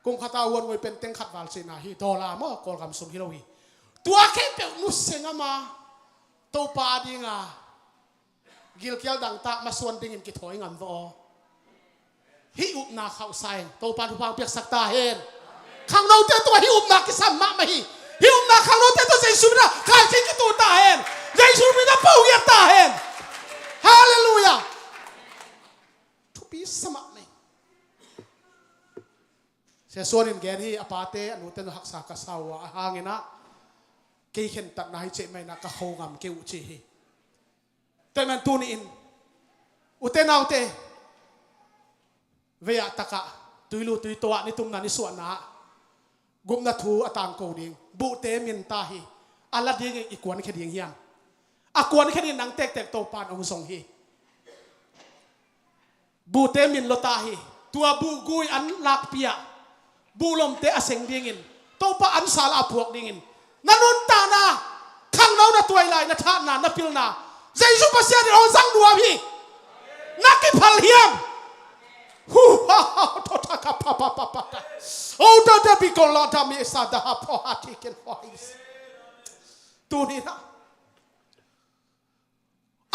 กุมขตาอวันงวยเป็นเต็งขัดวาลเซนาฮีดอลามอกอลกำสุนฮิโรฮีตัวแค่เปียนุสเซงมาตัวปาดิงากิลเกียวดังตามาส่วนดิ่งกิถอยงำตัวฮิอุบนาเข้าใส่ตัวปาทุพังเปียกสักตาเห็นข้างโน้ตตัวฮิอุบนากิสัมมาไม่ฮิอุบนาข้างโน้ตตัวใจสุดนะข้าจิกิตัวตาเห็นใจสุดไม่ได้เป่าเยียบตาเห็นฮาเลลูยาทุบีสมัครเนี่ยเสียส่วนinแกนี่อปาเตอนุเตนหักษากษาวะหางินะเกี่ยนตัดนายเจไม่นักกะเขางามเกี่ยวจีแต่มันตูนี่อินอุเตนเอาเตเวียตะกะตุยลูตุยตัวนี่ตุ้มนันนี่ส่วนนะกุมนัทูอตางโกดิงบุเตมินตาฮีอัลลาดิงอีกวนแค่ดิงเฮียนอากวนแค่นี้นังเตกโตปานองค์ทรงฮีบูเตมินโลตาฮีตัวบูกุยอันลักเปียบูลมเตอเซงดิ่งินโตปาอันสาลอาพวกดิ่งินนันนุนตานาข้างเราหน้าตัวไหลนัทานานับพิลนาเจสุภาษาเรื่องสังดัวพี่นักกิพัลเฮียมฮูฮ่าฮ่าทศกัปปะปะปะปะโอ้เดบิโกลาดามิสาดาฮาพอฮัติเกนฟอยส์ตัวนี้นะ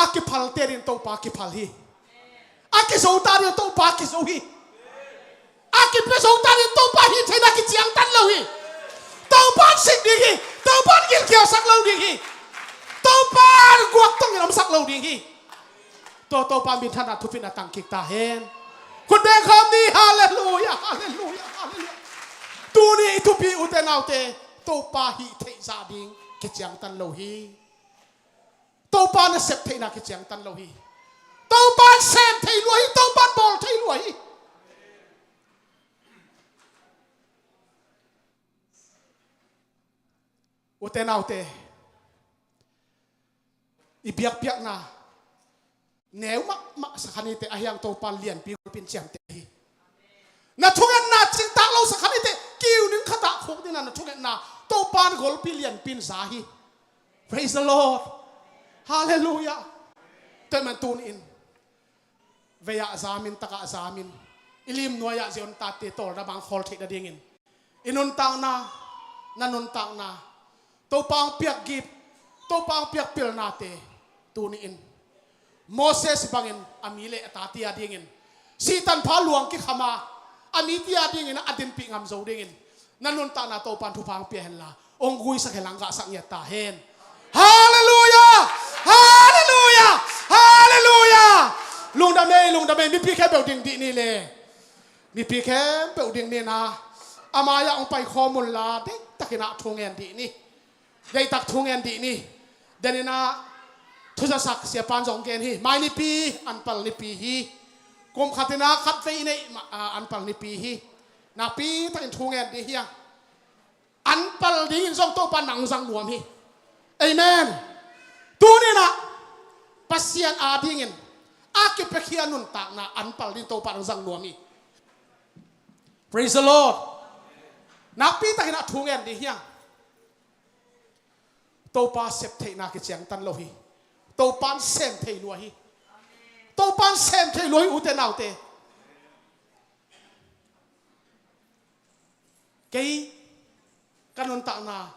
อากิพัลเตรินโตปากิพัลฮีอากิโซตารินโตปากิโซฮีอากิเปโซตารินโตปาฮีเทนักกิจียงตันเลวีโตปานสิงดีฮีโตปานกิลเกียวสักเลวดีฮีโตปานกวกต้องยำสักเลวดีฮีโตปานบินธนาทุพินาตังกิกตาเฮนคุณเบงคำนี้ฮาเลลูยาฮาเลลูยาฮาเลลูยาตูนี่ทุพิอุเตนเอาเตโตปาฮีเทซาดิงกิจียงตันเลวฮีโตปานเสพเทนักกิจยังตันโลหีโตปานเสพเทลวยโตปานบอลเทลวยอุเตนเอาเตอีเบียกเบียกนาแนวมะสักนิเตอายังโตปานเลียนปีเป็นเจียมเตหีน่าช่วงน่าจิงตักเราสักนิเตกิ้วนึงขตะโคกนี่น่าช่วงน่าโตปานกอลปีเลียนปีนสาฮี Praise the Lord Hallelujah. Teman tun in. Veya zamin taka zamin. Ilim noya zion tati tol na bang hol tik na dingin. Inuntang na, nanuntang na. Topang piak gip, topang piak pil nate. Tuni in. Moses bangin amile atati adingin. Sitan paluang kikama. Amiti adingin adin pingam zo dingin. Nanuntang na topan tupang piahen la. Ongguy sa kelangga sa ngetahen. Hallelujah! Hallelujah! Hallelujah! Lung dame mi pi ke building di ni le. Mi pi ke building ni na. Amaya ong pai khomul la de takina thungen di ni. Dei tak thungen di ni. Denina thusa sak sia pan jong gen hi. Mai ni pi anpal ni pi hi. Kum khatina khat fe ni anpal ni pi hi. Na pi tak thungen di hi. Anpal di jong to pan nang sang nuam hi. Amen. Tunin na pasian adingin. Aki pekian nun tak na anpal din to parang sang nuami. Praise the Lord. Napita kina tungen di hiang. To pa sep te na kichang tan lohi. To pan sem te luahi. To pan sem te luahi ute naute. Kay kanun tak na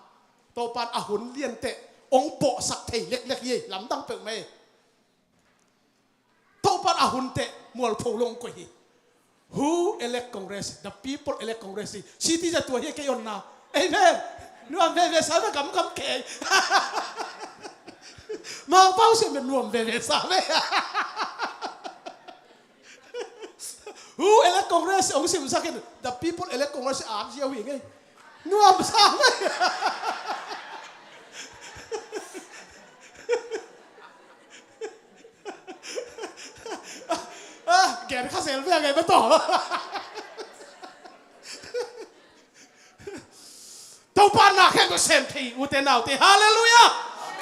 to pan ahun lian te. Ông bộ sắc thầy lệch lệch gì lắm tăng tự mê. Tâu bắt à hùn tệ มัวลพงลงกุย who elect Congress the people elect Congress ชีที่จะตัวเฮียเกยอนนะเอ้ยแม่นวมเวเวสาไปกำเกยมาเป้าเสียเป็นนวมเวเวสาไป who elect Congress องค์สิมสักน the people elect Congress อ่านเชียวอีกไงนวมสาไป แกนข้าเซลเรื่องไงมาต่อเต้าปานนักแข่งกับเซมทีอุเทนเอาตีฮาเลลูยา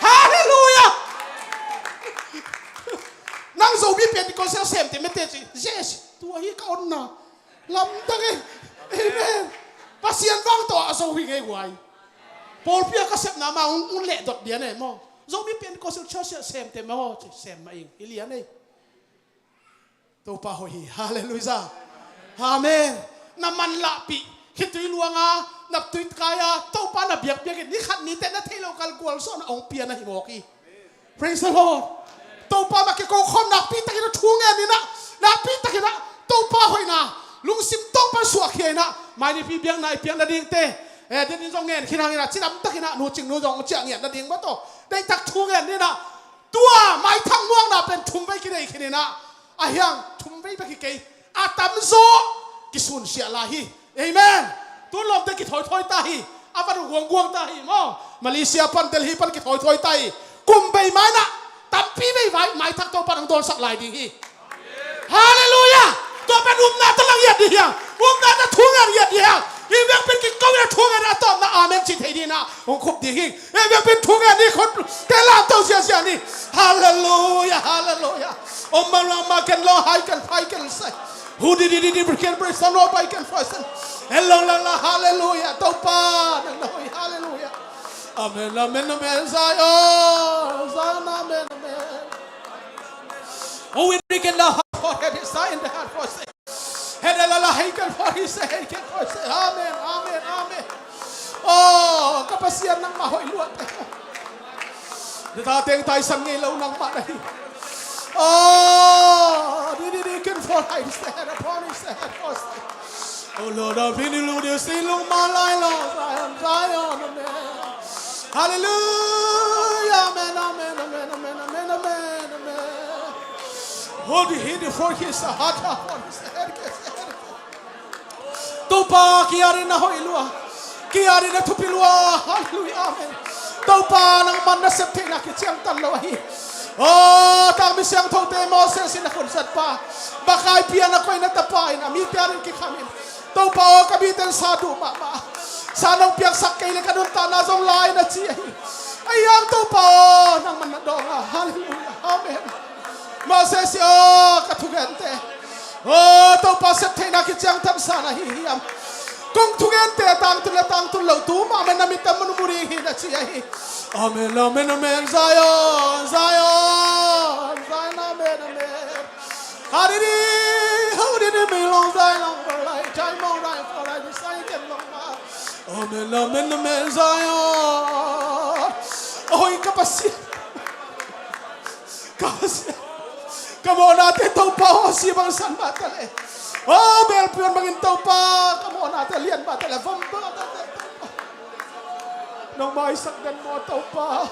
ฮาเลลูยานั่งโซบีเปียนก็เซลเซมทีไม่เตจิเจสตัวฮีก่อนนะลำตั้งเองเอเมนปัสยันฟังตัวโซฮีไงไว้พอลเปียก็เซมนามาอุ้นเละดดเดียนเองมั้งโซบีเปียนก็เซลเชื่อเซมทีมั้งเซมมาเองอิเลียนเองตัวป้าหอยฮาเลลูยาอาเมนน้ำมันละปีคิดตุยลวงอ่ะนับตุยกายอ่ะตัวป้านับเบียกนี่ขัดนี่แต่นั่นที่เราคัลกวลส่วนองเปียนะฮิโมกี praise the Lord ตัวป้ามาเกี่ยวกับคนนับปีตะกี้นะทุ่งเงินนี่นะนับปีตะกี้นะตัวป้าหอยนะลุงซิมตัวป้าสวกเฮียนะไม่ได้ปีเบียงไหนเบียงนาดิ่งเตะเดี๋ยวนี้จงเงินขี้นางนี่นะที่นั่นตะกี้นะนูจิงนูจงเจียงเงินนาดิ่งว่าตัวได้ตักทุ่งเงินนี่นะตัวไม่ทั้งม่วงนะเป็นทุ่มไปกี่ได้กี่นะอายังทุ่มไปไปกี่เกยอาตามโซกิสุนเสียลาฮีเอเมนตัวลมได้กี่ถอยตาฮีอาวันห่วงตาฮีมั้งมาเลเซียปันเดลฮีปันกี่ถอยตาฮีกุมใบไม้นะตับปีไม่ไหวไม้ทักตัวปันโดนสักลายดีฮีฮาเลลูยาตัวเป็นอุ้มนาตะลังเหยียดดีฮะอุ้มนาตะทุ่งเหยียดดีฮะอีเวกเป็นกี่ก้าวเนี่ยทุ่งเนี่ยตอนน่ะอาเมนจิตให้ดีนะองคุบดีฮีอีเวกเป็นทุ่งเนี่ยนี่คนเตล่าตัวเสียนี่ฮาเลลูยาฮาเลลูยาอมมากันรอให้กันไฟกันใส่ฮูดีบริการบริษัทรอไปกันไฟสันเฮลโลลาฮาเลลูยาตัวป้านั่นเลยฮาเลลูยาอาเมนอาเมนอาเมนไซโอไซน์อาเมนอาเมน Oh we begin the heart for him inside in the heart for say head la he can for his head can for say amen amen oh kapasian ng mahoy luat dating tayo sa ngilaw ng manay oh di can for his head upon his head for say oh Lord of hallelujah silong malay Lord Zion amen hallelujah amen amen amen amen amen amen amen oh the head for his heart for his head Tupa kiari na hoy lua kiari na tupilua hallelujah amen Tupa ng man na septe na kitsiyang talawahi oh tami siyang tote Moses sinakunsat pa bakay piyan ako'y natapain amitiarin kikamin Tupa o kabitan sa duma sanang piyang sakay na kanunta na zong lain at siya ayang tupa ng manadonga hallelujah amen Moses katugante oh tupa septe na kitsiyang tamsana hihiyam kung tugante tang tulaw tuma man namitam manumurihin at siya amen amen amen Zion Zion Zion amen amen hallelujah hallelujah belong Zion for life time on life for life Zion can long amen amen amen Zion oy kapasya Kamo natin ito pa o sibang san batale. Oh, belpion magintaw pa. Kamo natin liyan batale. Nang maisagdan mo ito pa.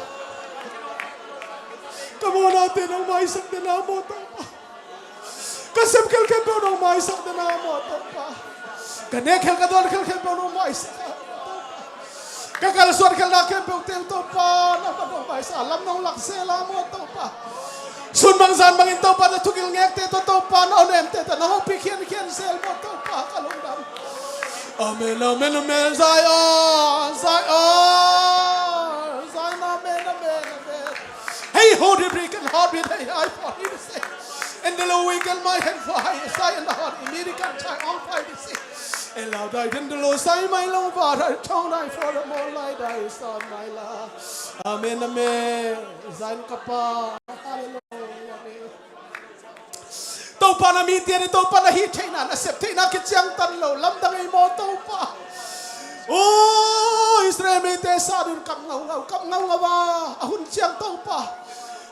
Kamo natin nang maisagdan mo ito pa. Kasem kel po nang maisagdan mo ito pa. Kanekel ka doon kel po nang maisagdan mo ito pa. Kakalsuan kel na kel po ito pa. Nang maisalam nang laksela mo ito pa. Sunbang san mangintaw pa na tugil ngek te to pa na onem te na hopi kian sel mo to pa kalungdam amen amen amen Zion Zion Zion amen amen amen hey hold the break and heart with hey I for him say and the low wiggle my head for high Zion the heart American time on fire to say and loud I in the low say my long father tongue I for the more light I saw my love amen amen Zion kapa hallelujah Tau pa na mitian ito pa na hitay na naseptay na kitsiyang tanlaw lamdangay mo tau pa oh Israel may tesa dun kamngaw ba ahun siyang tau pa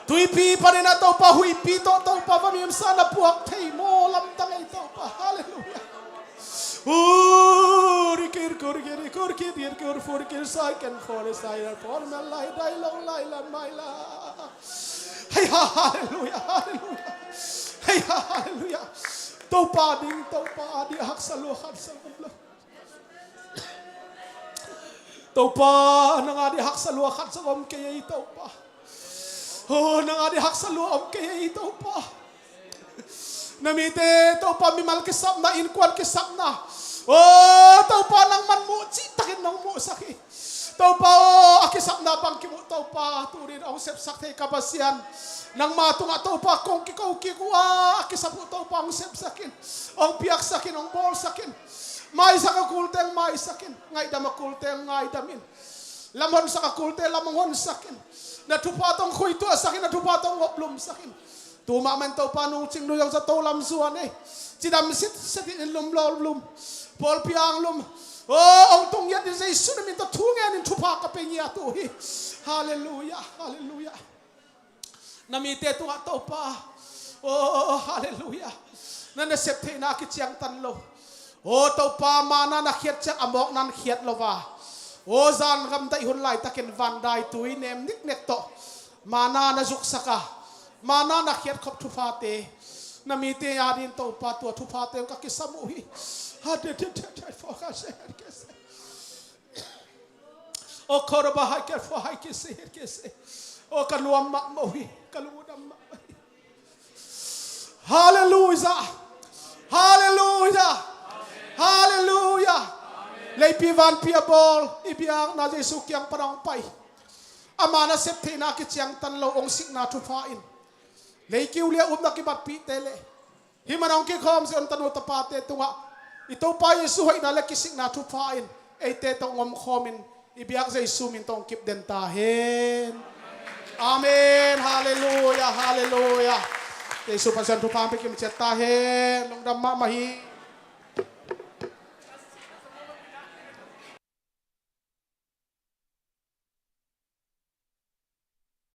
tuipi pa rin na tau pa huipi to tau pa pamiyam sana puwak tay mo pa. Hallelujah. Rikir second for the side for my life, die long life, my life. Hey, hallelujah, hallelujah. Hey, hallelujah. Topa di hak saluhan sa kumlo. Topa nang adi hak saluhan sa kum kaya ito pa. Oh, nang adi hak saluhan kaya ito pa. Namite topa mimal kisap na inkuan kisap na. Oh, topa nang manmu takin nang mu sakit. Topa akisap na bang kimu topa turin ang sepsak te kabasian. Nang matunga topa kong kikuwa akisap topa ang sepsakin. Ang piyak sakin ang bol sakin. May sa kakulteng may sakin. Ngay da makulteng ngay damin. Lamon sa kakulteng lamongon sakin. Natupatong kuito sakin natupatong woplum sakin. Tumaman topa nung cingduyang sa tolam suan Cidamsit sa tinilum lolum. Paul piang lum. Oh, ang tungyat ni Jesus na minta tungan in tupa ka penya to. Hallelujah, hallelujah. Namite to ato pa. Oh, hallelujah. Na nasepte na kitiyang tanlo. Oh, to pa mana na khiat chak amok nan khiat lova. Oh, zan ram dai hun lai takin van dai tui nem nik nek to. Mana na juk saka. Mana na khiat khop tupate. Namite yarin to pa to tupate ka kisamuhi. O korba haker fo haikese herkese. O kaluam makmohi, kaludam makmohi. Hallelujah. Hallelujah. Hallelujah. Leipi van piabol ibiang na Jesus yang parang pai. Amana septe na kityang tanlo ong signa tupain. Leiki ulia na kibapi tele. Himanong kikom si ontanu tapate tunga. Ito pa Yesu ay nalakising na tupain. Ay tetong ngomkomin. Ibiyak sa Yesu mintong kip dentahin. Amen. Hallelujah. Hallelujah. Yesu pasan tupain pikim cetahin. Nung dama mahi.